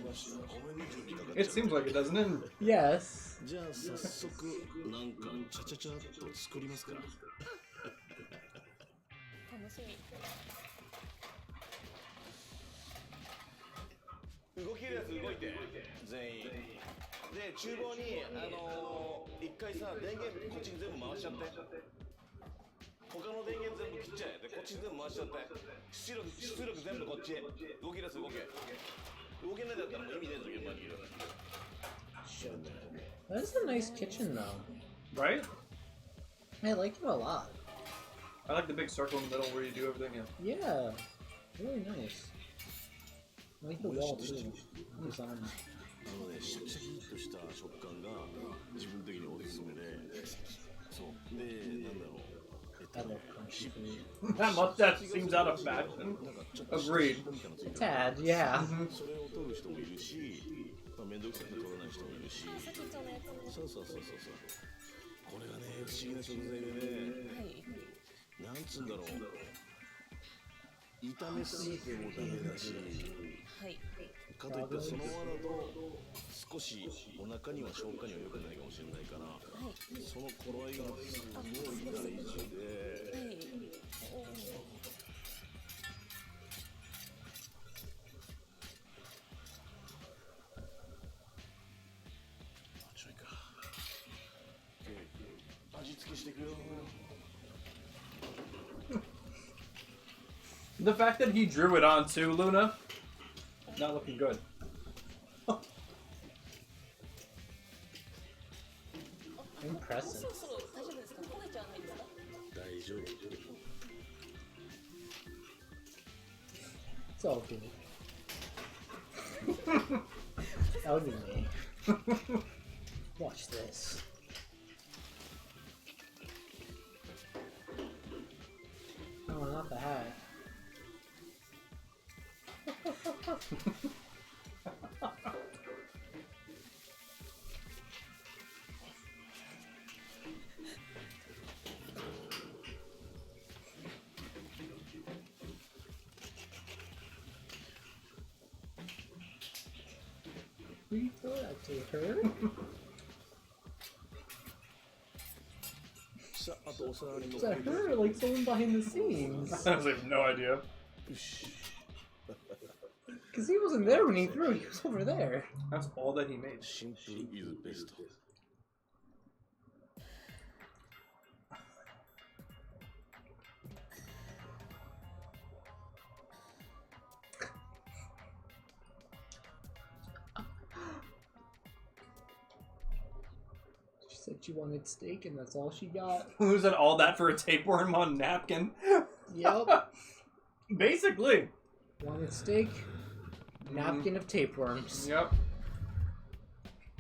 Speaker 1: It seems like it, doesn't it?
Speaker 2: Yes.
Speaker 10: じゃあ早速なんかチャチャチャっと作りますか。
Speaker 9: 楽しみ。
Speaker 10: 動けるやつ動いて全員で厨房に一回さ電源こっちに全部回しちゃって他の電源全部切っちゃえでこっちに全部回しちゃって出力全部こっちへ動けるやつ動けないだったらもう意味ねえぞ現場にいる
Speaker 2: That's a nice kitchen though.
Speaker 1: Right?
Speaker 2: I like it a lot.
Speaker 1: I like the big circle in the middle where you do everything.
Speaker 2: Yeah. Really nice. I like the wall too. Design.
Speaker 10: シャキシャキっとした食感が自分的におすすめでそうでなんだろう
Speaker 2: I love crunchy food.
Speaker 1: That mustache seems out of fashion. Agreed.
Speaker 2: A tad, yeah.
Speaker 10: それを取る人もいるし面倒くさくて取らない人もいるしそうこれがね不思議な食材でねなんつうんだろう炒めすぎてもダメだし、
Speaker 9: はい。
Speaker 10: かといってそのままだと少しお腹には消化には良くないかもしれないから、その頃合いがすごい大事で。
Speaker 9: はい。
Speaker 10: ちょいか。味付けしていくよ。
Speaker 1: The fact that he drew it on too, Luna, not looking good.
Speaker 2: Impressive.
Speaker 9: そろそろ大丈夫ですか？焦げちゃわないですか？
Speaker 10: 大丈夫。
Speaker 2: It's all good. That would be me. Watch this. Oh, not the hat. We throw that to her.
Speaker 10: さあ、あとお皿に乗
Speaker 2: Is that her? Like someone behind the scenes?
Speaker 1: I have no idea.
Speaker 2: Because he wasn't there when he threw it, he was over there.
Speaker 1: That's all that he made.
Speaker 10: シンプルイズベスト。
Speaker 2: She said she wanted steak and that's all she got.
Speaker 1: Who said all that for a tapeworm on napkin?
Speaker 2: Yep.
Speaker 1: Basically.
Speaker 2: Wanted steak, napkin of tapeworms.
Speaker 1: Yep.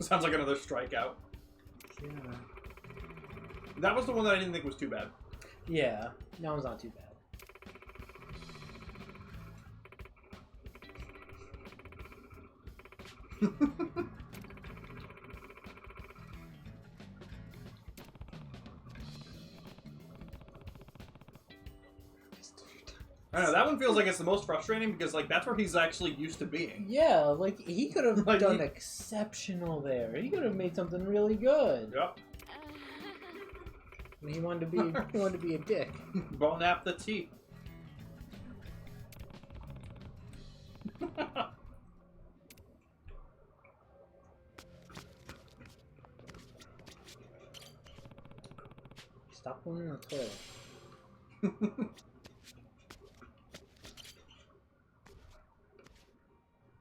Speaker 1: Sounds like another strikeout.
Speaker 2: Yeah.
Speaker 1: That was the one that I didn't think was too bad.
Speaker 2: Yeah, that one's not too bad.
Speaker 1: I don't know, that one feels like it's the most frustrating because, like, that's where he's actually used to being.
Speaker 2: Yeah, like he could have
Speaker 1: Like,
Speaker 2: done
Speaker 1: he-
Speaker 2: exceptional there. He could have made something really good.
Speaker 1: Yep.
Speaker 2: And he wanted to be a dick.
Speaker 1: Bon app the tea.
Speaker 2: Stop going in the toilet.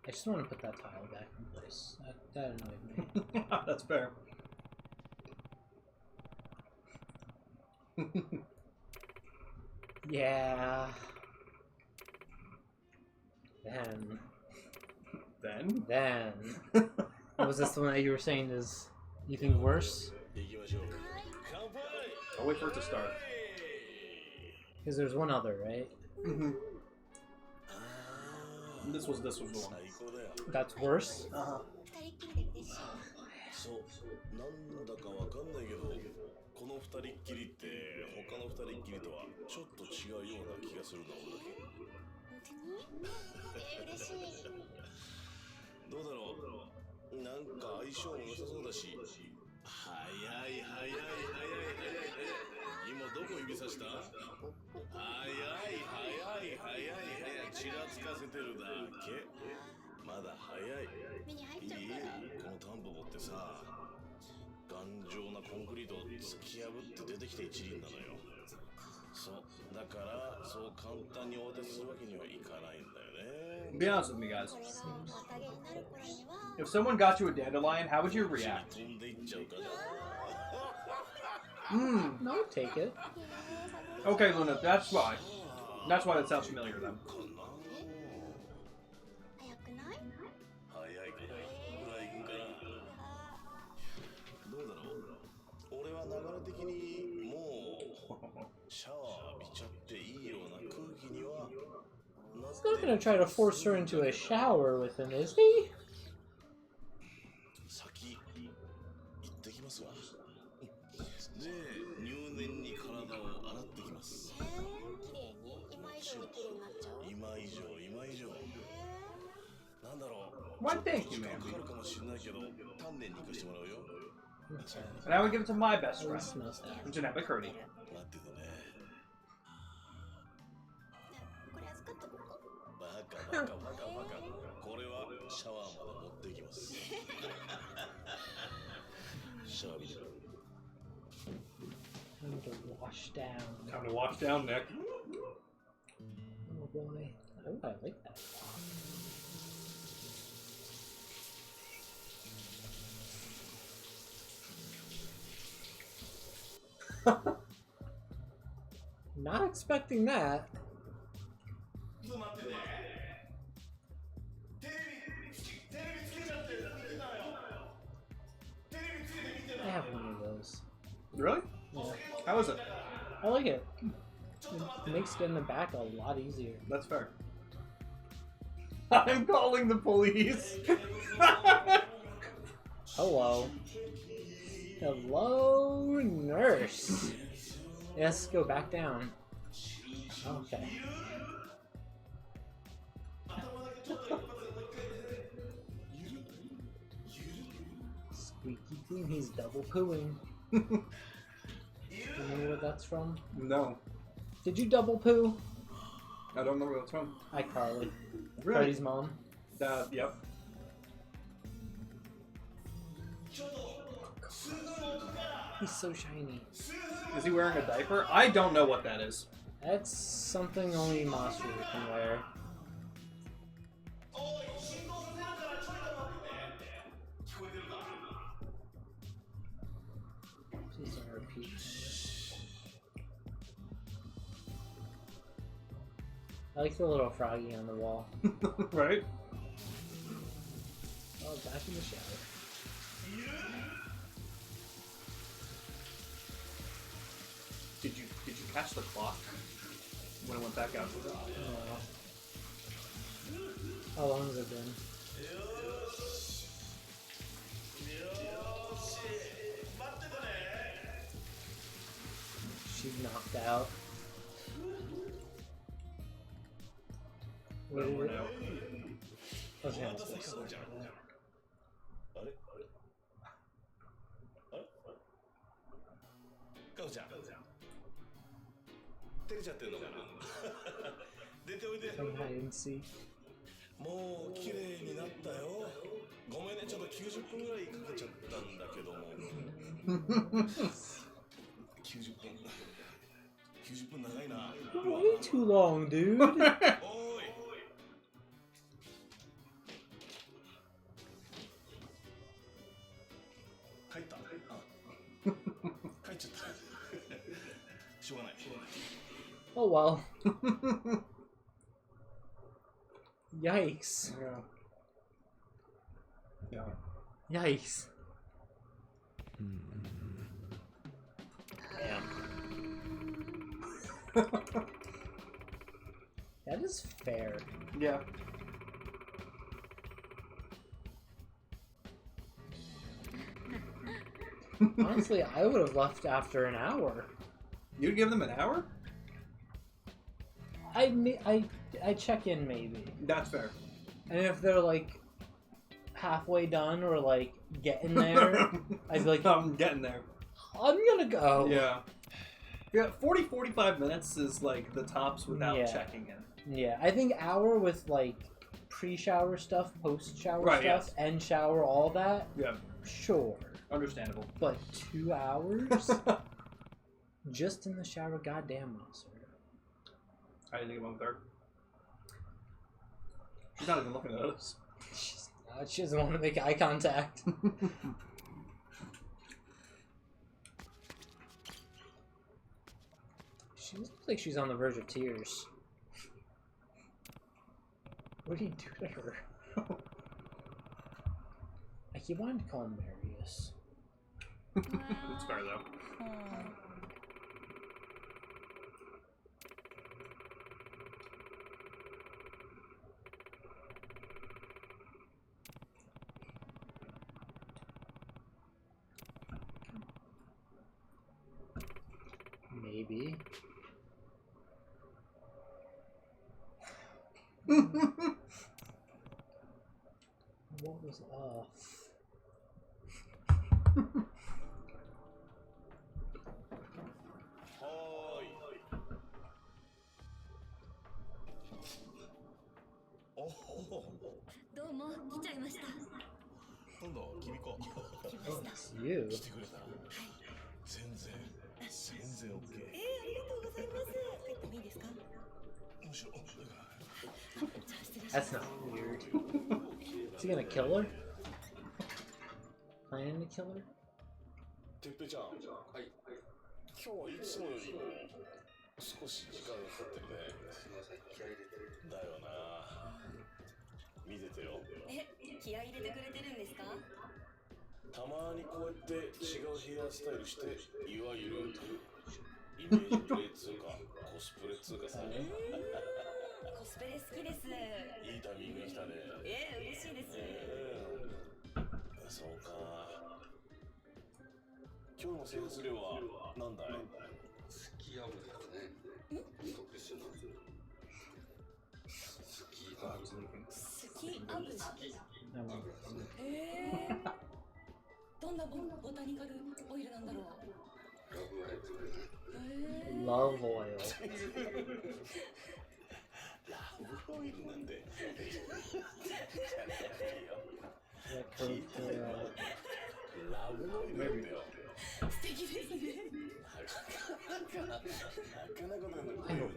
Speaker 2: I just want to put that tile back in place. That annoyed me.
Speaker 1: That's fair.
Speaker 2: Yeah. Then. Was this the one that you were saying is you think worse?
Speaker 10: 行きましょう。乾杯。
Speaker 1: I'll wait for it to start.
Speaker 2: Because there's one other, right?
Speaker 1: Mm-hmm. This was the one.
Speaker 10: 最高だよ。
Speaker 2: That's worse?
Speaker 1: Uh-huh.
Speaker 10: そう、なんだかわかんないけど、この二人っきりって他の二人っきりとはちょっと違うような気がするな、俺だけ。
Speaker 3: 嬉しい。
Speaker 10: どうだろう。なんか相性も良さそうだし。早い。今どこ指さした？早い。ちらつかせてるだけ。まだ早い。
Speaker 3: 目に入っちゃうから。
Speaker 10: このタンポポってさ、頑丈なコンクリートを突き破って出てきた一輪なのよ。そう、だからそう簡単にお手するわけにはいかないんだよね。
Speaker 1: Be honest with me, guys.
Speaker 3: これが綿毛になる頃には。
Speaker 1: If someone got you a dandelion, how would you react?
Speaker 10: 飛んでいっちゃうかな。
Speaker 2: No, take it.
Speaker 1: Okay, Luna, that's why. That's why that sounds familiar then.
Speaker 3: 早くない？
Speaker 10: 早いかな。ぐらい行くかな。どうだろう。俺は流れ的にもうシャワー浴びちゃっていいような空気にはなっ
Speaker 2: He's not
Speaker 10: て
Speaker 2: gonna try to force her into a shower with him, is he?
Speaker 10: 先行ってきますわ。で、入念に体を洗ってきます。
Speaker 3: 綺麗に今
Speaker 10: 今以上今以上なんだろう
Speaker 1: Why, thank you,
Speaker 10: 時
Speaker 1: man.
Speaker 10: 間かかるかもしれないけど丹念に行かしてもらうよ
Speaker 1: And I would give it to my best friend,
Speaker 2: Smells that.
Speaker 1: Jeanette McCurdy.
Speaker 10: 待っててね
Speaker 9: これ預かっとこうか。
Speaker 10: バカバカバカバカこれはシャワーまで持ってきますシャワー見て
Speaker 2: Time to wash down.
Speaker 1: Time to wash down, Nick.
Speaker 2: Oh boy. Oh, I like that. Not expecting that. I have one of those.
Speaker 1: Really?
Speaker 2: Yeah.
Speaker 1: How is it?
Speaker 2: I like it. It makes getting the back a lot easier.
Speaker 1: That's fair. I'm calling the police.
Speaker 2: Hello. Hello, nurse. Yes, go back down. Okay. Squeaky clean, he's double pooing. Remember what that's from?
Speaker 1: No,
Speaker 2: Did you double poo?
Speaker 1: I don't remember what it's from.
Speaker 2: iCarly.
Speaker 1: Really?
Speaker 2: Freddie's mom.
Speaker 1: Yep.
Speaker 2: He's so shiny.
Speaker 1: Is he wearing a diaper? I don't know what that is.
Speaker 2: That's something only Monster can wear. Please don't repeat. I like the little froggy on the wall.
Speaker 1: Right?
Speaker 2: Oh, back in the shower.
Speaker 1: Did you catch the clock when it went back out?
Speaker 2: Oh. How long has it been? She's knocked out. What is it? I was gonna say something like that.
Speaker 10: あれあれカオちゃん照れちゃってんのかな出ておいで
Speaker 2: From hide and seek.
Speaker 10: もう綺麗になったよごめんねちょっと90分ぐらいかけちゃったんだけども90分長いな
Speaker 2: Way too long, dude.
Speaker 10: おーい帰った帰っちゃったしょうがない
Speaker 2: Oh well. Yikes.
Speaker 1: Yeah.
Speaker 2: Yikes. Damn. That is fair.
Speaker 1: Yeah.
Speaker 2: Honestly, I would have left after an hour.
Speaker 1: You'd give them an hour?
Speaker 2: I check in maybe.
Speaker 1: That's fair.
Speaker 2: And if they're like halfway done or like getting there, I'd be like,
Speaker 1: I'm getting there.
Speaker 2: I'm gonna go.
Speaker 1: Yeah. Yeah, 45 minutes is like the tops without
Speaker 2: Yeah.
Speaker 1: checking in.
Speaker 2: Yeah, I think hour with like pre-shower stuff, post-shower
Speaker 1: Right,
Speaker 2: stuff,
Speaker 1: yes.
Speaker 2: end shower, all that.
Speaker 1: Yeah.
Speaker 2: Sure.
Speaker 1: Understandable.
Speaker 2: But 2 hours? Just in the shower, goddamn monster.
Speaker 1: I didn't think about her. She's not even looking at us.
Speaker 2: She's not. She doesn't want to make eye contact. She looks like she's on the verge of tears. What do you do to her? I keep wanting to call him Marius.
Speaker 1: It's fair though.
Speaker 2: Maybe. was off.
Speaker 9: どうも来ちゃいました。
Speaker 10: 今度君子
Speaker 9: 来ました。
Speaker 2: It's you.
Speaker 10: 来てくれた。全然 OK。
Speaker 9: ありがとうございます。入ってもいいですか？
Speaker 10: むしろ
Speaker 9: じゃあ失礼しま
Speaker 2: That's
Speaker 9: す。
Speaker 2: not weird. Is he gonna kill her? Planning to kill her?
Speaker 10: てっぺちゃん、今日はいつもよりも少し時間がかかってるね。すみません、気合い入れてる。だよな。見ててよ。
Speaker 9: 気合い入れてくれてるんですか？
Speaker 10: たまにこうやって違うヘアスタイルして、いわゆるイメージプレイつうかコスプレつうかさ。
Speaker 9: コスプレ好きです。
Speaker 10: いいタイミングに来たね。
Speaker 9: 嬉しいです。
Speaker 10: そうか。今日の生活量は何だい？
Speaker 11: スキーアブですね。特殊なスキーアブ。
Speaker 9: スキーアブズ。
Speaker 2: Um,
Speaker 9: どんなボタニカルオイルなんだろう。
Speaker 2: love oil.
Speaker 10: ラブオイルなんて。
Speaker 2: That goes to,
Speaker 10: ラブオイルなんだよ。
Speaker 9: 素敵ですね。
Speaker 10: なかなかのよね。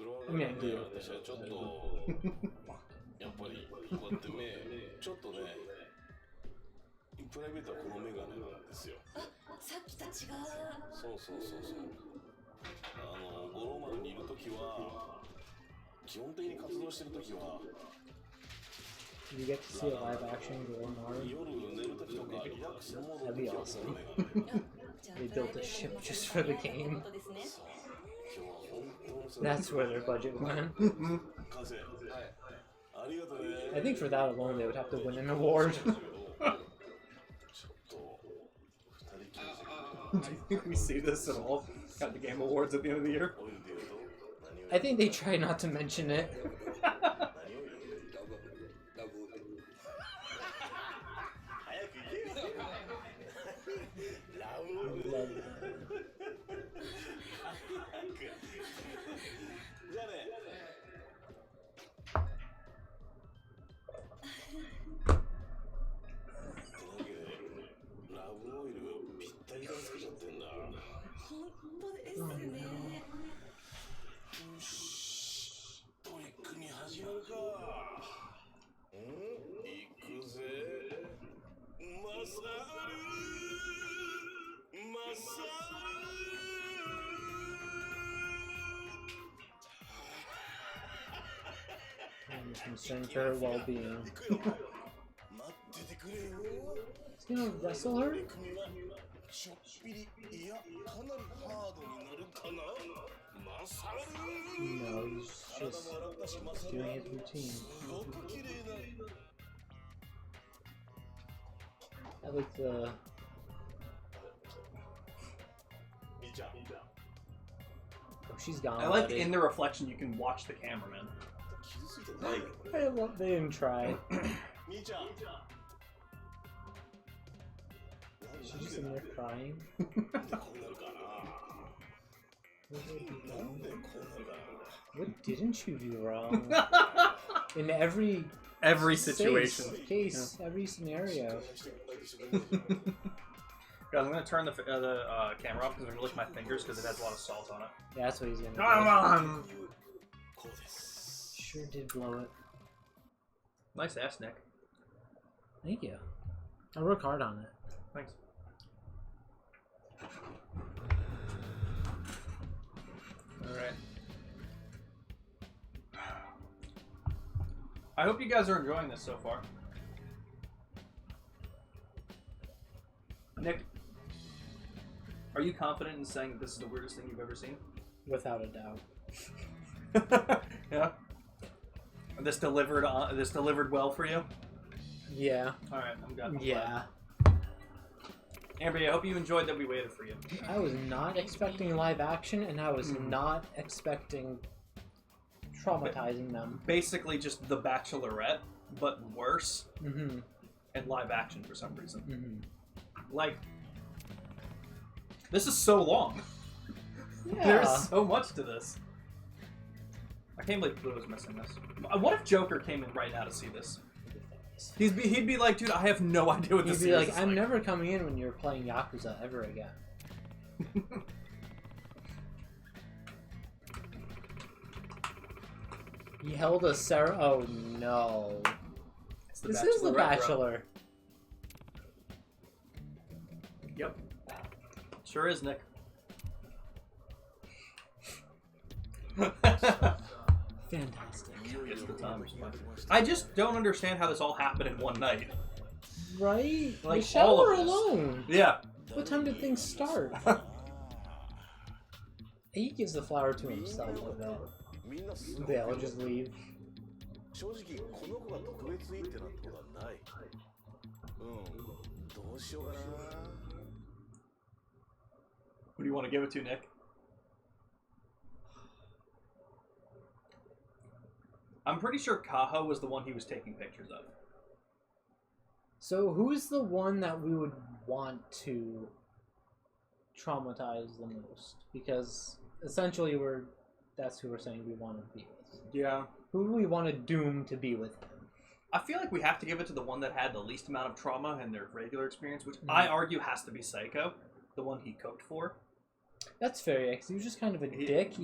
Speaker 10: 私はちょっとやっぱりこうやってちょっとね、プライベートはこのメガネなんですよ。
Speaker 9: あ、さっきと違う。
Speaker 10: そう。五郎丸にいるときは、基本的に活動してるときは、
Speaker 2: you get to see a live action Gorilla Mario.
Speaker 10: 夜寝るときとかリラックスモード
Speaker 2: That'd
Speaker 10: の
Speaker 2: be
Speaker 10: 時は
Speaker 2: awesome.
Speaker 10: このメガネ。
Speaker 2: They built a ship just for the game.
Speaker 10: そう。今日は本当に
Speaker 2: That's where their budget went.
Speaker 10: 完成。ありがとうね。
Speaker 2: I think for that alone, they would have to win an award.
Speaker 1: Do you think we see this at all at the Game Awards at the end of the year?
Speaker 2: I think they try not to mention it. I'm concerned for her well-being. He's gonna wrestle her? No, he's just doing his routine. I like the... Oh, she's gone.
Speaker 1: I like
Speaker 2: already.
Speaker 1: in the reflection you can watch the cameraman. Like,
Speaker 2: I love they didn't try. She's just in there crying. What didn't you do wrong? In every
Speaker 1: situation.
Speaker 2: Case, every scenario.
Speaker 1: Guys, I'm gonna turn the camera off because I'm gonna lick my fingers because it has a lot of salt on it.
Speaker 2: Yeah, that's what he's gonna do.
Speaker 1: Come on!
Speaker 2: Sure did blow it.
Speaker 1: Nice ass, Nick.
Speaker 2: Thank you. I work hard on it.
Speaker 1: Thanks. Alright. I hope you guys are enjoying this so far. Nick, are you confident in saying that this is the weirdest thing you've ever seen?
Speaker 2: Without a doubt.
Speaker 1: Yeah? This delivered well for you?
Speaker 2: Yeah.
Speaker 1: Alright, I'm glad.
Speaker 2: Yeah.
Speaker 1: Amber, I hope you enjoyed that we waited for you.
Speaker 2: I was not expecting live action, and I was not expecting traumatizing them.
Speaker 1: Basically just The Bachelorette. but worse
Speaker 2: Mm-hmm.
Speaker 1: in live action for some reason.
Speaker 2: Mm-hmm.
Speaker 1: Like, this is so long.
Speaker 2: Yeah.
Speaker 1: There's so much to this. I can't believe Blue was missing this. What if Joker came in right now to see this? He'd be like, dude, I have no idea what this is.
Speaker 2: He'd be like, I'm never coming in when you're playing Yakuza ever again. He held a Oh no. This is The Bachelor.
Speaker 1: Yep. Sure is, Nick.
Speaker 2: Fantastic.
Speaker 1: I just don't understand how this all happened in one night.
Speaker 2: Right?
Speaker 1: Like,
Speaker 2: the
Speaker 1: all
Speaker 2: shower
Speaker 1: of this.
Speaker 2: alone.
Speaker 1: Yeah.
Speaker 2: What time did things start? He gives the flower to himself like that. Yeah, I'll just leave.
Speaker 1: Who do you want to give it to, Nick? I'm pretty sure Kaho was the one he was taking pictures of.
Speaker 2: So who's the one that we would want to traumatize the most? Because essentially that's who we're saying we want to be with.
Speaker 1: Yeah.
Speaker 2: Who do we want to doom to be with him?
Speaker 1: I feel like we have to give it to the one that had the least amount of trauma in their regular experience, which I argue has to be Psycho, the one he cooked for.
Speaker 2: That's fair, yeah, because he was just kind of a dick. He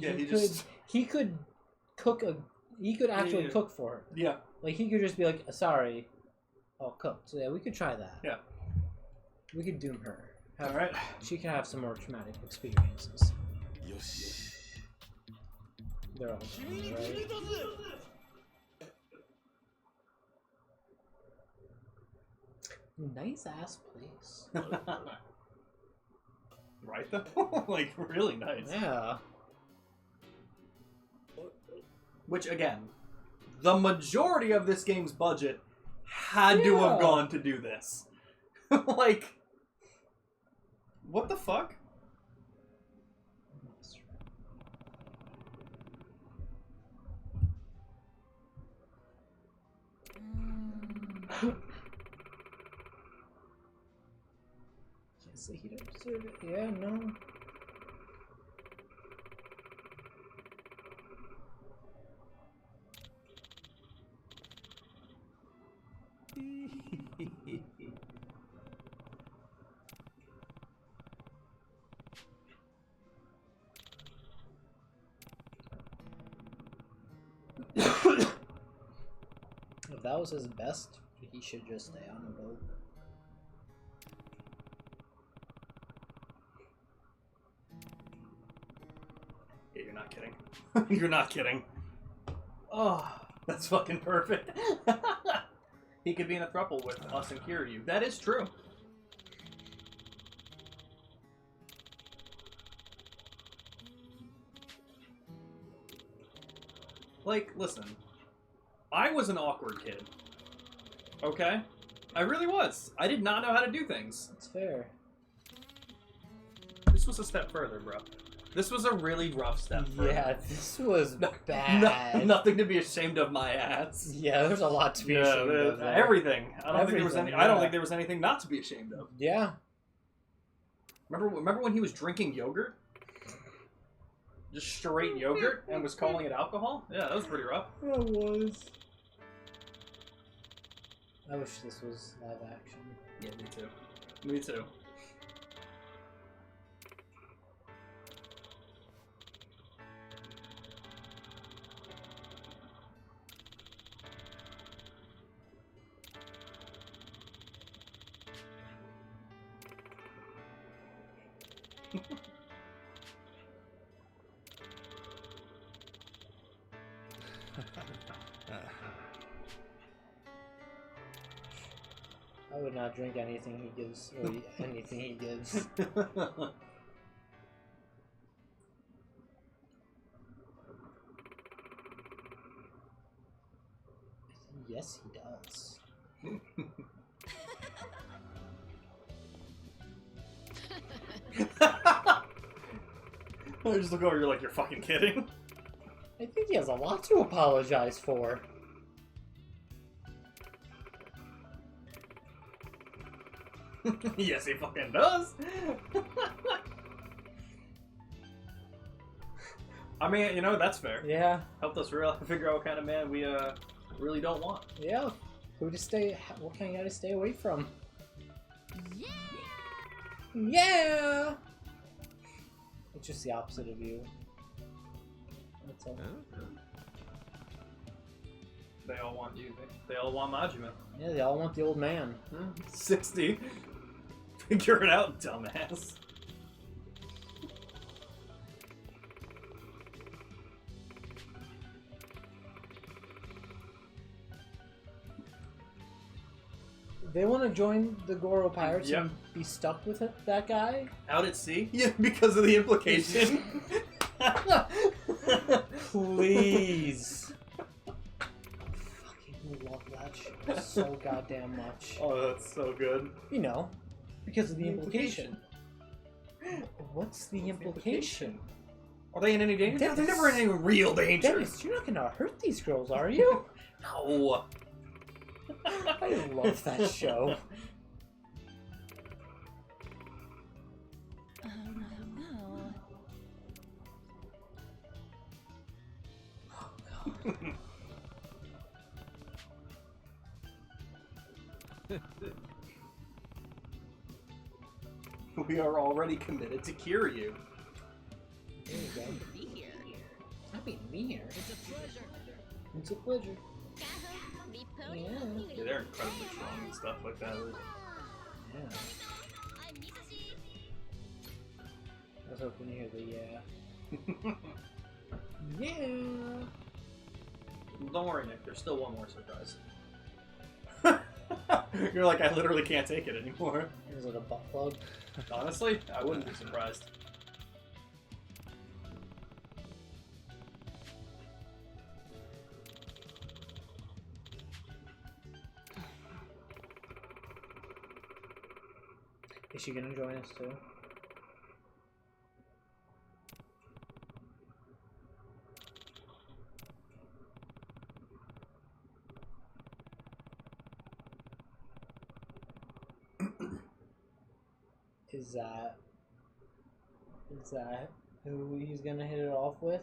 Speaker 2: could actually cook for her.
Speaker 1: Yeah.
Speaker 2: Like, he could just be like, sorry, I'll cook. So yeah, we could try that.
Speaker 1: Yeah.
Speaker 2: We could doom her.
Speaker 1: Alright.
Speaker 2: She can have some more traumatic experiences. They're all fun, right? Nice ass place.
Speaker 1: Right though? Like, really nice.
Speaker 2: Yeah.
Speaker 1: Which, again, the majority of this game's budget had to have gone to do this. Like, what the fuck?
Speaker 2: Yes, he don't deserve it. Yeah, no. If that was his best, he should just stay on the boat.
Speaker 1: Yeah, you're not kidding. You're not kidding. Oh, that's fucking perfect. He could be in a throuple with us and Kiryu. That is true. Like, listen. I was an awkward kid. Okay? I really was. I did not know how to do things.
Speaker 2: That's fair.
Speaker 1: This was a step further, bro. This was a really rough step further.
Speaker 2: Yeah, this was bad.
Speaker 1: Nothing to be ashamed of, my ass.
Speaker 2: Yeah, there's a lot to be ashamed of. There.
Speaker 1: Everything. I don't think there was anything not to be ashamed of.
Speaker 2: Yeah.
Speaker 1: Remember when he was drinking yogurt? Just straight yogurt and was calling it alcohol? Yeah, that was pretty rough.
Speaker 2: It was. I wish this was live action.
Speaker 1: Yeah, me too. Me too.
Speaker 2: I would not drink anything he gives, or anything he gives. Yes, he does.
Speaker 1: I just look over, you're like, you're fucking kidding?
Speaker 2: I think he has a lot to apologize for.
Speaker 1: Yes, he fucking does. I mean, you know, that's fair.
Speaker 2: Yeah.
Speaker 1: Helped us figure out what kind of man we really don't want.
Speaker 2: Yeah. Who to stay? What kind of guy to stay away from?
Speaker 4: Yeah.
Speaker 2: Yeah. It's just the opposite of you. That's all.
Speaker 1: They all want you. They all want Majima.
Speaker 2: Yeah, they all want the old man.
Speaker 1: 60. Figure it out, dumbass.
Speaker 2: They want to join the Goro Pirates
Speaker 1: Yep.
Speaker 2: and be stuck with that guy?
Speaker 1: Out at sea? Yeah, because of the implication.
Speaker 2: Please. I fucking love that show so goddamn much.
Speaker 1: Oh, that's so good.
Speaker 2: You know, because of the implication. What's the implication?
Speaker 1: Are they in any danger?
Speaker 2: Dennis,
Speaker 1: They're never in any real danger.
Speaker 2: Dennis, you're not gonna hurt these girls, are you?
Speaker 1: No.
Speaker 2: I love that show.
Speaker 4: Oh no.
Speaker 1: We are already committed to cure you.
Speaker 2: There you go.
Speaker 4: Be here.
Speaker 2: Happy to be here.
Speaker 4: It's a pleasure.
Speaker 2: It's a pleasure.
Speaker 4: Me
Speaker 2: Yeah.
Speaker 1: Yeah, they're incredibly strong and stuff like that.
Speaker 2: Yeah.
Speaker 4: I'm Michi.
Speaker 2: I was hoping to hear the yeah.
Speaker 1: Don't worry, Nick. There's still one more surprise. You're like, I literally can't take it anymore.
Speaker 2: Is it a butt plug?
Speaker 1: Honestly, I wouldn't be surprised.
Speaker 2: Is she gonna join us too? Is that who he's gonna hit it off with?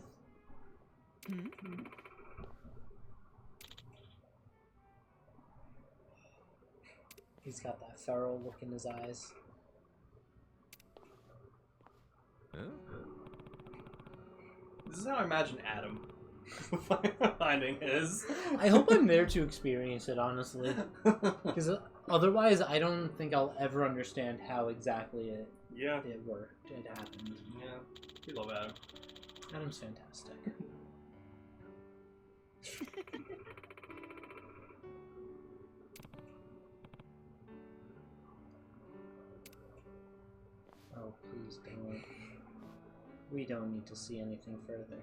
Speaker 2: He's got that feral look in his eyes.
Speaker 1: This is how I imagine Adam finding his.
Speaker 2: I hope I'm there to experience it, honestly. Because otherwise, I don't think I'll ever understand how exactly it worked. It happened.
Speaker 1: Yeah, you love Adam.
Speaker 2: Adam's fantastic. Oh, please don't. We don't need to see anything further.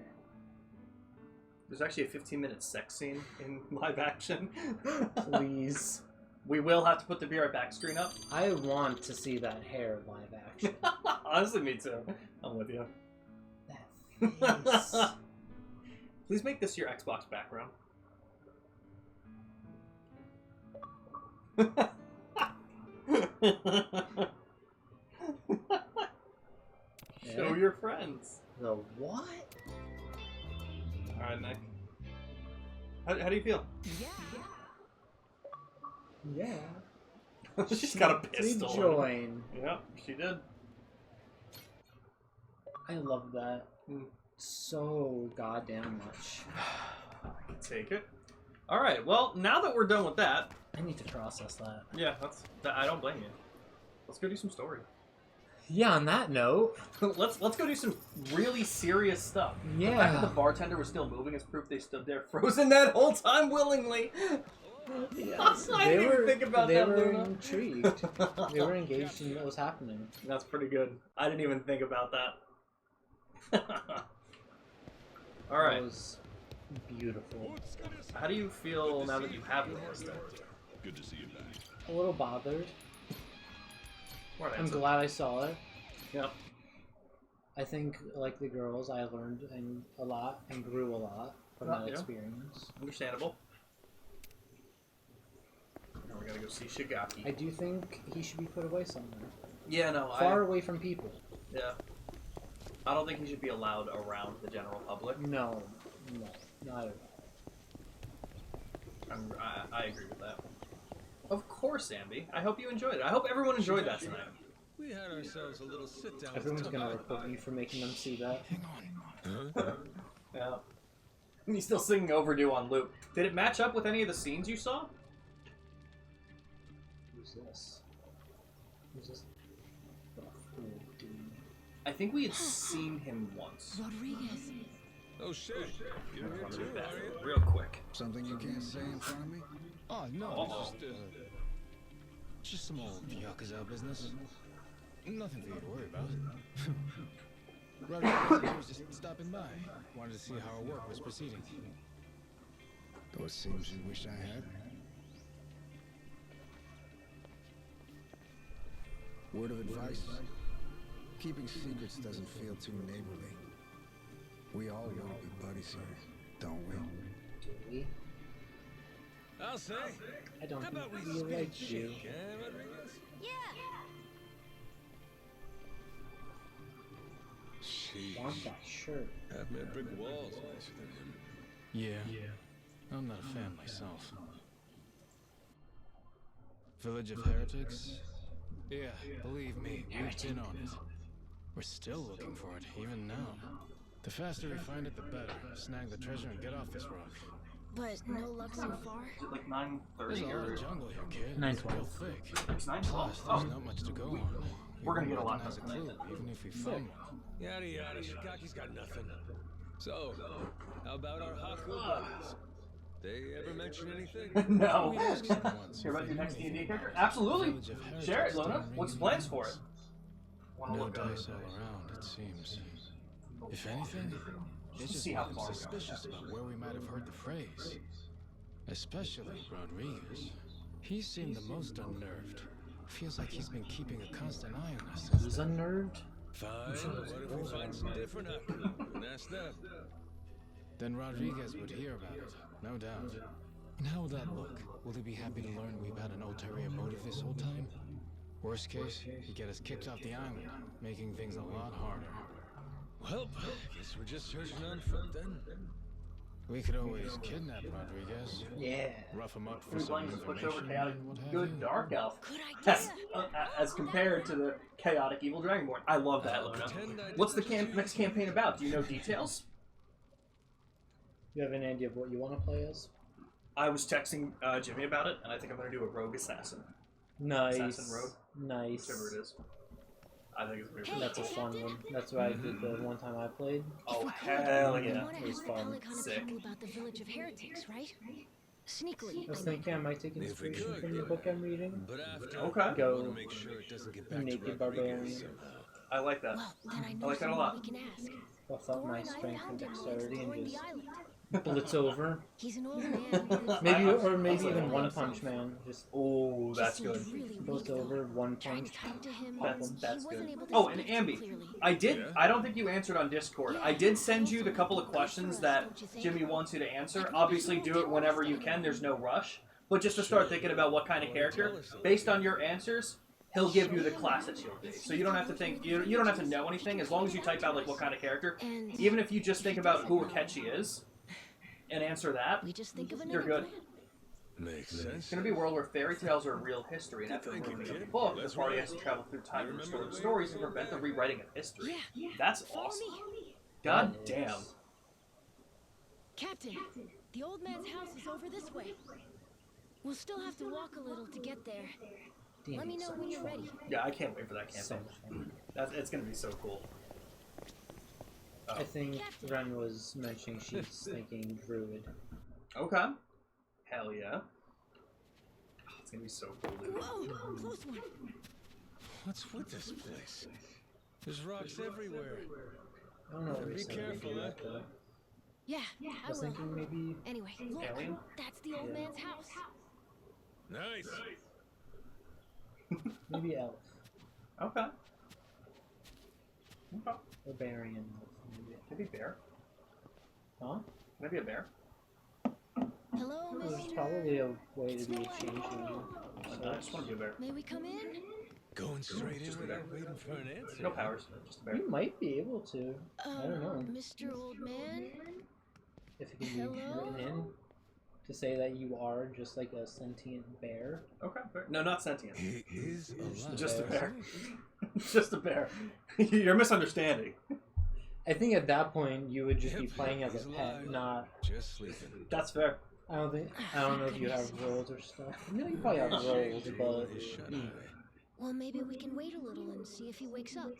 Speaker 1: There's actually a 15-minute sex scene in live action.
Speaker 2: Please.
Speaker 1: We will have to put the Be Right Back screen up.
Speaker 2: I want to see that hair live action.
Speaker 1: Honestly, me too. I'm with you.
Speaker 2: That face.
Speaker 1: Please make this your Xbox background. Show your friends.
Speaker 2: The what?
Speaker 1: Alright, Nick. How do you feel?
Speaker 2: Yeah.
Speaker 1: She's got a pistol.
Speaker 2: Did join.
Speaker 1: Yep, she did.
Speaker 2: I love that so goddamn much.
Speaker 1: I can take it. Alright, well, now that we're done with that...
Speaker 2: I need to process that.
Speaker 1: Yeah, I don't blame you. Let's go do some story.
Speaker 2: Yeah, on that note...
Speaker 1: let's go do some really serious stuff.
Speaker 2: Yeah.
Speaker 1: The fact that the bartender was still moving is proof they stood there frozen that whole time willingly.
Speaker 2: Yes.
Speaker 1: I didn't even think about that,
Speaker 2: They were
Speaker 1: Luna.
Speaker 2: intrigued. They were engaged in what was happening.
Speaker 1: That's pretty good. I didn't even think about that. Alright.
Speaker 2: That was beautiful.
Speaker 1: How do you feel now that you have the pistol?
Speaker 5: Good to see you back.
Speaker 2: A little bothered.
Speaker 1: Right,
Speaker 2: I'm glad I saw it.
Speaker 1: Yep.
Speaker 2: I think, like the girls, I learned a lot and grew a lot from that experience.
Speaker 1: Understandable. Now we gotta go see Shigaki.
Speaker 2: I do think he should be put away somewhere.
Speaker 1: Yeah, no,
Speaker 2: Far away from people.
Speaker 1: Yeah. I don't think he should be allowed around the general public.
Speaker 2: No, not at all.
Speaker 1: I agree with that. Of course, Ambi. I hope you enjoyed it. I hope everyone enjoyed that tonight.
Speaker 7: We had ourselves a little sit down.
Speaker 2: Everyone's gonna report you for making them see that.
Speaker 7: Hang on.
Speaker 1: Yeah. He's still singing Overdue on loop. Did it match up with any of the scenes you saw?
Speaker 2: Who's this? Who's this? Oh, dude.
Speaker 1: I think we had seen him once.
Speaker 3: Rodriguez.
Speaker 7: Oh shit. You're here too, are you?
Speaker 1: Real quick.
Speaker 5: Something you can't say in front of me?
Speaker 7: Oh no, just some old Yakuza business. Nothing for you to worry about. Rodriguez was just stopping by. Wanted to see how our work was proceeding.
Speaker 5: Those seems you wish I had. Word of advice? Keeping secrets doesn't feel too neighborly. We all want to be buddies here, don't we?
Speaker 2: Do we?
Speaker 7: I'll say.
Speaker 2: I don't
Speaker 7: How about we
Speaker 2: feel
Speaker 7: spin
Speaker 2: like
Speaker 7: cheek,
Speaker 2: you.
Speaker 7: Rodriguez?
Speaker 3: Yeah.
Speaker 7: Sheesh.
Speaker 2: Want that shirt?
Speaker 7: Half my brick walls nicer than him. Yeah. I'm not a fan myself. Village of Heretics? Yeah, believe me, we've been on it. We're still looking for it, even now. The faster we find it, the better. Snag the treasure and get off this rock.
Speaker 3: But no luck so far?
Speaker 1: Is it like
Speaker 7: There's
Speaker 1: 9:30
Speaker 7: a lot
Speaker 1: or
Speaker 7: of jungle here, kid.
Speaker 2: 9:12.
Speaker 7: It's real thick.
Speaker 1: it's 9:12?
Speaker 7: Plus, there's not much to go on.
Speaker 1: We're gonna get a lot
Speaker 7: Has a
Speaker 1: done
Speaker 7: clue,
Speaker 1: tonight.
Speaker 7: even if we found one. Yada yada, Shikaki's got nothing. So, how about our Haku buddies? They ever mention anything?
Speaker 1: No.
Speaker 7: We asked them once
Speaker 1: Hear
Speaker 7: if
Speaker 1: about
Speaker 7: they
Speaker 1: your next
Speaker 7: knew
Speaker 1: D&D
Speaker 7: anything
Speaker 1: character?
Speaker 7: about
Speaker 1: Absolutely.
Speaker 7: Village of Heretics
Speaker 1: Share it, Luna.
Speaker 7: down
Speaker 1: What's the
Speaker 7: Ringing
Speaker 1: plans for it?
Speaker 7: Mountains.
Speaker 1: Wanna
Speaker 7: No
Speaker 1: look up.
Speaker 7: dice all around, it seems. If anything, it's just
Speaker 1: see how
Speaker 7: nothing
Speaker 1: far we go.
Speaker 7: suspicious about where we might have heard the phrase. Especially Rodriguez. He seemed the most unnerved. Feels like he's been keeping a constant eye on us.
Speaker 2: He's unnerved.
Speaker 7: Fine, what if we find some different Haku and ask them? Then Rodriguez would hear about it, no doubt. And how will that look? Will he be happy to learn we've had an ulterior motive this whole time? Worst case, he'd get us kicked off the island, making things a lot harder. Well, guess we're just searching on foot then. We could always kidnap Rodriguez.
Speaker 2: Yeah.
Speaker 7: Rough him up for
Speaker 1: We're
Speaker 7: some
Speaker 1: playing this pushover
Speaker 7: information
Speaker 1: chaotic
Speaker 7: and what have
Speaker 1: good
Speaker 7: you.
Speaker 1: dark elf.
Speaker 3: Good idea.
Speaker 1: As compared to the chaotic evil dragonborn. I love that, Luna. What's the next campaign about? Do you know details?
Speaker 2: You have an idea of what you want to play as?
Speaker 1: I was texting Jimmy about it, and I think I'm going to do a rogue assassin.
Speaker 2: Nice.
Speaker 1: Assassin rogue.
Speaker 2: Nice.
Speaker 1: Whichever it is. I think it's going to be
Speaker 2: That's a fun one. That's what I did the one time I played.
Speaker 1: Oh, hell
Speaker 3: We
Speaker 1: yeah.
Speaker 3: want to
Speaker 2: It was
Speaker 3: have
Speaker 2: fun.
Speaker 3: Polycon
Speaker 1: Sick.
Speaker 3: people about the Village of Heretics, right? Sneakily.
Speaker 2: I was
Speaker 3: I mean.
Speaker 2: thinking I might take
Speaker 7: If we
Speaker 2: inspiration
Speaker 7: could,
Speaker 2: from the book I'm reading.
Speaker 7: But after,
Speaker 1: Okay.
Speaker 7: we want to make sure it doesn't get back
Speaker 2: Naked
Speaker 7: to
Speaker 2: barbarian.
Speaker 7: Rodriguez somehow.
Speaker 1: I like that.
Speaker 3: Well, then I know
Speaker 1: like that a
Speaker 3: someone
Speaker 1: lot.
Speaker 3: we can ask.
Speaker 2: Buff up my
Speaker 3: Thorin, I
Speaker 2: strength and
Speaker 3: found him while
Speaker 2: dexterity
Speaker 3: exploring
Speaker 2: and
Speaker 3: the
Speaker 2: just
Speaker 3: island.
Speaker 2: blitz over.
Speaker 3: He's an old man.
Speaker 2: Maybe or maybe
Speaker 1: Also-
Speaker 2: even one punch man. Just
Speaker 1: Oh, that's
Speaker 3: Just
Speaker 1: good.
Speaker 3: seemed really
Speaker 2: blitz
Speaker 3: weak,
Speaker 2: over,
Speaker 3: though.
Speaker 2: one
Speaker 3: Trying
Speaker 2: punch.
Speaker 3: to talk to him,
Speaker 1: That's
Speaker 3: he
Speaker 1: good.
Speaker 3: wasn't able to
Speaker 1: Oh, and
Speaker 3: speak too
Speaker 1: Ambi,
Speaker 3: clearly.
Speaker 1: I did.
Speaker 7: Yeah?
Speaker 1: I don't think you answered on Discord. I did send you the couple of questions that Jimmy wants you to answer. Obviously, do it whenever you can. There's no rush. But just to start thinking about what kind of character, based on your answers, he'll give you the class that you'll be. So you don't have to think. You don't have to know anything. As long as you type out like what kind of character,
Speaker 3: And
Speaker 1: even if you just think about who Akechi is, and answer that,
Speaker 3: we just think of another
Speaker 1: you're good.
Speaker 3: plan.
Speaker 7: Makes sense.
Speaker 1: It's going to be a world where fairy tales are real history, and after
Speaker 7: Thank you,
Speaker 1: reading a
Speaker 7: kid.
Speaker 1: book, the
Speaker 7: That's
Speaker 1: party
Speaker 7: right.
Speaker 1: has to travel through time to
Speaker 7: Remember
Speaker 1: restore the
Speaker 7: the
Speaker 1: stories and prevent the rewriting of history.
Speaker 3: Yeah.
Speaker 1: That's
Speaker 3: Follow
Speaker 1: awesome.
Speaker 3: me.
Speaker 1: God
Speaker 2: That
Speaker 1: damn.
Speaker 2: is-
Speaker 3: Captain, the old man's house is over this way. We'll still have to walk a little to get there.
Speaker 2: Damn,
Speaker 3: Let me know
Speaker 2: so
Speaker 3: when
Speaker 2: much
Speaker 3: you're
Speaker 2: fun.
Speaker 3: ready.
Speaker 1: Yeah, I can't wait for that
Speaker 2: So
Speaker 1: campaign.
Speaker 2: much fun.
Speaker 1: It's going to be so cool.
Speaker 2: I think Ren was mentioning she's thinking druid.
Speaker 1: Okay. Hell yeah. Oh, it's going to be so cool, dude.
Speaker 3: Whoa, close one.
Speaker 7: What's with this place? There's rocks everywhere.
Speaker 2: I don't know what
Speaker 7: Be
Speaker 2: we said
Speaker 7: careful,
Speaker 2: about
Speaker 7: eh?
Speaker 2: that.
Speaker 3: Yeah,
Speaker 2: I
Speaker 3: I
Speaker 2: was
Speaker 3: will.
Speaker 2: thinking maybe
Speaker 3: Anyway, look,
Speaker 1: Alien?
Speaker 3: that's the old
Speaker 2: Yeah.
Speaker 3: man's house.
Speaker 7: Nice.
Speaker 2: maybe elf
Speaker 1: Okay. Okay.
Speaker 2: or barbarian elf. Maybe.
Speaker 1: Maybe bear.
Speaker 2: Huh?
Speaker 1: Maybe a bear.
Speaker 3: Hello,
Speaker 2: There's
Speaker 3: mister.
Speaker 2: probably a way to be a changeling.
Speaker 1: I just want to be a bear.
Speaker 3: May we come in?
Speaker 8: Going straight in without waiting for an answer.
Speaker 1: No powers, just a bear.
Speaker 2: You might be able to. I don't know.
Speaker 3: Mr. Old Man?
Speaker 2: If it can be written in to say that you are just like a sentient bear.
Speaker 1: Okay, fair. No, not sentient.
Speaker 8: He is alive.
Speaker 1: Just a bear. Just a bear. You're misunderstanding.
Speaker 2: I think at that point you would just be playing as a pet, not.
Speaker 8: Just sleeping.
Speaker 1: That's fair.
Speaker 2: I don't know if you have roles or stuff. No, you probably have roles, but.
Speaker 3: Well, maybe we can wait a little and see if he wakes up.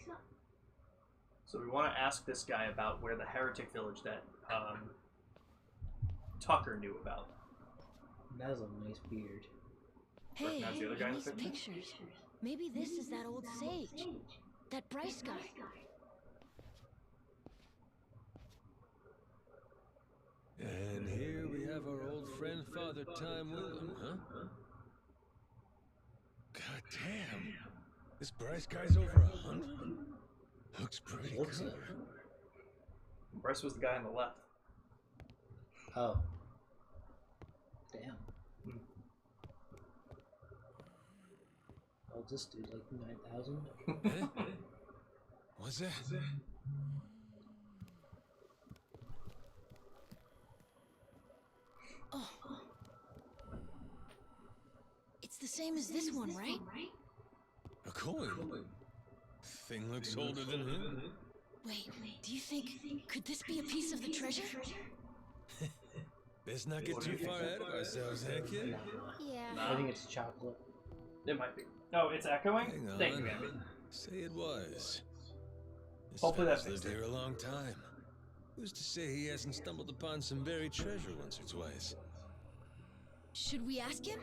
Speaker 1: So we want to ask this guy about where the heretic village that Tucker knew about.
Speaker 2: That is a nice beard.
Speaker 3: Hey,
Speaker 1: Recognize the other guy in the
Speaker 3: these
Speaker 1: picture?
Speaker 3: pictures. Maybe this is that old sage. That Bryce guy.
Speaker 7: And here we have our old friend Father Time Willem, huh?
Speaker 8: God damn. This Bryce guy's over 100. Looks pretty
Speaker 2: Looks
Speaker 8: good.
Speaker 2: it.
Speaker 1: Bryce was the guy on the left.
Speaker 2: Oh. Damn. I'll just do like 9,000.
Speaker 8: What's that?
Speaker 3: Oh. It's the same as this one, right?
Speaker 8: A coin? Thing looks older than him.
Speaker 3: Wait, do you think... Could this be a piece of the treasure?
Speaker 8: Let's not get too far ahead of ourselves, eh, kid?
Speaker 3: Yeah.
Speaker 2: I think it's chocolate.
Speaker 1: It might be. Oh, it's echoing?
Speaker 8: Hang on.
Speaker 1: Thank you, Andy.
Speaker 8: Say it was. This
Speaker 1: Hopefully that
Speaker 8: fella's lived
Speaker 1: fixed it.
Speaker 8: here a long time. Who's to say he hasn't stumbled upon some buried treasure once or twice?
Speaker 3: Should we ask him?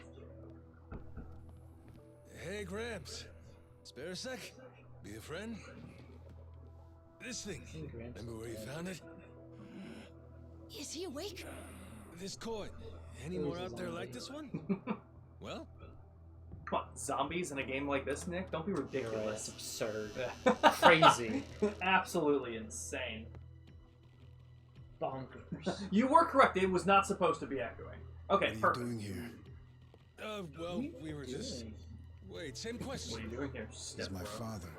Speaker 8: Hey, Gramps. Spare a sec? Be a friend? This thing.
Speaker 2: Hey, Gramps.
Speaker 8: Remember where you found it?
Speaker 3: Is he awake?
Speaker 8: This coin. Any more out there like this one? Well?
Speaker 1: Come on, zombies in a game like this, Nick? Don't be
Speaker 2: You're right,
Speaker 1: ridiculous.
Speaker 2: that's absurd. Crazy.
Speaker 1: Absolutely insane.
Speaker 2: Bonkers.
Speaker 1: You were correct. It was not supposed to be echoing. Okay,
Speaker 5: What are you
Speaker 1: perfect.
Speaker 5: doing here?
Speaker 8: Well, we were just...
Speaker 2: Doing?
Speaker 8: Wait, same
Speaker 1: What
Speaker 8: question.
Speaker 1: are you doing here?
Speaker 5: He's
Speaker 1: Step
Speaker 5: my
Speaker 1: bro?
Speaker 5: father.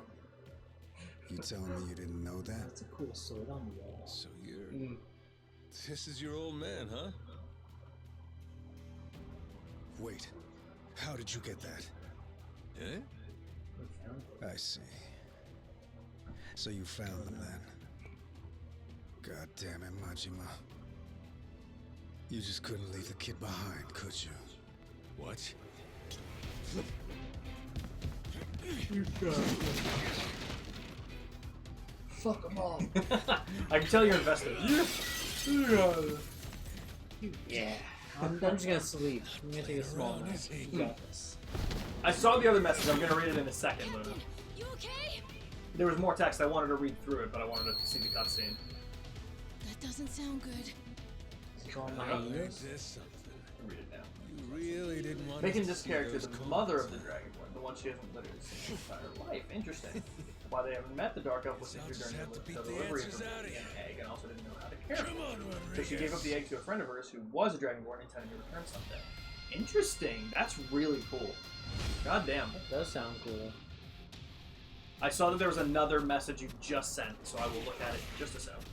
Speaker 5: You telling me you didn't know that?
Speaker 2: That's a cool sword on the wall.
Speaker 8: So you're...
Speaker 1: Mm.
Speaker 8: This is your old man, huh?
Speaker 5: Wait, how did you get that?
Speaker 8: Eh?
Speaker 5: I see. So you found them then? God damn it, Majima. You just couldn't leave the kid behind, could you?
Speaker 8: What?
Speaker 2: Fuck them all.
Speaker 1: I can tell you're invested.
Speaker 2: Yeah. I'm just gonna sleep. I'm gonna take a small nap. You got this.
Speaker 1: I saw the other message. I'm going to read it in a second, Luna.
Speaker 3: Captain, you okay?
Speaker 1: There was more text. I wanted to read through it, but I wanted to see the cutscene.
Speaker 3: That doesn't sound good.
Speaker 2: Is it all my
Speaker 8: There's
Speaker 2: ears?
Speaker 8: this something.
Speaker 1: Read it now.
Speaker 8: You really didn't want
Speaker 1: Making
Speaker 8: us to
Speaker 1: this
Speaker 8: see
Speaker 1: character
Speaker 8: those
Speaker 1: the
Speaker 8: coins,
Speaker 1: mother of the
Speaker 8: huh?
Speaker 1: Dragonborn, the one she hasn't literally seen her entire life. Interesting. Why they haven't met the Dark Elf was injured during
Speaker 8: have to beat
Speaker 1: the
Speaker 8: the
Speaker 1: delivery of
Speaker 8: answers
Speaker 1: her
Speaker 8: out of you.
Speaker 1: egg and also didn't know how to care
Speaker 8: Come
Speaker 1: for
Speaker 8: on,
Speaker 1: it. So she gave up
Speaker 8: Rodriguez.
Speaker 1: the egg to a friend of hers who was a Dragonborn intending to return someday. Interesting. That's really cool. God damn.
Speaker 2: That does sound cool.
Speaker 1: I saw that there was another message you just sent, so I will look at it in just a second.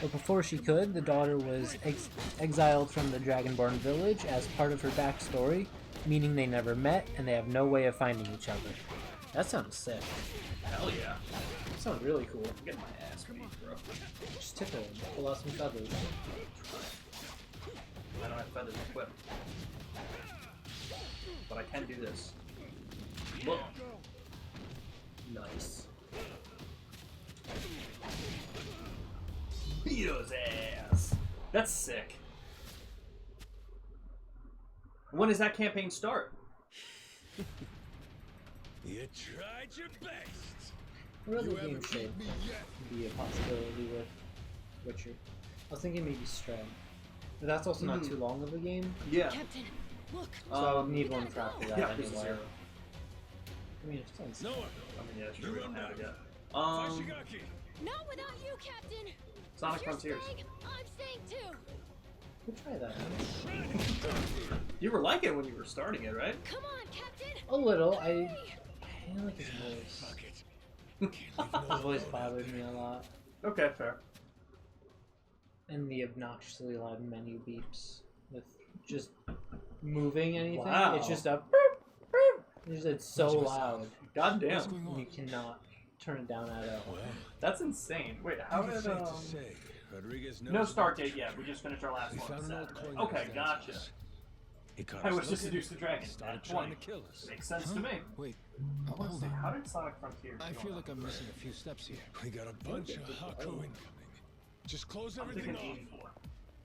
Speaker 2: But before she could, the daughter was exiled from the Dragonborn village as part of her backstory, meaning they never met and they have no way of finding each other. That sounds sick.
Speaker 1: Hell yeah.
Speaker 2: That sounds really cool.
Speaker 1: I'm getting my ass beat, bro.
Speaker 2: Just tickle him. Pull out some feathers.
Speaker 1: I don't have feathers equipped. But I can do this. Look. Nice. Beat his ass. That's sick. When does that campaign start?
Speaker 8: You tried your best.
Speaker 2: What other
Speaker 8: You
Speaker 2: game
Speaker 8: haven't
Speaker 2: should
Speaker 8: beat me yet.
Speaker 2: be a possibility with Witcher? I was thinking maybe Stray. But that's also not too long of a game,
Speaker 1: Yeah.
Speaker 3: Captain, look.
Speaker 2: so I would need one for after that
Speaker 1: Yeah, this is
Speaker 2: anyway.
Speaker 1: zero.
Speaker 2: I mean, it sounds
Speaker 8: No one.
Speaker 1: I mean, yeah, sure, we don't have it yet.
Speaker 8: Fashigaki.
Speaker 3: Not without you, Captain.
Speaker 1: Sonic Frontiers.
Speaker 3: I'm staying too.
Speaker 2: We'll try that.
Speaker 1: You were liking it when you were starting it, right?
Speaker 3: Come on, Captain.
Speaker 2: A little. I didn't like his voice. His voice bothered me a lot.
Speaker 1: Okay, fair.
Speaker 2: And the obnoxiously loud menu beeps with just moving anything.
Speaker 1: Wow.
Speaker 2: It's just a boop, boop. It's so loud.
Speaker 1: God damn.
Speaker 2: You cannot turn it down at all.
Speaker 1: That's insane. Wait, how did
Speaker 8: Rodriguez
Speaker 1: no start date yet. We just finished our last one. Saturday. Okay, gotcha. I was just seduced the dragon.
Speaker 7: Started
Speaker 1: At
Speaker 7: trying
Speaker 1: 20.
Speaker 7: to kill us.
Speaker 1: Makes sense to me.
Speaker 7: Wait,
Speaker 1: I want to
Speaker 7: hold
Speaker 1: say,
Speaker 7: on.
Speaker 1: how did Sonic Frontiers?
Speaker 7: I feel like I'm missing a few steps here.
Speaker 5: We got a bunch of Haku incoming. Just close
Speaker 1: I'm
Speaker 5: everything
Speaker 1: thinking
Speaker 5: off.
Speaker 1: 84.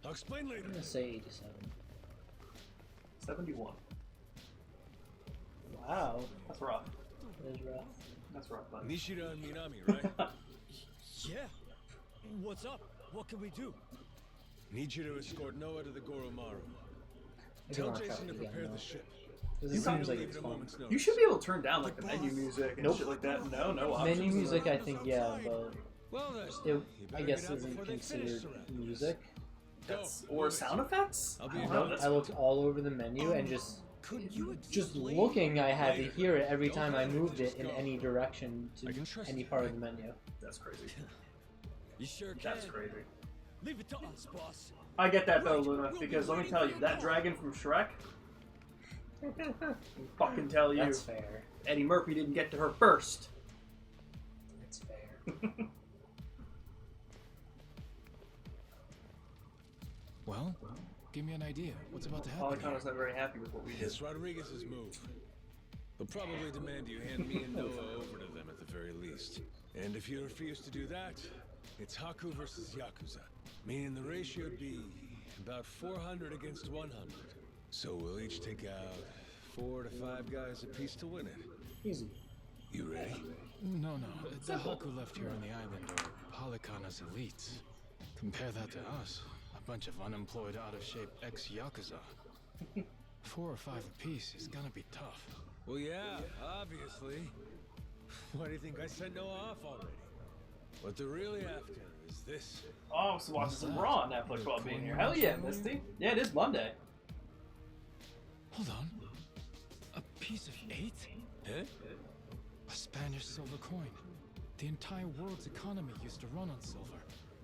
Speaker 5: I'll explain later.
Speaker 2: I'm gonna say 87.
Speaker 1: 71.
Speaker 2: Wow,
Speaker 1: That's rough.
Speaker 2: that is rough.
Speaker 1: That's rough, buddy.
Speaker 5: Nishida and Minami, right?
Speaker 12: Yeah. What's up? What can we do?
Speaker 5: Need you to escort Noah to the Goromaru.
Speaker 2: I do
Speaker 5: Tell
Speaker 2: wanna try
Speaker 5: Jason
Speaker 2: it
Speaker 5: to
Speaker 2: again,
Speaker 5: prepare
Speaker 2: though.
Speaker 5: the ship.
Speaker 2: Because
Speaker 1: You
Speaker 2: it seems
Speaker 1: got
Speaker 2: like
Speaker 5: Leave
Speaker 2: it's
Speaker 5: at a
Speaker 2: fun.
Speaker 5: moment's notice.
Speaker 1: You should be able to turn down like the menu music and shit like that. No options.
Speaker 2: Menu music, I think, yeah, but
Speaker 5: Well, then,
Speaker 2: it, I guess, isn't considered music.
Speaker 1: That's, or sound effects?
Speaker 5: I'll
Speaker 1: I
Speaker 5: be
Speaker 1: don't
Speaker 5: in
Speaker 1: know.
Speaker 5: touch.
Speaker 1: That's
Speaker 2: I looked all over the menu and just looking, I had to hear it every time I moved it in any direction to any part of the menu.
Speaker 1: That's crazy.
Speaker 12: You sure can.
Speaker 1: That's crazy.
Speaker 12: Leave it to us, boss.
Speaker 1: I get that though, Luna, because let me tell you, that dragon from Shrek. Fucking tell you,
Speaker 2: That's fair.
Speaker 1: Eddie Murphy didn't get to her first.
Speaker 2: That's fair.
Speaker 7: Well, give me an idea. What's about to happen?
Speaker 1: Polycono's not very happy with what we did.
Speaker 5: It's Rodriguez's move. They'll probably demand you hand me and Noah over to them at the very least. And if you refuse to do that, it's Haku versus Yakuza. Meaning the ratio would be about 400 against 100. So we'll each take out 4 to 5 guys apiece to win it.
Speaker 2: Easy.
Speaker 5: You ready?
Speaker 7: No. The Haku left here on the island are Polycona's elites. Compare that to us. A bunch of unemployed, out-of-shape ex-Yakuza. 4 or 5 apiece is gonna be tough.
Speaker 5: Well, yeah, obviously. Why do you think I sent Noah off already? What they're really after is this.
Speaker 1: Oh, I was watching some Raw on Netflix while being here. Hell yeah, Misty. Yeah, it is Monday.
Speaker 7: Hold on. A piece of 8?
Speaker 5: Huh?
Speaker 7: A Spanish silver coin. The entire world's economy used to run on silver.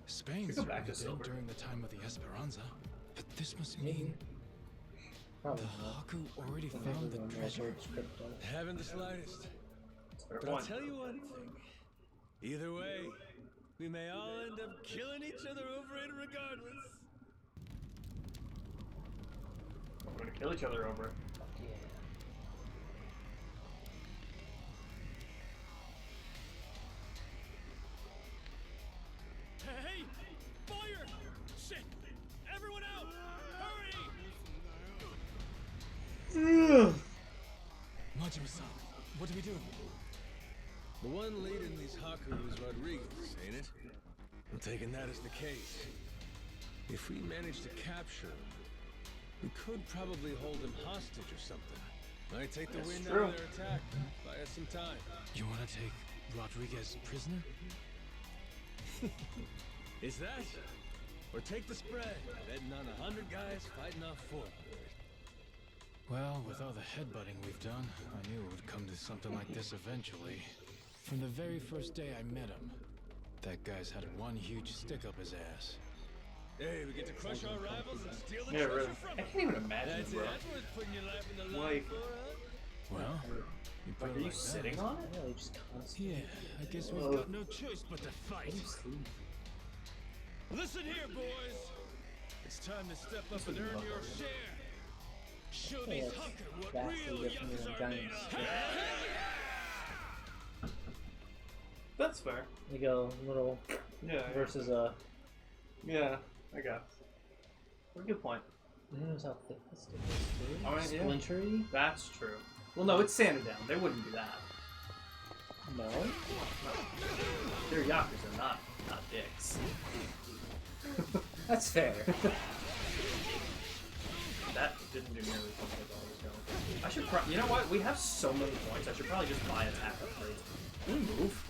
Speaker 7: Spain
Speaker 1: We go back to
Speaker 7: certainly did
Speaker 1: silver.
Speaker 7: during the time of the Esperanza. But this must mean
Speaker 2: Probably
Speaker 7: the
Speaker 2: not.
Speaker 7: Haku already
Speaker 2: I'm
Speaker 7: found
Speaker 2: never
Speaker 7: the
Speaker 2: going to
Speaker 7: treasure.
Speaker 2: research crypto.
Speaker 5: Haven't the slightest.
Speaker 1: Fair
Speaker 5: But I'll
Speaker 1: point.
Speaker 5: tell you one thing. Either way, we may all end up killing each other over it regardless.
Speaker 1: We're gonna kill each other over it.
Speaker 2: Yeah.
Speaker 12: Hey! Fire! Shit! Everyone out! Hurry!
Speaker 7: Majima-san, what do we do?
Speaker 5: The one leading these Haku is Rodriguez, ain't it? I'm taking that as the case. If we manage to capture him, we could probably hold him hostage or something. Might take the wind out of their attack. Buy us some time.
Speaker 7: You want to take Rodriguez prisoner?
Speaker 5: Is that? Or take the spread, betting on 100 guys fighting off 400.
Speaker 7: Well, with all the headbutting we've done, I knew it would come to something like this eventually. From the very first day I met him, that guy's had one huge stick up his ass.
Speaker 5: Hey, we get to crush our rivals and steal the
Speaker 1: Yeah,
Speaker 5: treasure
Speaker 1: really.
Speaker 5: from
Speaker 1: I
Speaker 5: them.
Speaker 1: can't even imagine,
Speaker 5: That's
Speaker 1: bro.
Speaker 5: it. That's worth putting your life in the line
Speaker 1: Like-
Speaker 5: for, huh?
Speaker 7: Well, you put
Speaker 1: Like,
Speaker 7: it
Speaker 1: are you
Speaker 7: like
Speaker 1: sitting
Speaker 7: that.
Speaker 1: on it?
Speaker 2: Really, just constantly.
Speaker 7: Yeah, I guess we've
Speaker 1: Ugh.
Speaker 7: got no choice but to fight.
Speaker 12: Listen here, boys! It's time to step up and earn your share! Show
Speaker 2: Yeah,
Speaker 12: these
Speaker 2: it's
Speaker 12: Haku what
Speaker 2: vastly
Speaker 12: real
Speaker 2: different than
Speaker 12: Yakuza are
Speaker 2: giant
Speaker 12: made of!
Speaker 2: stick.
Speaker 1: That's fair.
Speaker 2: You go little
Speaker 1: Yeah.
Speaker 2: versus a.
Speaker 1: Yeah, I guess. Good point.
Speaker 2: Who knows how thick the stick is, too?
Speaker 1: I mean, yeah.
Speaker 2: Splintery?
Speaker 1: That's true. Well, no, it's sanded down. They wouldn't do that.
Speaker 2: No.
Speaker 1: They're Yakuza, not dicks.
Speaker 2: That's fair.
Speaker 1: That didn't do nearly as much as I thought it was going. I should probably. You know what? We have so many points. I should probably just buy attack upgrades. Can we move?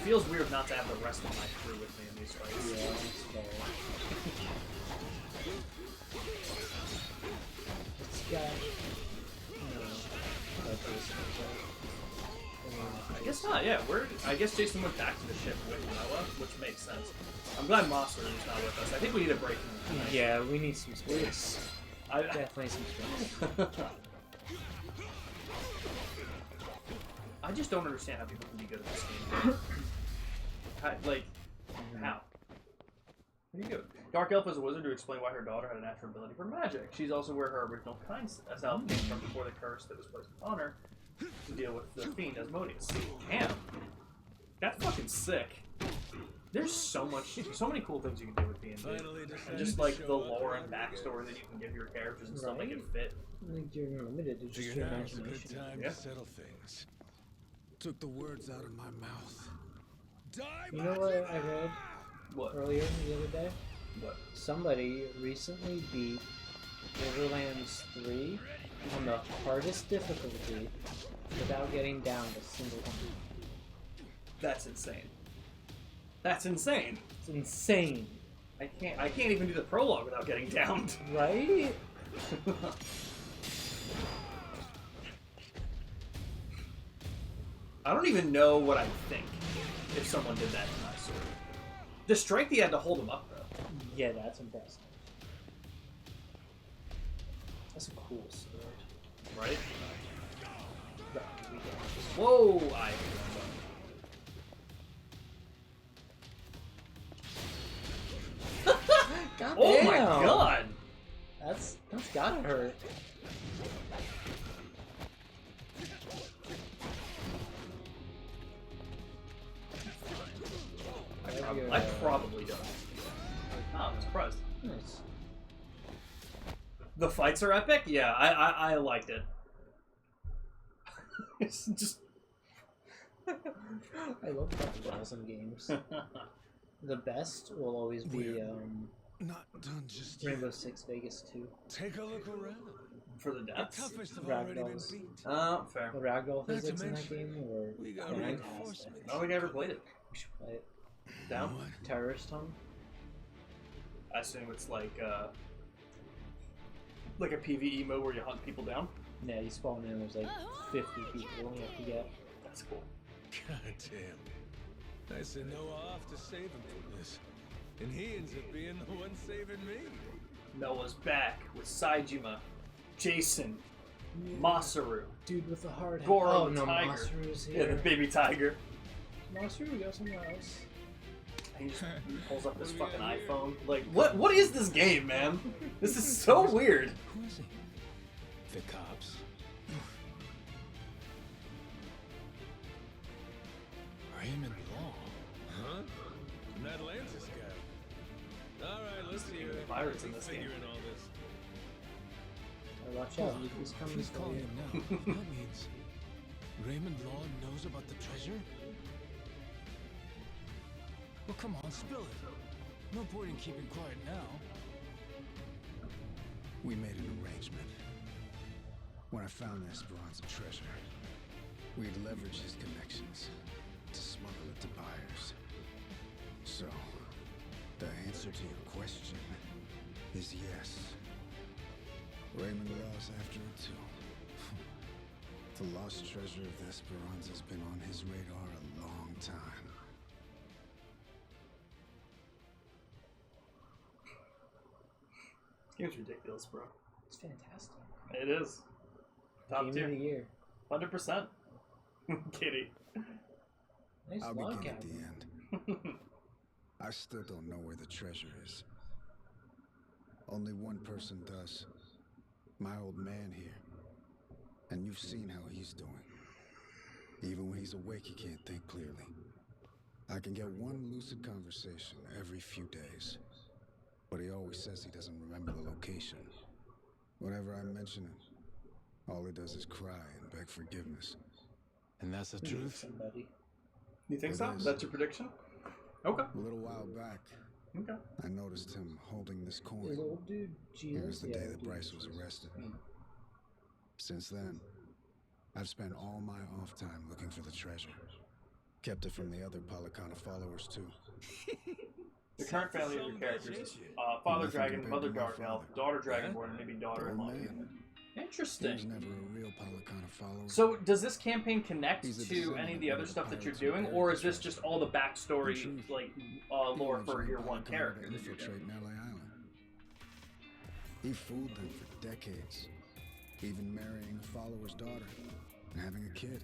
Speaker 1: feels weird not to have the rest of my crew with me in these fights.
Speaker 2: Yeah, that's fair. It's got...
Speaker 1: I guess not, yeah. I guess Jason went back to the ship with Noah, which makes sense. I'm glad Mossler is not with us. I think we need a break from the
Speaker 2: Yeah, we need some space. Definitely some space.
Speaker 1: I just don't understand how people can be good at this game. How? How do you do it? Dark Elf is a wizard to explain why her daughter had a natural ability for magic. She's also where her original kind self came from before the curse that was placed upon her to deal with the fiend Asmodeus. Damn. That's fucking sick. There's so many cool things you can do with D&D. And just like the lore and backstory that you can give your characters and stuff make it fit.
Speaker 2: Like you're limited to just your imagination.
Speaker 5: Time to settle things. Took the words out of my mouth.
Speaker 2: You know what I read earlier the other day?
Speaker 1: What?
Speaker 2: Somebody recently beat Borderlands 3 on the hardest difficulty without getting down a single time.
Speaker 1: That's insane. That's insane.
Speaker 2: It's insane.
Speaker 1: I can't even do the prologue without getting downed.
Speaker 2: Right?
Speaker 1: I don't even know what I'd think if someone did that to my sword. The strength he had to hold him up, though.
Speaker 2: Yeah, that's impressive. That's a cool sword.
Speaker 1: Right? Whoa!
Speaker 2: God
Speaker 1: oh
Speaker 2: damn.
Speaker 1: my god!
Speaker 2: That's gotta hurt.
Speaker 1: I probably don't. Oh, I'm surprised.
Speaker 2: Nice.
Speaker 1: The fights are epic? Yeah, I liked it. It's just...
Speaker 2: I love battles in games. The best will always be
Speaker 5: Not done just
Speaker 2: Rainbow
Speaker 5: yet.
Speaker 2: Six Vegas 2.
Speaker 5: Take a look around.
Speaker 1: For the depths?
Speaker 5: The toughest have already been
Speaker 2: Ragdolls.
Speaker 5: beat.
Speaker 1: Fair.
Speaker 2: The ragdoll
Speaker 5: Not to
Speaker 2: physics in that
Speaker 5: mention,
Speaker 2: game were
Speaker 5: we got
Speaker 2: fantastic.
Speaker 5: reinforcements.
Speaker 1: I don't think I ever played it.
Speaker 2: We should play it.
Speaker 1: Down?
Speaker 2: Terrorist Tongue?
Speaker 1: I assume it's like a PvE mode where you hunt people down?
Speaker 2: Yeah, you spawn in, there's like 50 people you have to get.
Speaker 1: That's cool.
Speaker 5: God damn. I sent Noah off to save him from this. And he ends up being the one saving me.
Speaker 1: Noah's back with Saejima, Jason, Masaru,
Speaker 2: Dude with the hard hat.
Speaker 1: Goro
Speaker 2: Oh
Speaker 1: the
Speaker 2: no,
Speaker 1: tiger.
Speaker 2: Masaru's
Speaker 1: Yeah,
Speaker 2: here.
Speaker 1: the baby tiger.
Speaker 2: Masaru, go somewhere else.
Speaker 1: He just pulls up his fucking iPhone. Like, what is this game, man? This is so weird.
Speaker 7: Who is he? The cops. Raymond Law.
Speaker 5: Huh? An Atlantis guy. Alright, let's see it.
Speaker 1: Pirates in this game.
Speaker 5: Figuring all this.
Speaker 2: Watch out, he's coming
Speaker 7: Please
Speaker 2: for
Speaker 7: call
Speaker 2: you.
Speaker 7: him now. That means Raymond Law knows about the treasure? Well, come on, spill it. No point in keeping quiet now.
Speaker 13: We made an arrangement. When I found Esperanza treasure, we'd leverage his connections to smuggle it to buyers. So, the answer to your question is yes. Raymond Law's after it too. The lost treasure of the Esperanza's been on his radar a long time.
Speaker 1: Game's ridiculous, bro.
Speaker 2: It's fantastic.
Speaker 1: It is. Top
Speaker 2: Game
Speaker 1: tier.
Speaker 2: of the year.
Speaker 1: 100%. Kitty.
Speaker 2: Nice
Speaker 13: I'll
Speaker 2: log
Speaker 13: begin at
Speaker 2: cabin.
Speaker 13: the end. I still don't know where the treasure is. Only one person does. My old man here. And you've seen how he's doing. Even when he's awake, he can't think clearly. I can get one lucid conversation every few days. But he always says he doesn't remember the location. Whenever I mention it, all he does is cry and beg forgiveness.
Speaker 7: And that's the truth?
Speaker 2: Somebody.
Speaker 1: You think
Speaker 13: It
Speaker 1: so?
Speaker 13: is.
Speaker 1: That's your prediction? Okay.
Speaker 13: A little while back,
Speaker 1: Okay.
Speaker 13: I noticed him holding this coin.
Speaker 2: This old dude,
Speaker 13: It was
Speaker 2: Jesus.
Speaker 13: the
Speaker 2: Yeah,
Speaker 13: day that
Speaker 2: dude.
Speaker 13: Bryce was arrested. Since then, I've spent all my off time looking for the treasure. Kept it from the other Palicana followers, too.
Speaker 1: The current family of your characters is Father Dragon, Mother Dark Elf, Daughter Dragonborn, and maybe Daughter-in-law. Interesting.
Speaker 13: He was never a real Palicana follower.
Speaker 1: So, does this campaign connect to any of the other stuff that you're doing, or is this just all the backstory, like, lore for your one character that you're doing?
Speaker 13: Island. He fooled them for decades, even marrying a follower's daughter and having a kid.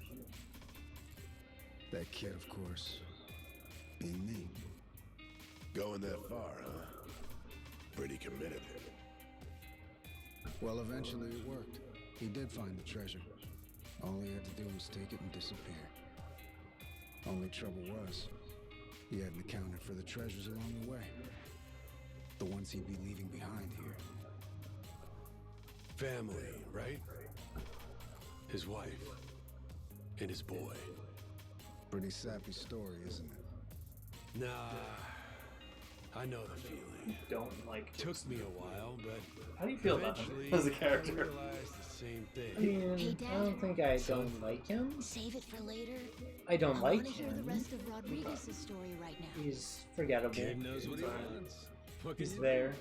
Speaker 13: That kid, of course, being me.
Speaker 6: Going that far, huh? Pretty committed.
Speaker 13: Well, eventually it worked. He did find the treasure. All he had to do was take it and disappear. Only trouble was, he hadn't accounted for the treasures along the way. The ones he'd be leaving behind here.
Speaker 6: Family, right? His wife. And his boy.
Speaker 13: Pretty sappy story, isn't it?
Speaker 6: Nah. I know the feeling.
Speaker 1: Don't like it.
Speaker 6: Took me a while, but
Speaker 1: how do you feel about him as a character?
Speaker 6: I realized the same thing.
Speaker 2: I mean,
Speaker 3: Hey, Dad.
Speaker 2: I don't think I don't like him.
Speaker 3: Save it for later.
Speaker 2: I don't like
Speaker 3: want to hear the
Speaker 2: him.
Speaker 3: rest of Rodriguez's story right now.
Speaker 2: He's forgettable.
Speaker 7: Kid knows what he wants.
Speaker 2: He's there.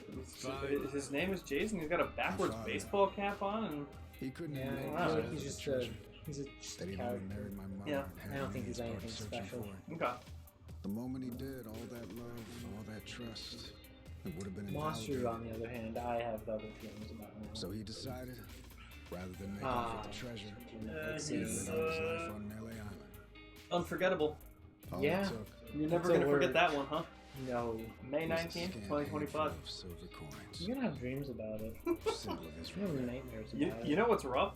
Speaker 1: His name is Jason. He's got a backwards baseball cap on, and
Speaker 13: he couldn't.
Speaker 2: Yeah,
Speaker 13: even
Speaker 2: I feel like
Speaker 13: make
Speaker 2: he's
Speaker 13: the
Speaker 2: just
Speaker 13: treasure.
Speaker 2: He's just
Speaker 13: That
Speaker 2: a
Speaker 13: he'd
Speaker 2: character.
Speaker 13: only married my mother
Speaker 1: Yeah.
Speaker 13: and had
Speaker 2: I don't
Speaker 13: me
Speaker 2: think
Speaker 13: as
Speaker 2: he's
Speaker 13: part of
Speaker 2: anything
Speaker 13: searching
Speaker 2: special.
Speaker 13: for it.
Speaker 1: okay.
Speaker 13: The moment he did, all that love, all that trust, it would have been
Speaker 2: Monster,
Speaker 13: invalidated.
Speaker 2: on the other hand, I have other feelings about him.
Speaker 13: So he decided, rather than make off with the treasure,
Speaker 1: he's,
Speaker 13: he'd live his life on LA Island.
Speaker 1: Unforgettable.
Speaker 13: All
Speaker 2: Yeah.
Speaker 13: it took
Speaker 1: You're never
Speaker 2: It's a
Speaker 1: gonna forget
Speaker 2: word.
Speaker 1: that one, huh?
Speaker 2: No.
Speaker 1: May
Speaker 13: was a
Speaker 1: 19th,
Speaker 13: scant
Speaker 1: 2025.
Speaker 13: handful of silver coins.
Speaker 2: You're gonna have dreams about it.
Speaker 13: Symbol of his
Speaker 2: You're gonna have
Speaker 13: regret.
Speaker 2: nightmares
Speaker 1: You,
Speaker 2: about
Speaker 1: you know what's rough?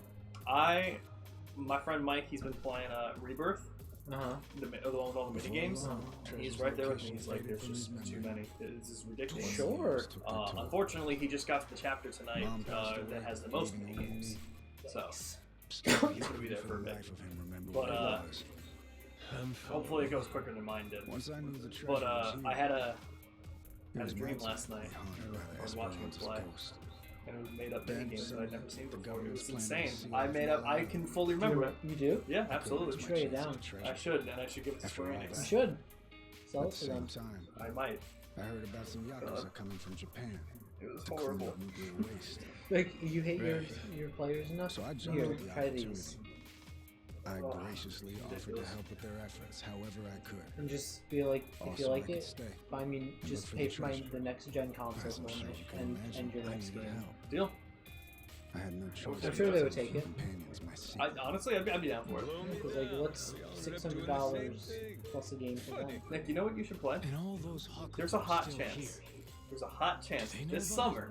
Speaker 1: My friend Mike, he's been playing Rebirth,
Speaker 2: it. Uh-huh.
Speaker 1: the one with all the mini games.
Speaker 2: Uh-huh.
Speaker 1: He's right there with me. He's like, "There's just too many. This is ridiculous."
Speaker 2: Sure.
Speaker 1: Unfortunately, he just got to the chapter tonight that has the most mini games, so he's gonna be there for a bit. But hopefully it goes quicker than mine did.
Speaker 13: Once I knew the treasure
Speaker 1: But
Speaker 13: was here,
Speaker 1: I had a
Speaker 13: he was
Speaker 1: dream
Speaker 13: once
Speaker 1: last night.
Speaker 13: haunted by the
Speaker 1: I was watching him
Speaker 13: Esperanza's
Speaker 1: play.
Speaker 13: ghost.
Speaker 1: And it was made up mini games that I'd never seen
Speaker 13: The
Speaker 1: before. It was
Speaker 13: government's planning
Speaker 1: insane.
Speaker 13: to seal
Speaker 1: I
Speaker 13: off
Speaker 1: made
Speaker 13: the
Speaker 1: up. I
Speaker 13: island.
Speaker 1: can fully remember it.
Speaker 2: You do?
Speaker 1: Yeah, absolutely.
Speaker 2: You should write it down.
Speaker 1: I should, and I should give it to
Speaker 13: After
Speaker 1: Square
Speaker 13: all
Speaker 1: Enix.
Speaker 2: You
Speaker 13: that.
Speaker 2: should. Sell
Speaker 13: At
Speaker 2: it
Speaker 13: the
Speaker 2: to
Speaker 13: same
Speaker 2: them.
Speaker 13: time,
Speaker 1: I might.
Speaker 13: I heard about some Yakuza coming from Japan
Speaker 1: It was
Speaker 13: to clean
Speaker 1: horrible.
Speaker 13: up nuclear waste.
Speaker 2: Like, you hate
Speaker 13: Right.
Speaker 2: your players enough?
Speaker 13: So I jumped
Speaker 2: Here,
Speaker 13: at the
Speaker 2: try
Speaker 13: opportunity.
Speaker 2: these.
Speaker 13: I graciously offered to help with their efforts however I could.
Speaker 2: And just be like, if you
Speaker 13: Also, I
Speaker 2: like
Speaker 13: could
Speaker 2: it,
Speaker 13: stay
Speaker 2: buy me,
Speaker 13: and
Speaker 2: just
Speaker 13: look for
Speaker 2: pay
Speaker 13: the
Speaker 2: for my
Speaker 13: treasure.
Speaker 2: the next gen console
Speaker 13: As I'm sure you can
Speaker 2: and
Speaker 13: imagine,
Speaker 2: your
Speaker 13: I
Speaker 2: next
Speaker 13: needed
Speaker 2: game.
Speaker 13: help.
Speaker 1: Deal.
Speaker 13: I had no choice.
Speaker 1: I'm
Speaker 13: but
Speaker 1: sure
Speaker 13: to
Speaker 2: they would
Speaker 13: tell
Speaker 2: take
Speaker 13: my
Speaker 2: it.
Speaker 13: companions my
Speaker 1: I,
Speaker 13: secret.
Speaker 1: honestly, I'd be down for it.
Speaker 2: Because like, what's $600 plus a game for them?
Speaker 1: Nick, you know what you should play?
Speaker 7: And all those huckers
Speaker 1: There's a
Speaker 7: are
Speaker 1: hot
Speaker 7: still
Speaker 1: chance.
Speaker 7: here.
Speaker 1: There's a hot chance
Speaker 7: Do they know
Speaker 1: this
Speaker 7: about
Speaker 1: summer.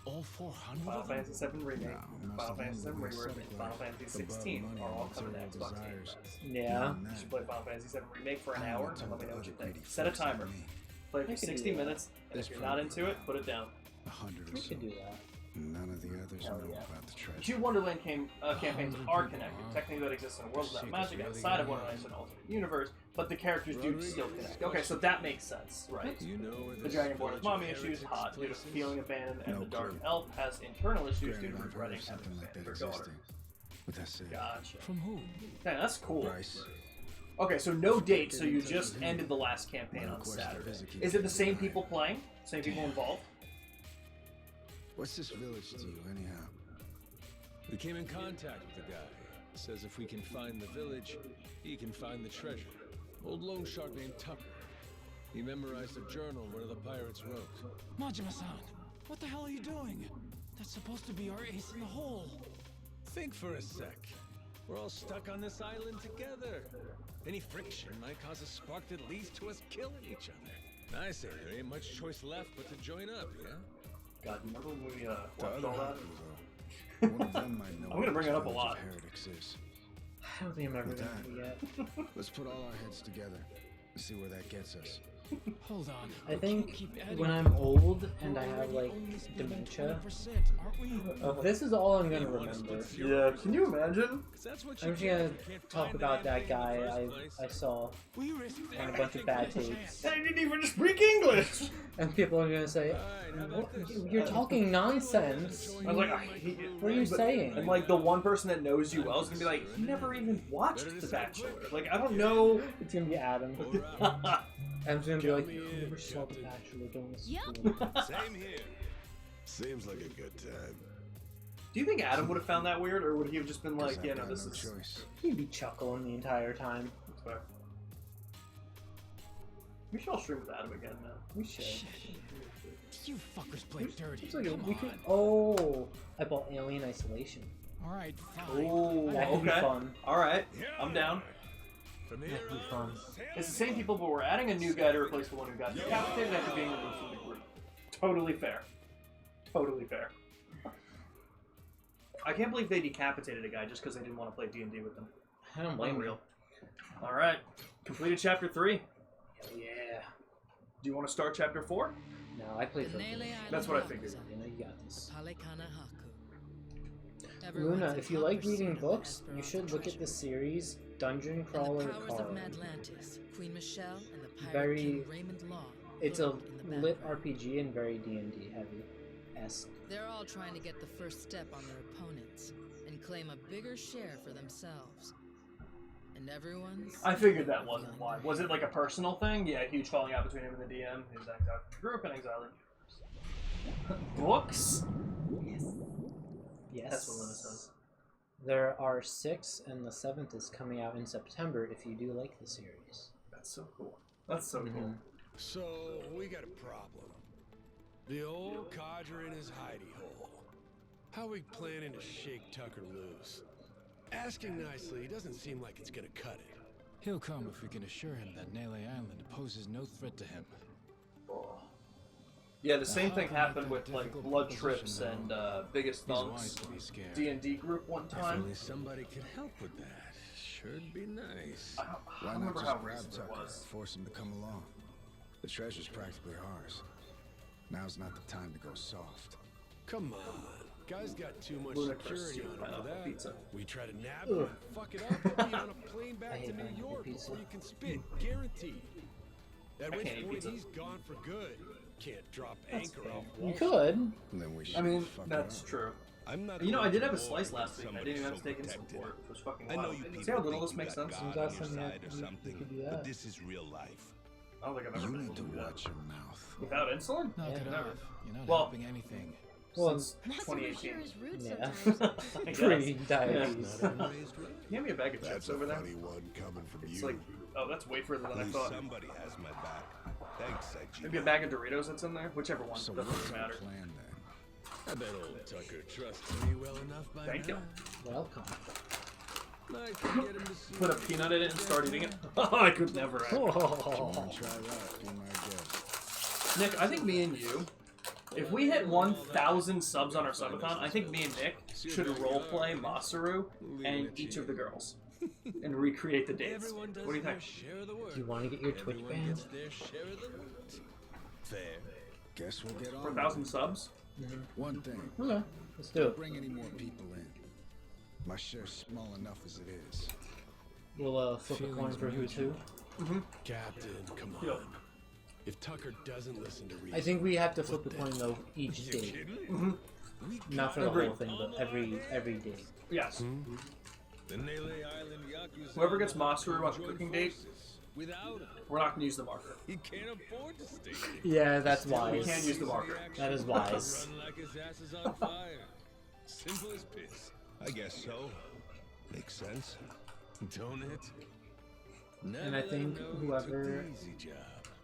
Speaker 7: All 400
Speaker 1: Final
Speaker 7: of them?
Speaker 1: Fantasy VII Remake,
Speaker 13: No, most
Speaker 1: Final
Speaker 13: of them
Speaker 1: Fantasy VII
Speaker 13: were
Speaker 1: Rebirth, and
Speaker 13: secular,
Speaker 1: Final Fantasy
Speaker 13: above
Speaker 1: 16
Speaker 13: money
Speaker 1: are all
Speaker 13: and
Speaker 1: coming to
Speaker 13: material
Speaker 1: Xbox Game
Speaker 13: desires.
Speaker 1: Pass.
Speaker 2: Yeah.
Speaker 13: Beyond
Speaker 1: You
Speaker 13: that,
Speaker 1: should play Final Fantasy VII Remake for an
Speaker 13: I
Speaker 1: hour
Speaker 13: only
Speaker 1: and let me
Speaker 13: told
Speaker 1: know what
Speaker 13: the
Speaker 1: you
Speaker 13: other
Speaker 1: think.
Speaker 13: greedy
Speaker 1: Set a
Speaker 13: folks like
Speaker 1: timer.
Speaker 13: me.
Speaker 1: Play
Speaker 2: I
Speaker 1: for
Speaker 2: could do
Speaker 1: 60
Speaker 2: that.
Speaker 1: minutes, and
Speaker 13: This
Speaker 1: if you're not into
Speaker 13: program
Speaker 1: it, put it down.
Speaker 13: 100 or
Speaker 2: We
Speaker 13: so.
Speaker 2: could do that.
Speaker 13: None of the others
Speaker 1: Hell
Speaker 13: know
Speaker 1: yeah.
Speaker 13: about the treasure.
Speaker 1: Two Wonderland campaigns
Speaker 7: 100
Speaker 1: are
Speaker 7: people,
Speaker 1: connected.
Speaker 7: huh?
Speaker 1: Technically, that exists in a world
Speaker 7: This
Speaker 1: without
Speaker 7: shit
Speaker 1: magic
Speaker 7: is really
Speaker 1: outside of
Speaker 7: going
Speaker 1: Wonderland,
Speaker 7: on.
Speaker 1: an alternate universe, but the characters do
Speaker 7: Rodriguez,
Speaker 1: still connect. Okay, so that makes sense, right?
Speaker 7: You know where
Speaker 1: The
Speaker 7: this
Speaker 1: Dragonborn has
Speaker 7: village
Speaker 1: mommy
Speaker 7: of
Speaker 1: issues,
Speaker 7: heretics
Speaker 1: hot due to
Speaker 7: places?
Speaker 1: feeling abandoned, and
Speaker 13: No
Speaker 1: the Dark
Speaker 13: clue.
Speaker 1: Elf has internal issues due
Speaker 13: Granted,
Speaker 1: to
Speaker 13: I've heard
Speaker 1: regretting
Speaker 13: of
Speaker 1: having
Speaker 13: something like that
Speaker 1: abandoned her daughter.
Speaker 13: existing. But that's it.
Speaker 1: Gotcha.
Speaker 7: From who?
Speaker 1: Dang, that's cool.
Speaker 13: Bryce.
Speaker 1: Okay, so no date, so you just ended the last campaign
Speaker 13: My
Speaker 1: on
Speaker 13: request to
Speaker 1: Saturday.
Speaker 13: visit
Speaker 1: Is it the
Speaker 13: keeps
Speaker 1: same
Speaker 13: getting
Speaker 1: people playing? Same people involved?
Speaker 13: What's this village to you, anyhow?
Speaker 7: We came in contact with the guy. Says if we can find the village, he can find the treasure. Old loan shark named Tucker. He memorized a journal one of the pirates wrote.
Speaker 14: Majima-san, what the hell are you doing? That's supposed to be our ace in the hole.
Speaker 7: Think for a sec. We're all stuck on this island together. Any friction might cause a spark that leads to us killing each other. I say there ain't much choice left but to join up, yeah?
Speaker 1: God, remember when we
Speaker 13: The
Speaker 1: watched
Speaker 13: other
Speaker 1: all that?
Speaker 13: Yakuza, one of them might know
Speaker 1: I'm gonna
Speaker 13: where
Speaker 1: bring it
Speaker 13: this
Speaker 1: up a
Speaker 13: village
Speaker 1: lot.
Speaker 13: of heretics is.
Speaker 2: I don't think I'm ever
Speaker 13: With
Speaker 2: going to
Speaker 13: that,
Speaker 2: do yet.
Speaker 13: let's put all our heads together and see where that gets us.
Speaker 7: Hold on.
Speaker 2: I think when I'm old and I have like dementia, this is all I'm gonna remember.
Speaker 1: Yeah, can you imagine?
Speaker 2: I'm just gonna talk about that guy I saw on a bunch of bad tapes.
Speaker 1: I didn't even speak English!
Speaker 2: And people are gonna say, "You're talking nonsense."
Speaker 1: I was like, I hate it.
Speaker 2: What are you saying?
Speaker 1: And like the one person that knows you well is gonna be like, he never even watched The Bachelor. Like, I don't know.
Speaker 2: It's gonna be Adam. Adam's gonna be like, "You never saw The Bachelor, don't listen to him."
Speaker 8: Same here.
Speaker 5: Seems like a good time.
Speaker 1: Do you think Adam would have found that weird, or would he have just been like, yeah, no, this is...
Speaker 13: choice.
Speaker 2: He'd be chuckling the entire time.
Speaker 1: That's fair. We should all stream with Adam again, man.
Speaker 2: We should.
Speaker 7: You fuckers play dirty.
Speaker 2: It's like
Speaker 7: Come
Speaker 2: we
Speaker 7: on.
Speaker 2: could. Oh, I bought Alien Isolation.
Speaker 7: All right, fine.
Speaker 1: Oh,
Speaker 2: That could be
Speaker 1: okay.
Speaker 2: fun.
Speaker 1: Alright, I'm down.
Speaker 2: That could be fun.
Speaker 1: It's the same people, but we're adding a new guy to replace the one who got decapitated after being removed from the group. Totally fair. Totally fair. I can't believe they decapitated a guy just because they didn't want to play D&D with them.
Speaker 2: I don't blame
Speaker 1: Unreal. Alright, completed chapter 3.
Speaker 2: Hell yeah.
Speaker 1: Do you want to start chapter 4?
Speaker 2: No, I played for
Speaker 1: That's what I figured.
Speaker 2: You know, you got this.
Speaker 9: Everyone's
Speaker 2: Luna,
Speaker 9: in
Speaker 2: if you
Speaker 9: hot
Speaker 2: like
Speaker 9: pursuit
Speaker 2: reading
Speaker 9: of the
Speaker 2: books, you
Speaker 9: Esperanza
Speaker 2: should look at
Speaker 9: treasure.
Speaker 2: the series Dungeon
Speaker 9: And
Speaker 2: Crawler
Speaker 9: the powers
Speaker 2: Card.
Speaker 9: of Madlantis, Queen Michelle and the pirate
Speaker 2: Very.
Speaker 9: king Raymond Law.
Speaker 2: It's a
Speaker 9: lurk in the
Speaker 2: lit
Speaker 9: background.
Speaker 2: RPG and very D&D heavy. Esque.
Speaker 9: They're all trying to get the first step on their opponents and claim a bigger share for themselves. And everyone's...
Speaker 1: I figured that wasn't why. Was it like a personal thing? Yeah, huge falling out between him and the DM. His anxiety. Grew up in exile. Books?
Speaker 2: Yes.
Speaker 1: That's what Luna says.
Speaker 2: There are 6, and the 7th is coming out in September if you do like the series.
Speaker 1: That's so cool. That's so cool.
Speaker 5: So, we got a problem. The old codger in his hidey hole. How we planning to shake Tucker loose? Asking nicely doesn't seem like it's gonna cut it.
Speaker 7: He'll come if we can assure him that Nele Island poses no threat to him.
Speaker 1: Yeah, the same thing happened with like Blood Trips and Biggest Thunks D&D group one
Speaker 5: If
Speaker 1: time.
Speaker 5: only somebody could help with that. Sure'd be nice.
Speaker 1: I
Speaker 13: Why
Speaker 1: don't
Speaker 13: not
Speaker 1: remember
Speaker 13: just
Speaker 1: how
Speaker 13: grab
Speaker 1: recent it
Speaker 13: Tucker and
Speaker 1: was.
Speaker 13: force him to come along? The treasure's practically ours. Now's not the time to go soft.
Speaker 5: Come on. Guy's got too much
Speaker 1: Ludicrous
Speaker 5: security on him for
Speaker 1: pineapple
Speaker 5: that.
Speaker 1: pizza.
Speaker 5: We try to nab him and fuck it up and be on a plane
Speaker 2: I
Speaker 5: back
Speaker 2: hate
Speaker 5: to New
Speaker 2: pineapple
Speaker 5: York
Speaker 2: pizza.
Speaker 5: before you can spit. Guaranteed. At
Speaker 1: I
Speaker 5: which
Speaker 1: can't eat
Speaker 5: point
Speaker 1: pizza.
Speaker 5: he's gone for good. Can't drop
Speaker 1: That's
Speaker 5: anchor
Speaker 1: fair.
Speaker 5: off
Speaker 2: You
Speaker 5: Wall
Speaker 2: could.
Speaker 13: Then we should
Speaker 1: I mean,
Speaker 13: fuck it
Speaker 1: that's
Speaker 13: up.
Speaker 1: true.
Speaker 8: I'm not
Speaker 1: You know, I did have a
Speaker 8: going to
Speaker 1: slice
Speaker 8: war
Speaker 1: last
Speaker 8: with
Speaker 1: week. I
Speaker 8: somebody
Speaker 1: didn't even have
Speaker 8: so
Speaker 1: to take insulin
Speaker 8: protected.
Speaker 1: for it. It was fucking
Speaker 8: I know
Speaker 1: wild.
Speaker 8: you
Speaker 1: See
Speaker 8: people
Speaker 1: how little
Speaker 8: think
Speaker 1: this
Speaker 8: you
Speaker 1: makes
Speaker 8: got
Speaker 1: sense?
Speaker 8: God
Speaker 2: Got
Speaker 8: on your
Speaker 2: some, yeah,
Speaker 8: side or
Speaker 2: you
Speaker 8: something,
Speaker 2: could do
Speaker 8: but
Speaker 2: that.
Speaker 8: this is real life.
Speaker 1: I don't think I've ever
Speaker 13: You
Speaker 1: been
Speaker 13: need
Speaker 1: able
Speaker 13: to
Speaker 1: to do that.
Speaker 13: watch your mouth.
Speaker 1: Without insulin?
Speaker 7: Knock it
Speaker 1: Never.
Speaker 7: off. You're not
Speaker 1: Well-
Speaker 7: helping anything.
Speaker 2: Well,
Speaker 1: Since
Speaker 3: Master
Speaker 1: 2018.
Speaker 3: Bashir is rude
Speaker 2: yeah.
Speaker 3: sometimes.
Speaker 1: I guess.
Speaker 2: Pre-diabetes.
Speaker 1: Yeah. Can you hand me a bag of
Speaker 5: That's
Speaker 1: chips
Speaker 5: a
Speaker 1: over there?
Speaker 5: funny one coming from
Speaker 1: It's
Speaker 5: you.
Speaker 1: like, oh, that's way further than I thought.
Speaker 8: Somebody has my back. Thanks, Saji.
Speaker 1: Maybe a bag of Doritos that's in there? Whichever one.
Speaker 13: So
Speaker 1: Doesn't
Speaker 13: what's
Speaker 1: really
Speaker 13: the
Speaker 1: matter.
Speaker 13: plan then?
Speaker 5: I bet old Tucker trusts me well enough by
Speaker 1: Thank
Speaker 5: now.
Speaker 1: you.
Speaker 2: Welcome.
Speaker 5: I can get him to see
Speaker 1: Put a peanut in it and start eating it? Oh, I could never.
Speaker 13: If you
Speaker 2: Oh.
Speaker 13: wanna try that, be my guest.
Speaker 1: Nick, I think me and you, if we hit 1,000 subs on our subathon, I think me and Nick should roleplay Masaru and each of the girls and recreate the dates. What do you think?
Speaker 2: Do you want to get your Twitch banned?
Speaker 8: Fair.
Speaker 13: Guess we'll get on.
Speaker 1: For 1,000 subs?
Speaker 13: One thing.
Speaker 2: Okay, let's do
Speaker 13: Don't
Speaker 2: it.
Speaker 13: bring any more people in. My share's small enough as it is.
Speaker 2: We'll flip a coin for who's who.
Speaker 5: Captain, come on.
Speaker 1: Yep.
Speaker 5: If Tucker doesn't listen to reason,
Speaker 2: I think we have to flip a coin though each day. Not for the
Speaker 1: Agreed.
Speaker 2: whole thing, but every day.
Speaker 1: Yes.
Speaker 12: The Nele Island Yakuza
Speaker 1: Whoever gets Masaru on the cooking date,
Speaker 12: without him,
Speaker 1: we're not going to use the marker.
Speaker 12: he can't afford to stay.
Speaker 2: Yeah, that's
Speaker 1: We
Speaker 2: wise.
Speaker 1: can't use the marker.
Speaker 2: That is wise.
Speaker 12: Run like his ass is on fire. Simple as piss.
Speaker 8: I guess so. Makes sense.
Speaker 12: Don't it?
Speaker 2: And I think whoever
Speaker 5: easy job.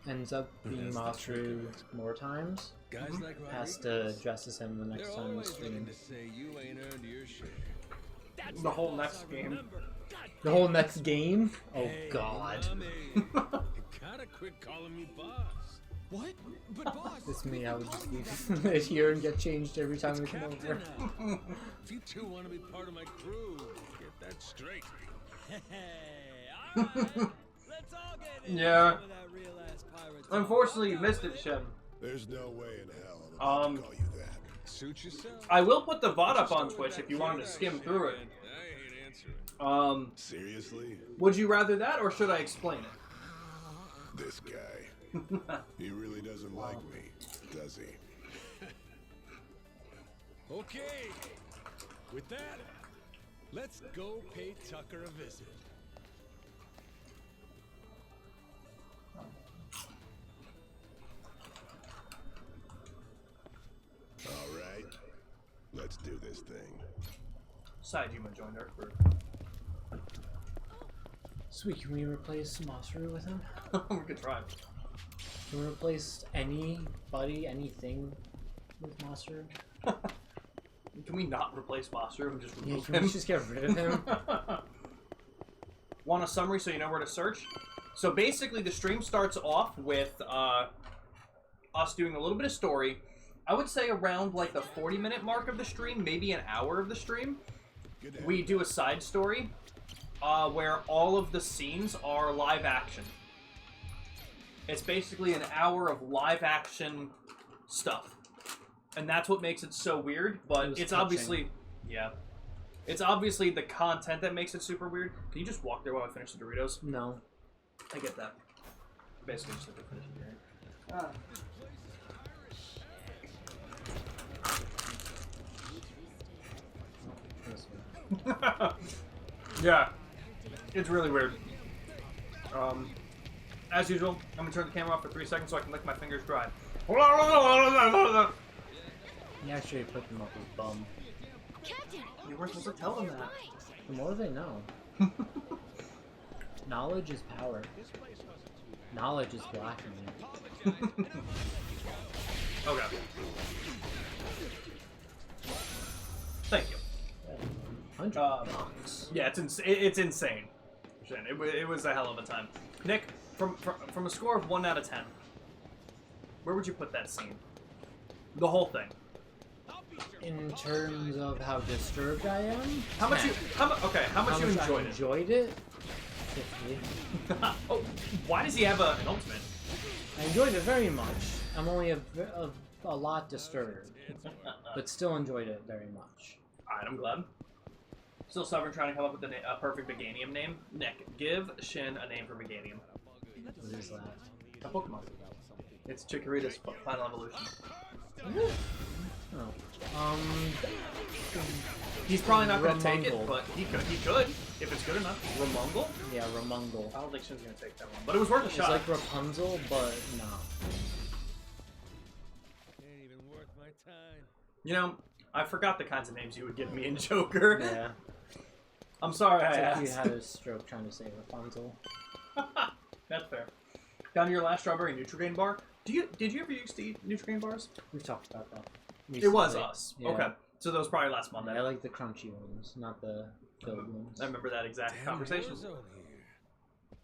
Speaker 2: ends up being Masaru more times
Speaker 12: Guys like
Speaker 2: has
Speaker 12: Rodriguez,
Speaker 2: to dress as him the
Speaker 12: they're
Speaker 2: next time we
Speaker 12: always
Speaker 2: stream.
Speaker 12: willing to say you ain't earned your share.
Speaker 1: The whole next game.
Speaker 2: The whole next game? Oh god.
Speaker 12: Mommy, you gotta quit calling me boss.
Speaker 14: What? But boss.
Speaker 2: It's me, I would just leave here and get changed every time we come
Speaker 12: Captain
Speaker 2: over.
Speaker 12: now. If you two want to be part of my crew, get that straight. Hey, all right.
Speaker 1: Yeah. Unfortunately, you missed it, Shem.
Speaker 6: There's no way in hell I'm about to call you that.
Speaker 8: Suit yourself.
Speaker 1: I will put the VOD up on Twitch if you wanted to skim through it.
Speaker 6: Seriously?
Speaker 1: Would you rather that, or should I explain it?
Speaker 6: This guy. He really doesn't like me, does he?
Speaker 12: Okay. With that, let's go pay Tucker a visit.
Speaker 6: All right. Let's do this thing.
Speaker 1: Side human joined our group.
Speaker 2: Sweet, can we replace Masaru with him?
Speaker 1: We could try.
Speaker 2: Can we replace anybody, anything with Masaru?
Speaker 1: Can we not replace Masaru and just remove
Speaker 2: Can
Speaker 1: him?
Speaker 2: we just get rid of him?
Speaker 1: Want a summary so you know where to search? So basically the stream starts off with us doing a little bit of story. I would say around like the 40-minute mark of the stream, maybe an hour of the stream, we do a side story where all of the scenes are live action. It's basically an hour of live action stuff. And that's what makes it so weird, but it's obviously... Yeah. It's obviously the content that makes it super weird. Can you just walk there while I finish the Doritos?
Speaker 2: No.
Speaker 1: I get that. Basically just like to finish it here. Yeah, it's really weird. As usual, I'm gonna turn the camera off for 3 seconds so I can lick my fingers dry.
Speaker 2: You actually put them up his bum.
Speaker 1: You weren't supposed to tell them that.
Speaker 2: The more they know. Knowledge is power. Knowledge is black in me.
Speaker 1: Okay. Thank you.
Speaker 2: $100.
Speaker 1: Yeah, it's insane. It was a hell of a time. Nick, from a score of 1 out of 10, where would you put that scene? The whole thing.
Speaker 2: In terms of how disturbed I am,
Speaker 1: How much you enjoyed it?
Speaker 2: 50.
Speaker 1: Oh, why does he have an ultimate?
Speaker 2: I enjoyed it very much. I'm only a lot disturbed, but still enjoyed it very much.
Speaker 1: Alright, I'm glad. Still stubborn trying to come up with a perfect Veganium name. Nick, give Shin a name for Veganium.
Speaker 2: What is that?
Speaker 1: A Pokemon. It's Chikorita's final evolution.
Speaker 2: Oh.
Speaker 1: He's probably not going to take it, but he could if it's good enough. Ramungal?
Speaker 2: Yeah, Ramungal.
Speaker 1: I don't think Shin's going to take that one, but it was worth a shot.
Speaker 2: It's like Rapunzel, but no.
Speaker 12: Ain't even worth my time.
Speaker 1: You know, I forgot the kinds of names you would give me in Joker.
Speaker 2: Yeah.
Speaker 1: I'm sorry I
Speaker 2: It's like
Speaker 1: asked.
Speaker 2: you had a stroke trying to say Rapunzel.
Speaker 1: That's fair. Down to your last strawberry Nutrigrain bar. Did you ever used to eat Nutrigrain bars?
Speaker 2: We've talked about that.
Speaker 1: It was
Speaker 2: recently.
Speaker 1: us.
Speaker 2: Yeah.
Speaker 1: Okay. So that was probably last Monday.
Speaker 2: I like the crunchy ones, not the filled ones.
Speaker 1: I remember that exact conversation.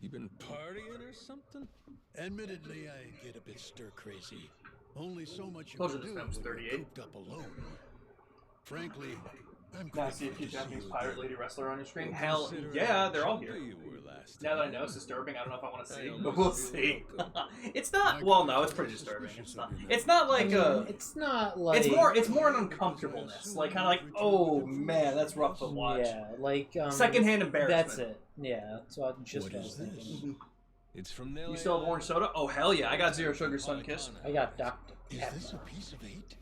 Speaker 12: You been partying or something?
Speaker 5: Admittedly, I get a bit stir crazy. Only so much you
Speaker 1: Closer
Speaker 5: can
Speaker 1: to
Speaker 5: do
Speaker 1: Spam's
Speaker 5: when you're
Speaker 1: 38.
Speaker 5: cooped up alone. Frankly, I'm
Speaker 1: Now I
Speaker 5: grateful
Speaker 1: see a cute
Speaker 5: to
Speaker 1: Japanese
Speaker 5: you
Speaker 1: pirate
Speaker 5: again.
Speaker 1: lady wrestler on your screen. Hell yeah, they're all here. Now that I know it's disturbing, I don't know if I want to see, but we'll see. It's not. Well, no, it's pretty disturbing. It's not. It's not like a.
Speaker 2: It's not like.
Speaker 1: It's more an uncomfortableness, like kind of like, oh man, that's rough to watch.
Speaker 2: Yeah, like
Speaker 1: secondhand embarrassment.
Speaker 2: That's it. Yeah, that's what I was thinking.
Speaker 12: It's from
Speaker 1: You still have orange soda? Oh hell yeah, I got Zero Sugar Sun Kiss.
Speaker 2: I got Dr. Pepper.
Speaker 5: Is this a piece of 8?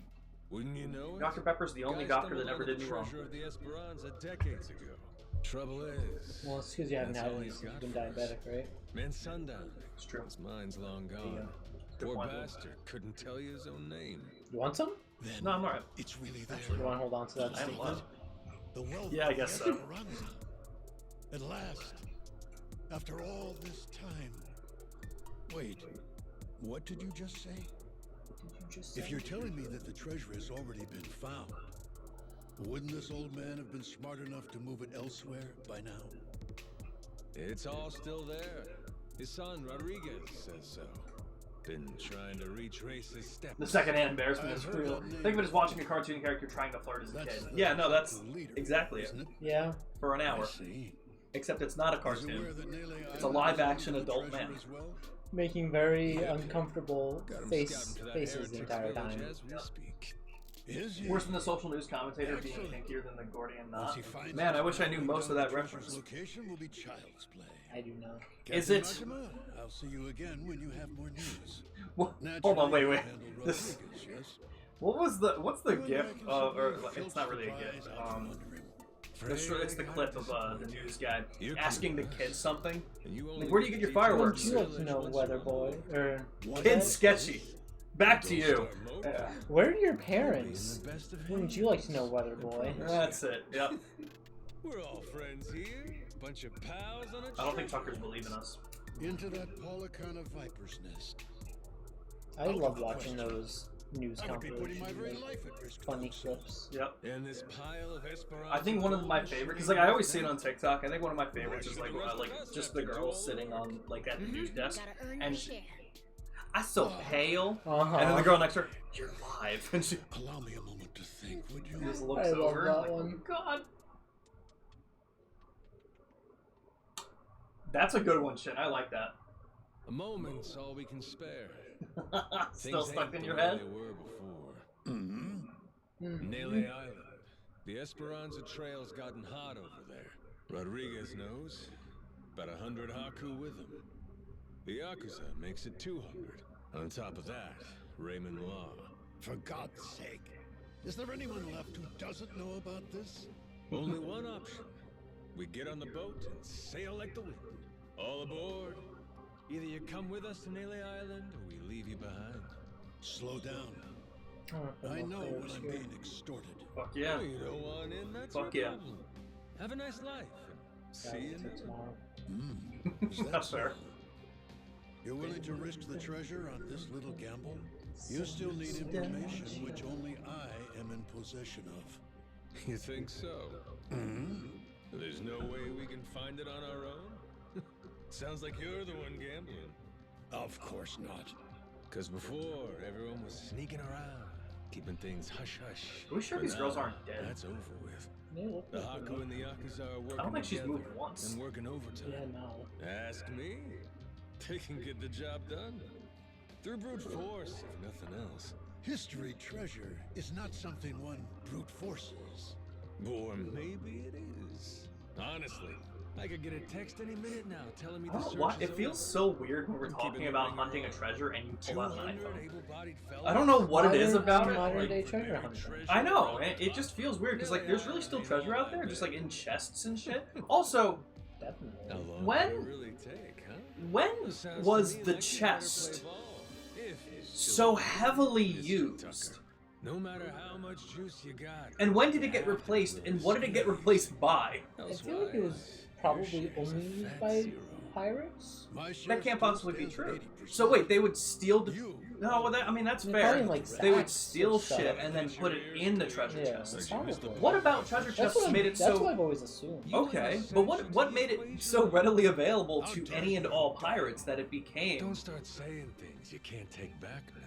Speaker 12: Wouldn't you know it?
Speaker 1: Dr. Pepper's the only
Speaker 12: Guy
Speaker 1: doctor that
Speaker 12: stumbled
Speaker 1: never
Speaker 12: on
Speaker 1: did
Speaker 12: the
Speaker 1: me wrong.
Speaker 12: treasure of the Esperanza decades ago. Trouble is,
Speaker 2: Well, it's because you haven't
Speaker 12: that's
Speaker 2: had
Speaker 12: all
Speaker 2: any
Speaker 12: you
Speaker 2: since
Speaker 12: got
Speaker 2: you've been
Speaker 12: for us.
Speaker 2: diabetic, right?
Speaker 12: Man, sundown.
Speaker 1: It's true.
Speaker 12: His mind's long gone.
Speaker 1: Good
Speaker 12: Poor
Speaker 1: point.
Speaker 12: bastard couldn't tell you his own name.
Speaker 2: You want some?
Speaker 5: Then
Speaker 1: No, I'm alright.
Speaker 5: it's really there.
Speaker 2: You want to hold on to that?
Speaker 1: I am
Speaker 2: Steve?
Speaker 1: love.
Speaker 5: The wealth
Speaker 1: Yeah, I guess
Speaker 5: of
Speaker 1: so.
Speaker 5: Esperanza. At last, after all this time. Wait, what did you just say? If you're telling me that the treasure has already been found, wouldn't this old man have been smart enough to move it elsewhere by now?
Speaker 12: It's all still there. His son, Rodriguez, says so. Been trying to retrace his steps.
Speaker 1: The secondhand embarrassment is
Speaker 5: I've heard
Speaker 1: real.
Speaker 5: that name
Speaker 1: Think of it as watching a cartoon character trying to flirt as a
Speaker 5: That's
Speaker 1: kid.
Speaker 5: the
Speaker 1: Yeah, no, that's
Speaker 5: leader,
Speaker 1: exactly it.
Speaker 5: isn't it?
Speaker 2: Yeah.
Speaker 1: For an
Speaker 5: I
Speaker 1: hour.
Speaker 5: see.
Speaker 1: except it's not a cartoon. It's a live-action adult man.
Speaker 2: Making very uncomfortable faces the entire time.
Speaker 1: Worse than the social news commentator being kinkier than the Gordian knot. Man, I wish I knew most of that reference.
Speaker 6: Location will be child's play.
Speaker 2: I do not.
Speaker 1: Is it?
Speaker 6: Majima, I'll see you again when you have more news.
Speaker 1: What? Hold on, wait. This, what's the gif of, or it's not really a gif. It's the clip of the news guy asking the kids something. Like, where do you get your fireworks?
Speaker 2: You like to know, weather boy. Or
Speaker 1: Kid sketchy. Back to you.
Speaker 2: Where are your parents? Wouldn't you like to know, weather boy?
Speaker 1: That's it. Yep.
Speaker 12: We're all friends here. Bunch of pals on a
Speaker 1: I don't think Tucker's believing us.
Speaker 6: Into that Polycana viper's nest.
Speaker 2: I love watching those news compilations, funny clips.
Speaker 1: Yep.
Speaker 12: And this pile of Esperanza.
Speaker 1: I think one of my favorite, because like I always see it on TikTok. I think one of my favorites is like just the girl sitting on like at the news desk, and I'm so pale, and then the girl next to her, you're live, and she.
Speaker 6: Allow me a moment to think, would you?
Speaker 1: Just looks over,
Speaker 2: that
Speaker 1: like,
Speaker 2: one.
Speaker 1: oh God. That's a good one, shit. I like that.
Speaker 12: A moment's all we can spare.
Speaker 1: Still
Speaker 12: Things
Speaker 1: stuck
Speaker 12: ain't
Speaker 1: in
Speaker 12: the
Speaker 1: your
Speaker 12: way
Speaker 1: head?
Speaker 12: They were before. Nele Island. The Esperanza Trail's gotten hot over there. Rodriguez knows. About 100 Haku with him. The Yakuza makes it 200. On top of that, Raymond Law.
Speaker 6: For God's sake. Is there anyone left who doesn't know about this?
Speaker 12: Only one option. We get on the boat and sail like the wind. All aboard. Either you come with us to Nele Island, or we leave you behind.
Speaker 6: Slow down. I know when I'm being extorted.
Speaker 1: Fuck yeah.
Speaker 12: Oh, you don't want in? That's
Speaker 1: Fuck
Speaker 12: your
Speaker 1: yeah.
Speaker 12: problem. Have a nice life. See you tomorrow.
Speaker 1: That's fair.
Speaker 6: You're willing to risk the treasure on this little gamble? You still need information which only I am in possession of.
Speaker 12: You think so? There's no way we can find it on our own? Sounds like you're the one gambling.
Speaker 6: Of course not.
Speaker 12: Because before, everyone was sneaking around, keeping things hush-hush.
Speaker 1: Are we sure
Speaker 12: But
Speaker 1: these girls
Speaker 12: now,
Speaker 1: aren't dead?
Speaker 12: That's over with.
Speaker 2: Yeah,
Speaker 12: The Haku and the Yakuza are working
Speaker 1: I don't think she's
Speaker 12: together
Speaker 1: moved once.
Speaker 12: and working overtime.
Speaker 2: Yeah, no.
Speaker 12: Ask me. They can get the job done. Through brute force, if nothing else.
Speaker 6: History treasure is not something one brute forces.
Speaker 12: Or maybe it is. Honestly, I could get a text any minute now telling me
Speaker 1: I
Speaker 12: the
Speaker 1: don't know
Speaker 12: search
Speaker 1: why.
Speaker 12: is
Speaker 1: It feels
Speaker 12: over.
Speaker 1: so weird when we're
Speaker 12: Keep
Speaker 1: talking
Speaker 12: it
Speaker 1: about
Speaker 12: moving
Speaker 1: hunting a
Speaker 12: along.
Speaker 1: treasure and you pull out an
Speaker 12: 200
Speaker 1: iPhone.
Speaker 12: able-bodied fellas.
Speaker 1: I don't know what it is about it.
Speaker 2: Modern day
Speaker 1: Like,
Speaker 2: treasure hunting.
Speaker 1: I know. It just feels weird because like there's really still treasure out there, just like in chests and shit. Also,
Speaker 2: Definitely.
Speaker 12: How long
Speaker 1: When-
Speaker 12: would it really take, huh?
Speaker 1: when
Speaker 12: Sounds
Speaker 1: was
Speaker 12: to me
Speaker 1: the
Speaker 12: like you never
Speaker 1: chest
Speaker 12: play ball. If you still
Speaker 1: so
Speaker 12: believe in
Speaker 1: heavily
Speaker 12: Mr.
Speaker 1: used?
Speaker 12: Tucker. No matter how much juice you got.
Speaker 1: And when did it get replaced? And what did it get replaced by?
Speaker 2: I feel like it was probably only used by pirates.
Speaker 1: That can't possibly be true. So wait, they would steal the... No, well, I mean, that's
Speaker 2: They're
Speaker 1: fair.
Speaker 2: probably in, like,
Speaker 1: They would
Speaker 2: sacks
Speaker 1: steal
Speaker 2: of stuff.
Speaker 1: shit and then put it in the treasure
Speaker 2: Yeah,
Speaker 1: chest.
Speaker 2: probably.
Speaker 1: What about treasure chests made it
Speaker 2: That's
Speaker 1: so...
Speaker 2: what I've always assumed.
Speaker 1: Okay, but what made it so readily available to any and all pirates that it became...
Speaker 12: Don't start saying things you can't take back now.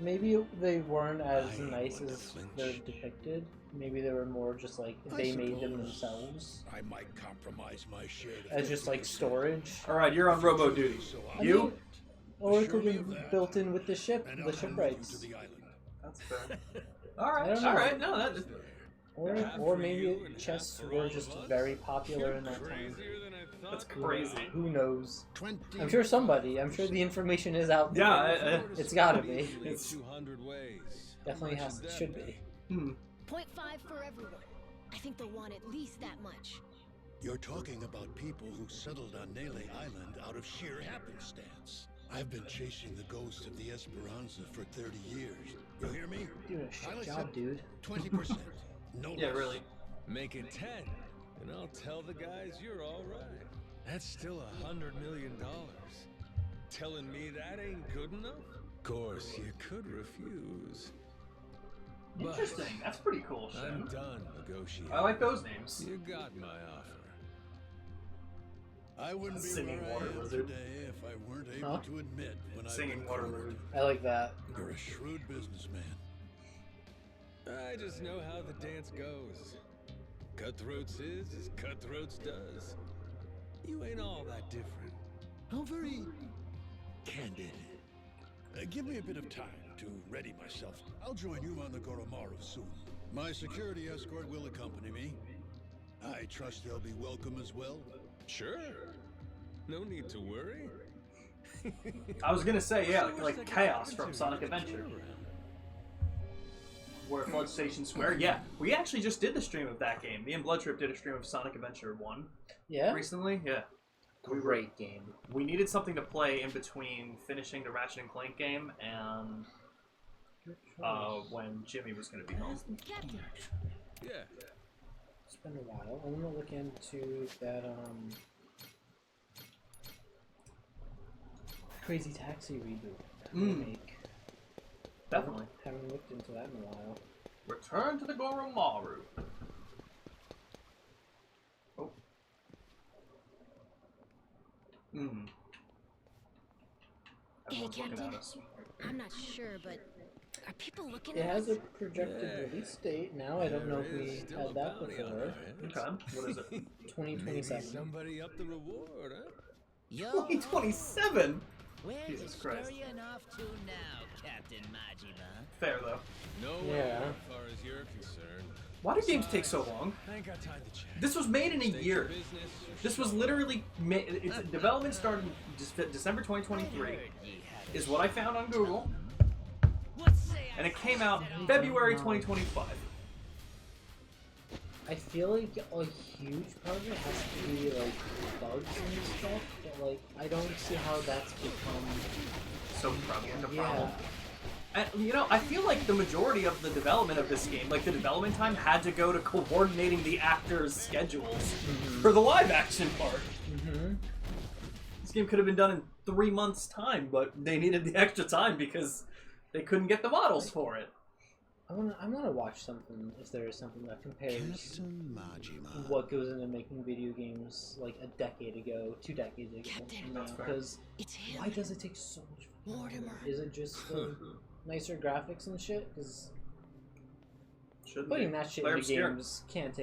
Speaker 2: Maybe they weren't as nice as they're depicted. Maybe they were more just like they made them themselves.
Speaker 6: I might compromise my share
Speaker 2: As just like storage.
Speaker 1: Alright, you're on robo duty.
Speaker 2: I
Speaker 1: You?
Speaker 2: mean, or it could be built in with the ship, the shipwrights.
Speaker 1: That's fair.
Speaker 2: I
Speaker 1: Alright,
Speaker 2: don't know.
Speaker 1: alright, no, that...
Speaker 2: Or maybe chests were just very popular in that time.
Speaker 1: That's crazy.
Speaker 2: Who knows? I'm sure somebody. I'm sure the information is out there.
Speaker 1: Yeah,
Speaker 2: it's gotta be.
Speaker 1: It's
Speaker 12: 200 ways.
Speaker 2: Definitely has. Should be.
Speaker 3: 0.5 for everyone. I think they'll want at least that much.
Speaker 6: You're talking about people who settled on Nele Island out of sheer happenstance. I've been chasing the ghost of the Esperanza for 30 years. You hear me?
Speaker 2: Doing a shit job, dude.
Speaker 6: 20%. No
Speaker 1: Yeah,
Speaker 6: less.
Speaker 1: really.
Speaker 12: Make it 10, and I'll tell the guys you're all right. That's still $100 million. Telling me that ain't good enough? Of course, you could refuse. But
Speaker 1: Interesting. That's pretty cool shit.
Speaker 12: I'm done negotiating.
Speaker 1: I like those names.
Speaker 12: You got my offer.
Speaker 6: I wouldn't be
Speaker 1: Singing
Speaker 6: where
Speaker 1: water
Speaker 6: I am
Speaker 1: lizard.
Speaker 6: today if I weren't able to admit when
Speaker 1: Singing
Speaker 6: I've
Speaker 1: water
Speaker 6: been
Speaker 1: lizard.
Speaker 2: I like that.
Speaker 6: You're a shrewd businessman.
Speaker 12: I just know how the dance goes. Cutthroats is as Cutthroats does. You ain't all that different.
Speaker 6: How very candid. Give me a bit of time to ready myself. I'll join you on the Goromaru soon. My security escort will accompany me. I trust they'll be welcome as well.
Speaker 12: Sure. No need to worry.
Speaker 1: I was gonna say, yeah, like Chaos from Sonic Adventure. Where Flood Station Square. Yeah, we actually just did the stream of that game. Me and Bloodtrip did a stream of Sonic Adventure 1.
Speaker 2: Yeah?
Speaker 1: Recently, yeah.
Speaker 2: Great game.
Speaker 1: We needed something to play in between finishing the Ratchet and Clank game and when Jimmy was going to be home.
Speaker 12: Yeah.
Speaker 2: It's been a while. I'm gonna look into that Crazy Taxi reboot remake.
Speaker 1: Definitely.
Speaker 2: Haven't looked into that in a while.
Speaker 1: Return to the Goromaru. Oh.
Speaker 3: Hey,
Speaker 1: Everyone's looking
Speaker 3: Captain.
Speaker 1: at us.
Speaker 3: I'm not sure, but are people looking
Speaker 2: It
Speaker 3: at
Speaker 2: has
Speaker 3: us?
Speaker 2: a projected release date now. I don't know if we had that before.
Speaker 1: Okay. What is it?
Speaker 2: 2027.
Speaker 12: Somebody up the reward, huh?
Speaker 15: Yo,
Speaker 1: 2027?
Speaker 15: where's
Speaker 1: Jesus
Speaker 15: the
Speaker 1: Christ.
Speaker 15: scurrying off to now, Captain Majima?
Speaker 1: Fair, though.
Speaker 12: No way,
Speaker 2: Yeah.
Speaker 12: as far as you're concerned.
Speaker 1: Why do games take so long?
Speaker 12: I ain't got time to check.
Speaker 1: This was made in a
Speaker 12: State
Speaker 1: year.
Speaker 12: your business,
Speaker 1: This was literally made. Its development started in December 2023, is what I found on Google, and it came out February 2025.
Speaker 2: I feel like a huge part of it has to be like bugs and stuff, but like I don't see how that's become
Speaker 1: So prevalent a
Speaker 2: yeah.
Speaker 1: problem. And, you know, I feel like the majority of the development of this game, like the development time, had to go to coordinating the actors' schedules for the live-action part. This game could have been done in 3 months' time, but they needed the extra time because they couldn't get the models for it.
Speaker 2: I wanna watch something if there is something that compares
Speaker 6: Captain Majima.
Speaker 2: what goes into making video games like a decade ago, 2 decades ago. Because why does it take so much fucking longer? Is it just nicer graphics and shit? Because putting that shit into games can't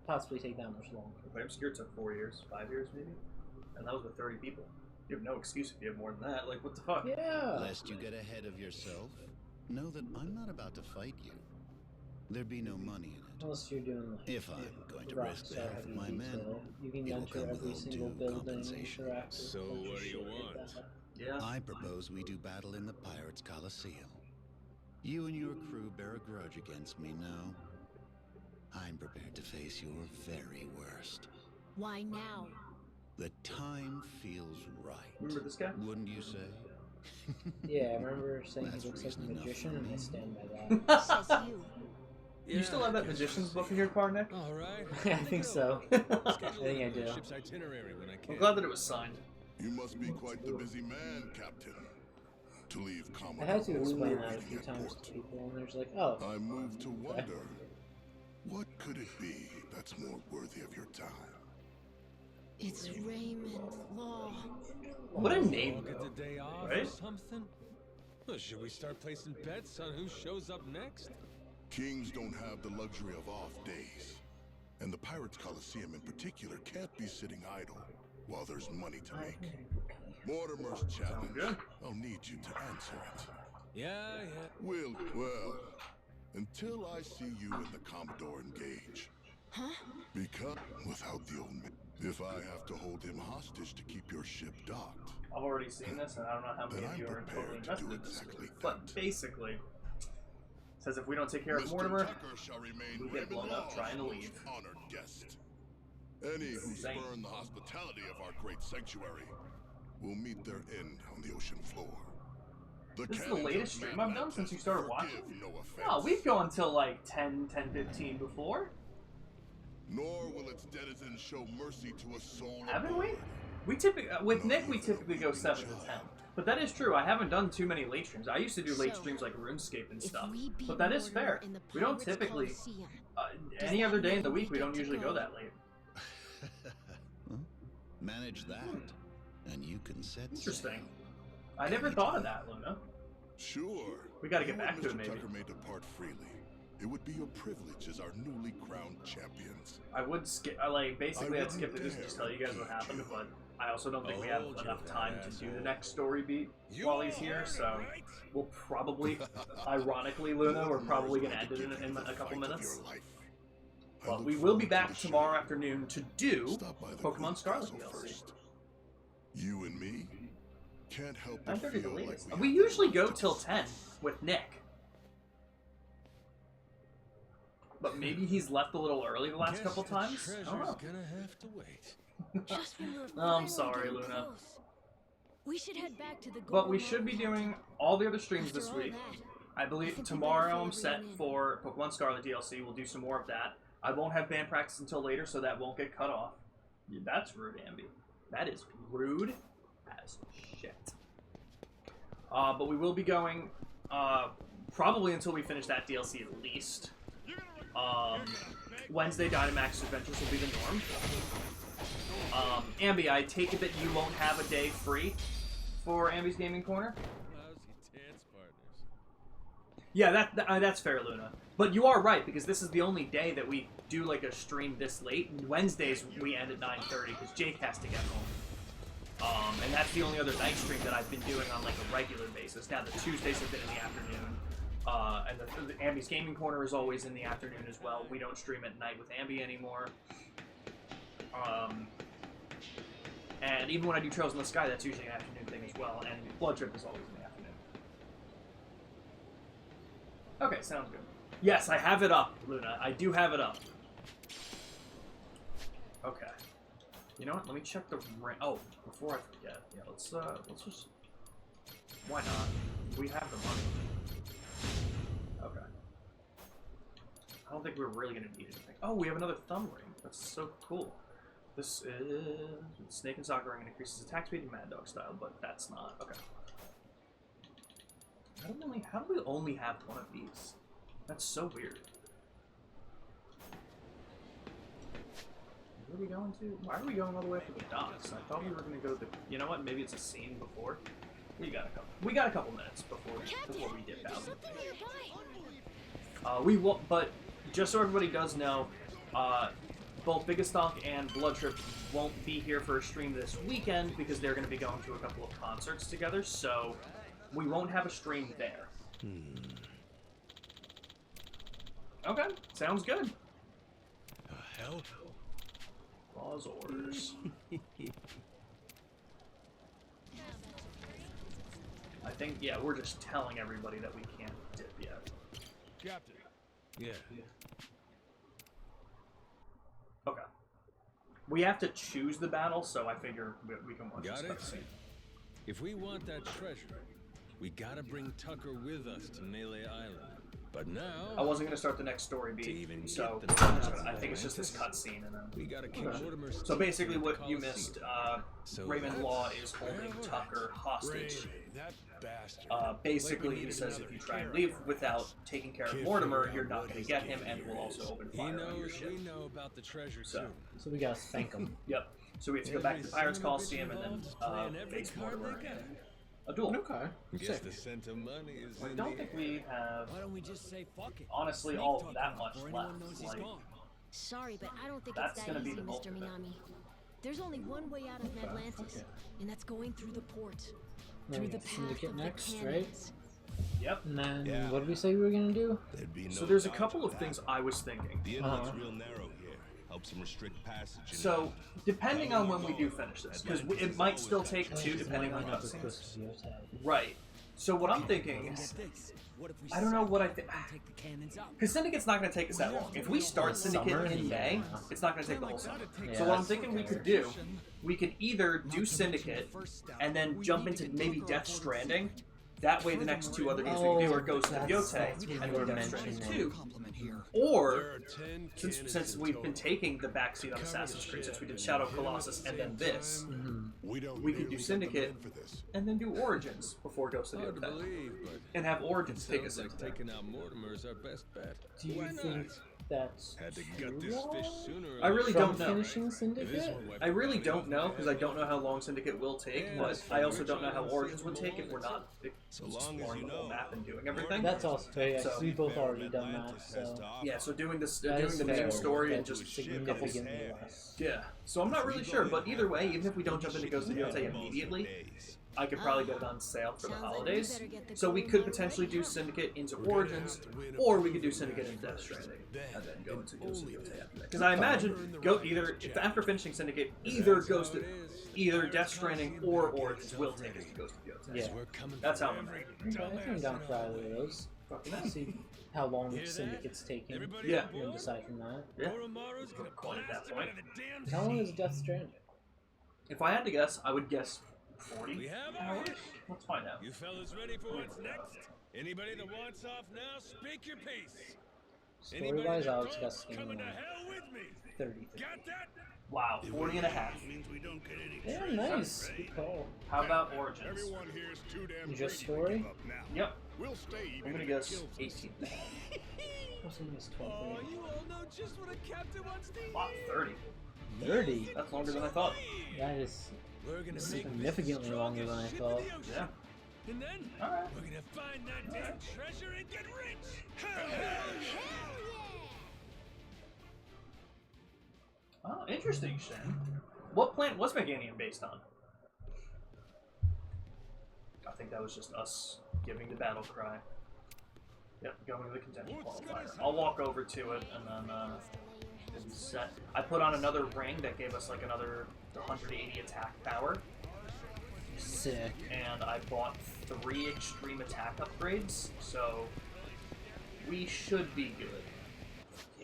Speaker 2: possibly take that much longer.
Speaker 1: Player Obscure took 4 years, 5 years maybe, and that was with 30 people. You have no excuse if you have more than that. Like, what the fuck?
Speaker 2: Yeah.
Speaker 6: Lest you get ahead of yourself, know that I'm not about to fight you. There'd be no money in it.
Speaker 2: Unless you're doing like
Speaker 6: If I'm going to risk the health of my men,
Speaker 2: you can
Speaker 6: it will
Speaker 2: enter
Speaker 6: come with
Speaker 2: every
Speaker 6: all
Speaker 2: single
Speaker 6: due
Speaker 2: building,
Speaker 6: compensation.
Speaker 2: interact with
Speaker 12: So
Speaker 2: a bunch of
Speaker 12: what do you
Speaker 2: shit like
Speaker 12: want?
Speaker 2: that.
Speaker 1: Yeah.
Speaker 6: I propose we do battle in the Pirates Coliseum. You and your crew bear a grudge against me now. I'm prepared to face your very worst.
Speaker 3: Why now?
Speaker 6: The time feels right.
Speaker 1: Remember this guy?
Speaker 6: Wouldn't you say?
Speaker 2: Yeah, I remember saying
Speaker 6: That's
Speaker 2: he looks like a
Speaker 6: reason enough
Speaker 2: magician,
Speaker 6: for
Speaker 2: and I
Speaker 6: me.
Speaker 2: stand by that.
Speaker 3: Says you.
Speaker 1: You still have that Magician's book in your car, Nick?
Speaker 12: All right.
Speaker 2: I think so. I think I do.
Speaker 12: Ship's itinerary when I can.
Speaker 1: I'm glad that it was signed.
Speaker 10: You must be quite the busy man, Captain. To leave
Speaker 2: I
Speaker 10: Commodore
Speaker 2: had to explain
Speaker 10: O'Rourke
Speaker 2: that a
Speaker 10: in
Speaker 2: few
Speaker 10: the
Speaker 2: times
Speaker 10: airport.
Speaker 2: to people, and they're just like, oh.
Speaker 10: I move to wonder, what could it be that's more worthy of your time?
Speaker 3: It's Raymond Law.
Speaker 1: What a name,
Speaker 12: All get the day off or
Speaker 1: right?
Speaker 12: something? Well, should we start placing bets on who shows up next?
Speaker 10: Kings don't have the luxury of off days. And the Pirates Coliseum in particular can't be sitting idle while there's money to make. Mortimer's challenge. I'll need you to answer it.
Speaker 12: Yeah.
Speaker 10: Well, until I see you and the Commodore engage.
Speaker 3: Huh?
Speaker 10: Because without the old man, if I have to hold him hostage to keep your ship docked,
Speaker 1: I've already seen this, and I don't know how many
Speaker 10: then
Speaker 1: of
Speaker 10: I'm
Speaker 1: you are totally
Speaker 10: prepared to
Speaker 1: invested
Speaker 10: do
Speaker 1: in this.
Speaker 10: exactly
Speaker 1: But basically, it says if we don't take care of
Speaker 10: Mr.
Speaker 1: Mortimer,
Speaker 10: Tucker shall remain
Speaker 1: we get blown
Speaker 10: Raymond
Speaker 1: up trying to
Speaker 10: Law's
Speaker 1: leave.
Speaker 10: most honored guest. Any who
Speaker 1: Insane.
Speaker 10: spurn the hospitality of our great sanctuary will meet their end on the ocean floor.
Speaker 1: This is the latest stream I've done since you started watching?
Speaker 10: No
Speaker 1: No, we've gone till like 10:15 before.
Speaker 10: Nor will its denizens show mercy to a soul.
Speaker 1: Haven't we? We typically, with Nick, we typically go 7 to 10. But that is true. I haven't done too many late streams. I used to do late streams like RuneScape and stuff. But that is fair. We don't typically, any other day in the week, we don't usually go that late.
Speaker 6: Well, manage that, and you can set
Speaker 1: Interesting. I never thought of that, Luna.
Speaker 10: Sure.
Speaker 1: We gotta get
Speaker 10: You
Speaker 1: back
Speaker 10: and
Speaker 1: to it,
Speaker 10: Mr.
Speaker 1: maybe.
Speaker 10: Tucker may depart freely,
Speaker 5: It would be your privilege as our newly crowned champions.
Speaker 1: I would skip. Basically, I'd skip this and just tell you guys what happened, but I also don't think we have enough time to do the next story beat while he's here, so we'll probably, ironically, Luna, we're probably going to end it in a couple minutes. But we will be back tomorrow afternoon to do Pokemon Scarlet DLC.
Speaker 5: You and me can't help but
Speaker 1: 9:30 the
Speaker 5: feel like
Speaker 1: latest. We usually go till 10 with Nick. But maybe he's left a little early the last couple times. I don't know.
Speaker 12: Gonna have to wait.
Speaker 3: Just when we were
Speaker 1: Oh, I'm
Speaker 3: finally
Speaker 1: sorry,
Speaker 3: getting
Speaker 1: Luna.
Speaker 3: close. We should head back to the
Speaker 1: But we should be doing all the other streams this
Speaker 3: After all
Speaker 1: week.
Speaker 3: that,
Speaker 1: I believe
Speaker 3: think we
Speaker 1: tomorrow
Speaker 3: better
Speaker 1: I'm
Speaker 3: fill
Speaker 1: set
Speaker 3: everyone in.
Speaker 1: for Pokemon Scarlet DLC. We'll do some more of that. I won't have band practice until later, so that won't get cut off. Yeah, that's rude, Ambi. That is rude as shit. But we will be going probably until we finish that DLC at least. Wednesday Dynamax Adventures will be the norm. Ambi, I take it that you won't have a day free for Ambi's Gaming Corner?
Speaker 12: Lousy dance partners.
Speaker 1: Yeah, that's fair, Luna. But you are right, because this is the only day that we do like a stream this late. Wednesdays we end at 9:30 because Jake has to get home. And that's the only other night stream that I've been doing on like a regular basis. Now the Tuesdays have been in the afternoon. And the Ambi's Gaming Corner is always in the afternoon as well. We don't stream at night with Ambi anymore. And even when I do Trails in the Sky, that's usually an afternoon thing as well. And Blood Trip is always in the afternoon. Okay, sounds good. Yes, I have it up, Luna. I do have it up. Okay. You know what? Let me check the rank. Oh, before I forget, yeah, let's just. Why not? We have the money. Okay. I don't think we're really gonna need anything. Oh, we have another thumb ring. That's so cool. This is Snake and Soccer Ring and increases attack speed in Mad Dog style, but that's not okay. How do we only have one of these? That's so weird. Where are we going to? Why are we going all the way up to the docks? I thought we were gonna go to the. You know what? Maybe it's a scene before. We got a couple minutes before we dip out. We will, but just so everybody does know, both Biggest Donk and Blood Trip won't be here for a stream this weekend because they're going to be going to a couple of concerts together, so we won't have a stream there. Okay, sounds good.
Speaker 12: Hell?
Speaker 1: Law's orders. I think, yeah, we're just telling everybody that we can't dip yet.
Speaker 12: Captain. Yeah.
Speaker 1: Okay. We have to choose the battle, so I figure we can watch
Speaker 12: Got
Speaker 1: this
Speaker 12: it?
Speaker 1: cutscene.
Speaker 12: If we want that treasure, we gotta bring Tucker with us to Melee Island. But now
Speaker 1: I wasn't gonna start the next story beat, so I think it's just this cutscene, and then
Speaker 12: we gotta keep Mortimer's.
Speaker 1: So basically, what you missed, Raymond Law is holding Tucker hostage.
Speaker 6: That bastard.
Speaker 1: Basically, he says if you try and leave without taking care of Mortimer, you're not going to get him, and will also open fire on your ship.
Speaker 12: We know about the treasure too.
Speaker 2: So we gotta thank him.
Speaker 1: Yep. So we have to go back to the Pirates Coliseum and then face Mortimer in a duel.
Speaker 2: Okay.
Speaker 12: Guess the scent of money is
Speaker 1: I
Speaker 12: in
Speaker 1: don't
Speaker 12: the
Speaker 1: think
Speaker 12: air.
Speaker 1: we have,
Speaker 14: Why don't we just say fuck it?
Speaker 1: honestly,
Speaker 14: Snake
Speaker 1: all
Speaker 14: talk
Speaker 1: that
Speaker 14: him
Speaker 1: much
Speaker 14: before
Speaker 1: left.
Speaker 14: anyone knows he's
Speaker 1: Like,
Speaker 14: gone.
Speaker 3: Sorry, but I don't think
Speaker 1: That's
Speaker 3: it's
Speaker 1: gonna
Speaker 3: that
Speaker 1: be
Speaker 3: easy,
Speaker 1: the
Speaker 3: Mr.
Speaker 1: ultimate.
Speaker 3: Minami. There's only one way out of Atlantis, and that's going through the port. Through the path
Speaker 2: Syndicate
Speaker 3: of
Speaker 2: next,
Speaker 3: the
Speaker 2: right?
Speaker 3: cannons.
Speaker 1: Yep.
Speaker 2: And then what did we say we were gonna do?
Speaker 8: There'd be no
Speaker 1: So there's a
Speaker 8: doubt
Speaker 1: couple
Speaker 8: about
Speaker 1: of
Speaker 8: that.
Speaker 1: things I was thinking.
Speaker 8: The inlet's real narrow here. Helps them restrict passage.
Speaker 1: So, depending on when we do finish this, because it might still take 2 depending on cutscenes. Right. So what I'm thinking is, I don't know what I think. Because Syndicate's not going to take us that long. If we start Syndicate in May, it's not going to take the whole summer. So what I'm thinking we could do, we could either do Syndicate and then jump into maybe Death Stranding. That way the next 2 other games we can do are Ghost of Yote and then Death Stranding 2. Or, since we've been taking the backseat on Assassin's Creed, since we did Shadow of Colossus and then this, we could do Syndicate and then do Origins before Ghost of Yote. And have Origins take us into that.
Speaker 12: Taking out Mortimer is our best bet.
Speaker 2: Do you think that's
Speaker 12: Had to
Speaker 2: true,
Speaker 12: gut this fish
Speaker 2: though?
Speaker 12: sooner or
Speaker 1: I really
Speaker 12: later.
Speaker 1: don't know.
Speaker 2: Finishing Syndicate?
Speaker 1: I really don't know because I don't know how long Syndicate will take, but I also don't know how Origins would take if we're not exploring the whole map and doing everything.
Speaker 2: That's also fair, yeah, 'cause
Speaker 1: So-
Speaker 2: we've both already done that, so...
Speaker 1: Yeah, so doing this,
Speaker 2: That
Speaker 1: doing
Speaker 2: is
Speaker 1: the main
Speaker 2: fair,
Speaker 1: story and
Speaker 2: that's
Speaker 1: just
Speaker 2: significantly less.
Speaker 1: Yeah, so I'm not really sure, but either way, even if we don't jump into Ghost of Yotei immediately, I could probably get it on sale for the holidays. So we could potentially do Syndicate into Origins, or we could do Syndicate into Death Stranding, and then go into Ghost of Yotei after that. Because I imagine if after finishing Syndicate, either Death Stranding or Origins will take us to Ghost of Yotei.
Speaker 2: Yeah.
Speaker 1: That's how I'm thinking.
Speaker 2: I think I'm down for either of those. See how long Syndicate's taking.
Speaker 1: Yeah.
Speaker 2: And then decide from that.
Speaker 1: Yeah. Quite at that point.
Speaker 2: How long is Death Stranding?
Speaker 1: If I had to guess, I would guess 40 hours. Let's find out.
Speaker 12: You fellas ready for what's next? Anybody that wants off now, speak your piece.
Speaker 2: Story-wise, I was guessing
Speaker 12: coming to hell with me.
Speaker 2: 30.
Speaker 12: Got that?
Speaker 1: Wow, 40 and a half.
Speaker 2: Yeah, nice. Good call.
Speaker 1: How about Origins?
Speaker 5: Everyone here is too damn
Speaker 2: Just
Speaker 5: crazy to
Speaker 2: story?
Speaker 5: give up now.
Speaker 1: Yep.
Speaker 5: We'll stay
Speaker 1: I'm
Speaker 5: even
Speaker 1: gonna
Speaker 5: if it
Speaker 1: guess
Speaker 5: kills us.
Speaker 1: 18.
Speaker 2: I was thinking it's 12.
Speaker 12: You all know just what a captain wants to
Speaker 1: Wow, 30.
Speaker 2: 30?
Speaker 1: That's longer than I thought.
Speaker 2: That is
Speaker 12: We're gonna
Speaker 2: significantly longer than I thought.
Speaker 1: Yeah.
Speaker 12: And then
Speaker 1: Alright.
Speaker 12: we're gonna find that damn treasure and get rich. Hell yeah!
Speaker 1: Oh, interesting, Shen. What planet was Meganium based on? I think that was just us giving the battle cry. Yep, going to the contention qualifier. I'll walk over to it and then we'll be set. I put on another ring that gave us like another 180 attack power.
Speaker 2: Sick.
Speaker 1: And I bought 3 extreme attack upgrades, so we should be good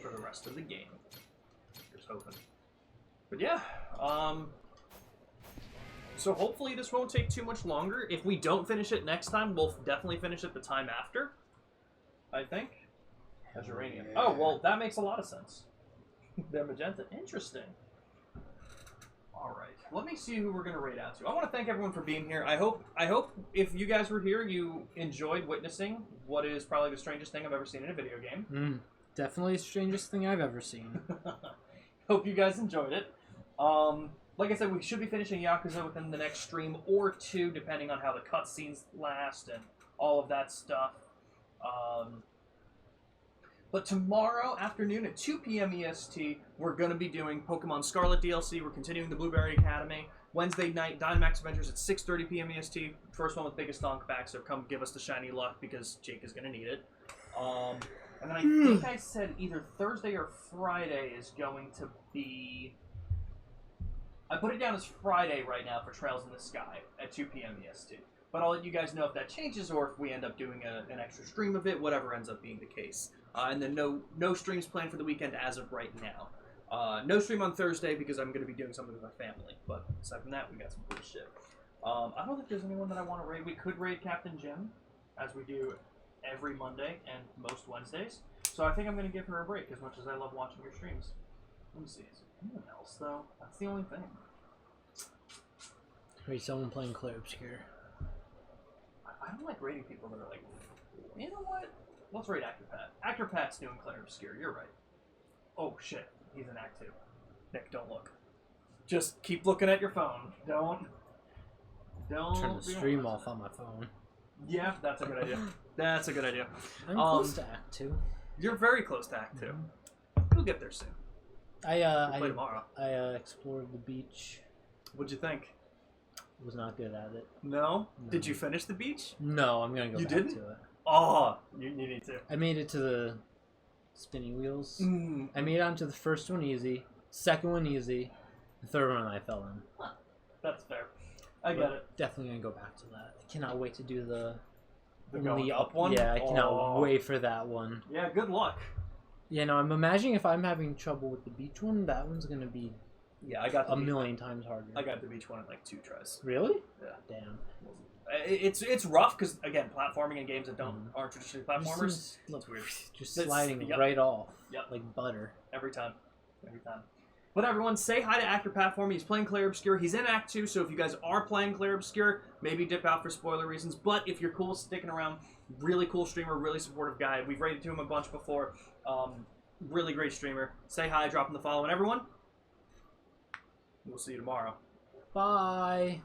Speaker 1: for the rest of the game. Just hoping. But yeah, so hopefully this won't take too much longer. If we don't finish it next time, we'll definitely finish it the time after, I think. As uranium. Oh, well, that makes a lot of sense. They're magenta. Interesting. Alright, let me see who we're going to raid out to. I want to thank everyone for being here. I hope if you guys were here, you enjoyed witnessing what is probably the strangest thing I've ever seen in a video game.
Speaker 2: Definitely the strangest thing I've ever seen.
Speaker 1: Hope you guys enjoyed it. Like I said, we should be finishing Yakuza within the next stream or 2, depending on how the cutscenes last and all of that stuff. But tomorrow afternoon at 2 p.m. EST, we're going to be doing Pokemon Scarlet DLC. We're continuing the Blueberry Academy. Wednesday night, Dynamax Adventures at 6:30 p.m. EST. First one with biggest donk back, so come give us the shiny luck because Jake is going to need it. And then I think I said either Thursday or Friday is going to be... I put it down as Friday right now for Trails in the Sky at 2 p.m. EST. But I'll let you guys know if that changes or if we end up doing an extra stream of it, whatever ends up being the case. And then no streams planned for the weekend as of right now. No stream on Thursday because I'm going to be doing something with my family. But aside from that, we got some cool shit. I don't think there's anyone that I want to raid. We could raid Captain Jim, as we do every Monday and most Wednesdays. So I think I'm going to give her a break as much as I love watching your streams. Let me see. Is there anyone else, though? That's the only thing.
Speaker 2: Raid someone playing Claire Obscure.
Speaker 1: I don't like raiding people that are like, you know what? Let's raid Actor Pat. Actor Pat's doing Claire Obscure. You're right. Oh, shit. He's in Act 2. Nick, don't look. Just keep looking at your phone. Don't
Speaker 2: Turn the stream off on my phone.
Speaker 1: Yeah, that's a good idea. That's a good idea.
Speaker 2: I'm close to Act 2.
Speaker 1: You're very close to Act 2. We'll get there soon.
Speaker 2: I
Speaker 1: play tomorrow.
Speaker 2: I explored the beach.
Speaker 1: What'd you think?
Speaker 2: Was not good at it.
Speaker 1: No? Did you finish the beach?
Speaker 2: No, I'm gonna go back to it.
Speaker 1: Oh, you need to.
Speaker 2: I made it to the spinning wheels.
Speaker 1: Mm.
Speaker 2: I made it onto the first one easy, second one easy, the third one I fell in.
Speaker 1: That's fair. I get it.
Speaker 2: Definitely gonna go back to that. I cannot wait to do the
Speaker 1: going up one?
Speaker 2: Yeah, I cannot wait for that one.
Speaker 1: Yeah, good luck.
Speaker 2: Yeah, no, I'm imagining if I'm having trouble with the beach one, that one's gonna be
Speaker 1: I got
Speaker 2: a million times harder.
Speaker 1: I got the beach one in like 2 tries.
Speaker 2: Really?
Speaker 1: Yeah.
Speaker 2: Damn.
Speaker 1: It's rough because again, platforming in games that aren't traditionally platformers.
Speaker 2: It's
Speaker 1: weird.
Speaker 2: Just sliding right off.
Speaker 1: Yep.
Speaker 2: Like butter.
Speaker 1: Every time. But everyone, say hi to Actor Pat for me. He's playing Claire Obscure. He's in Act 2, so if you guys are playing Claire Obscure, maybe dip out for spoiler reasons. But if you're cool sticking around, really cool streamer, really supportive guy. We've rated to him a bunch before. Really great streamer. Say hi, drop in the follow, and everyone, we'll see you tomorrow.
Speaker 2: Bye.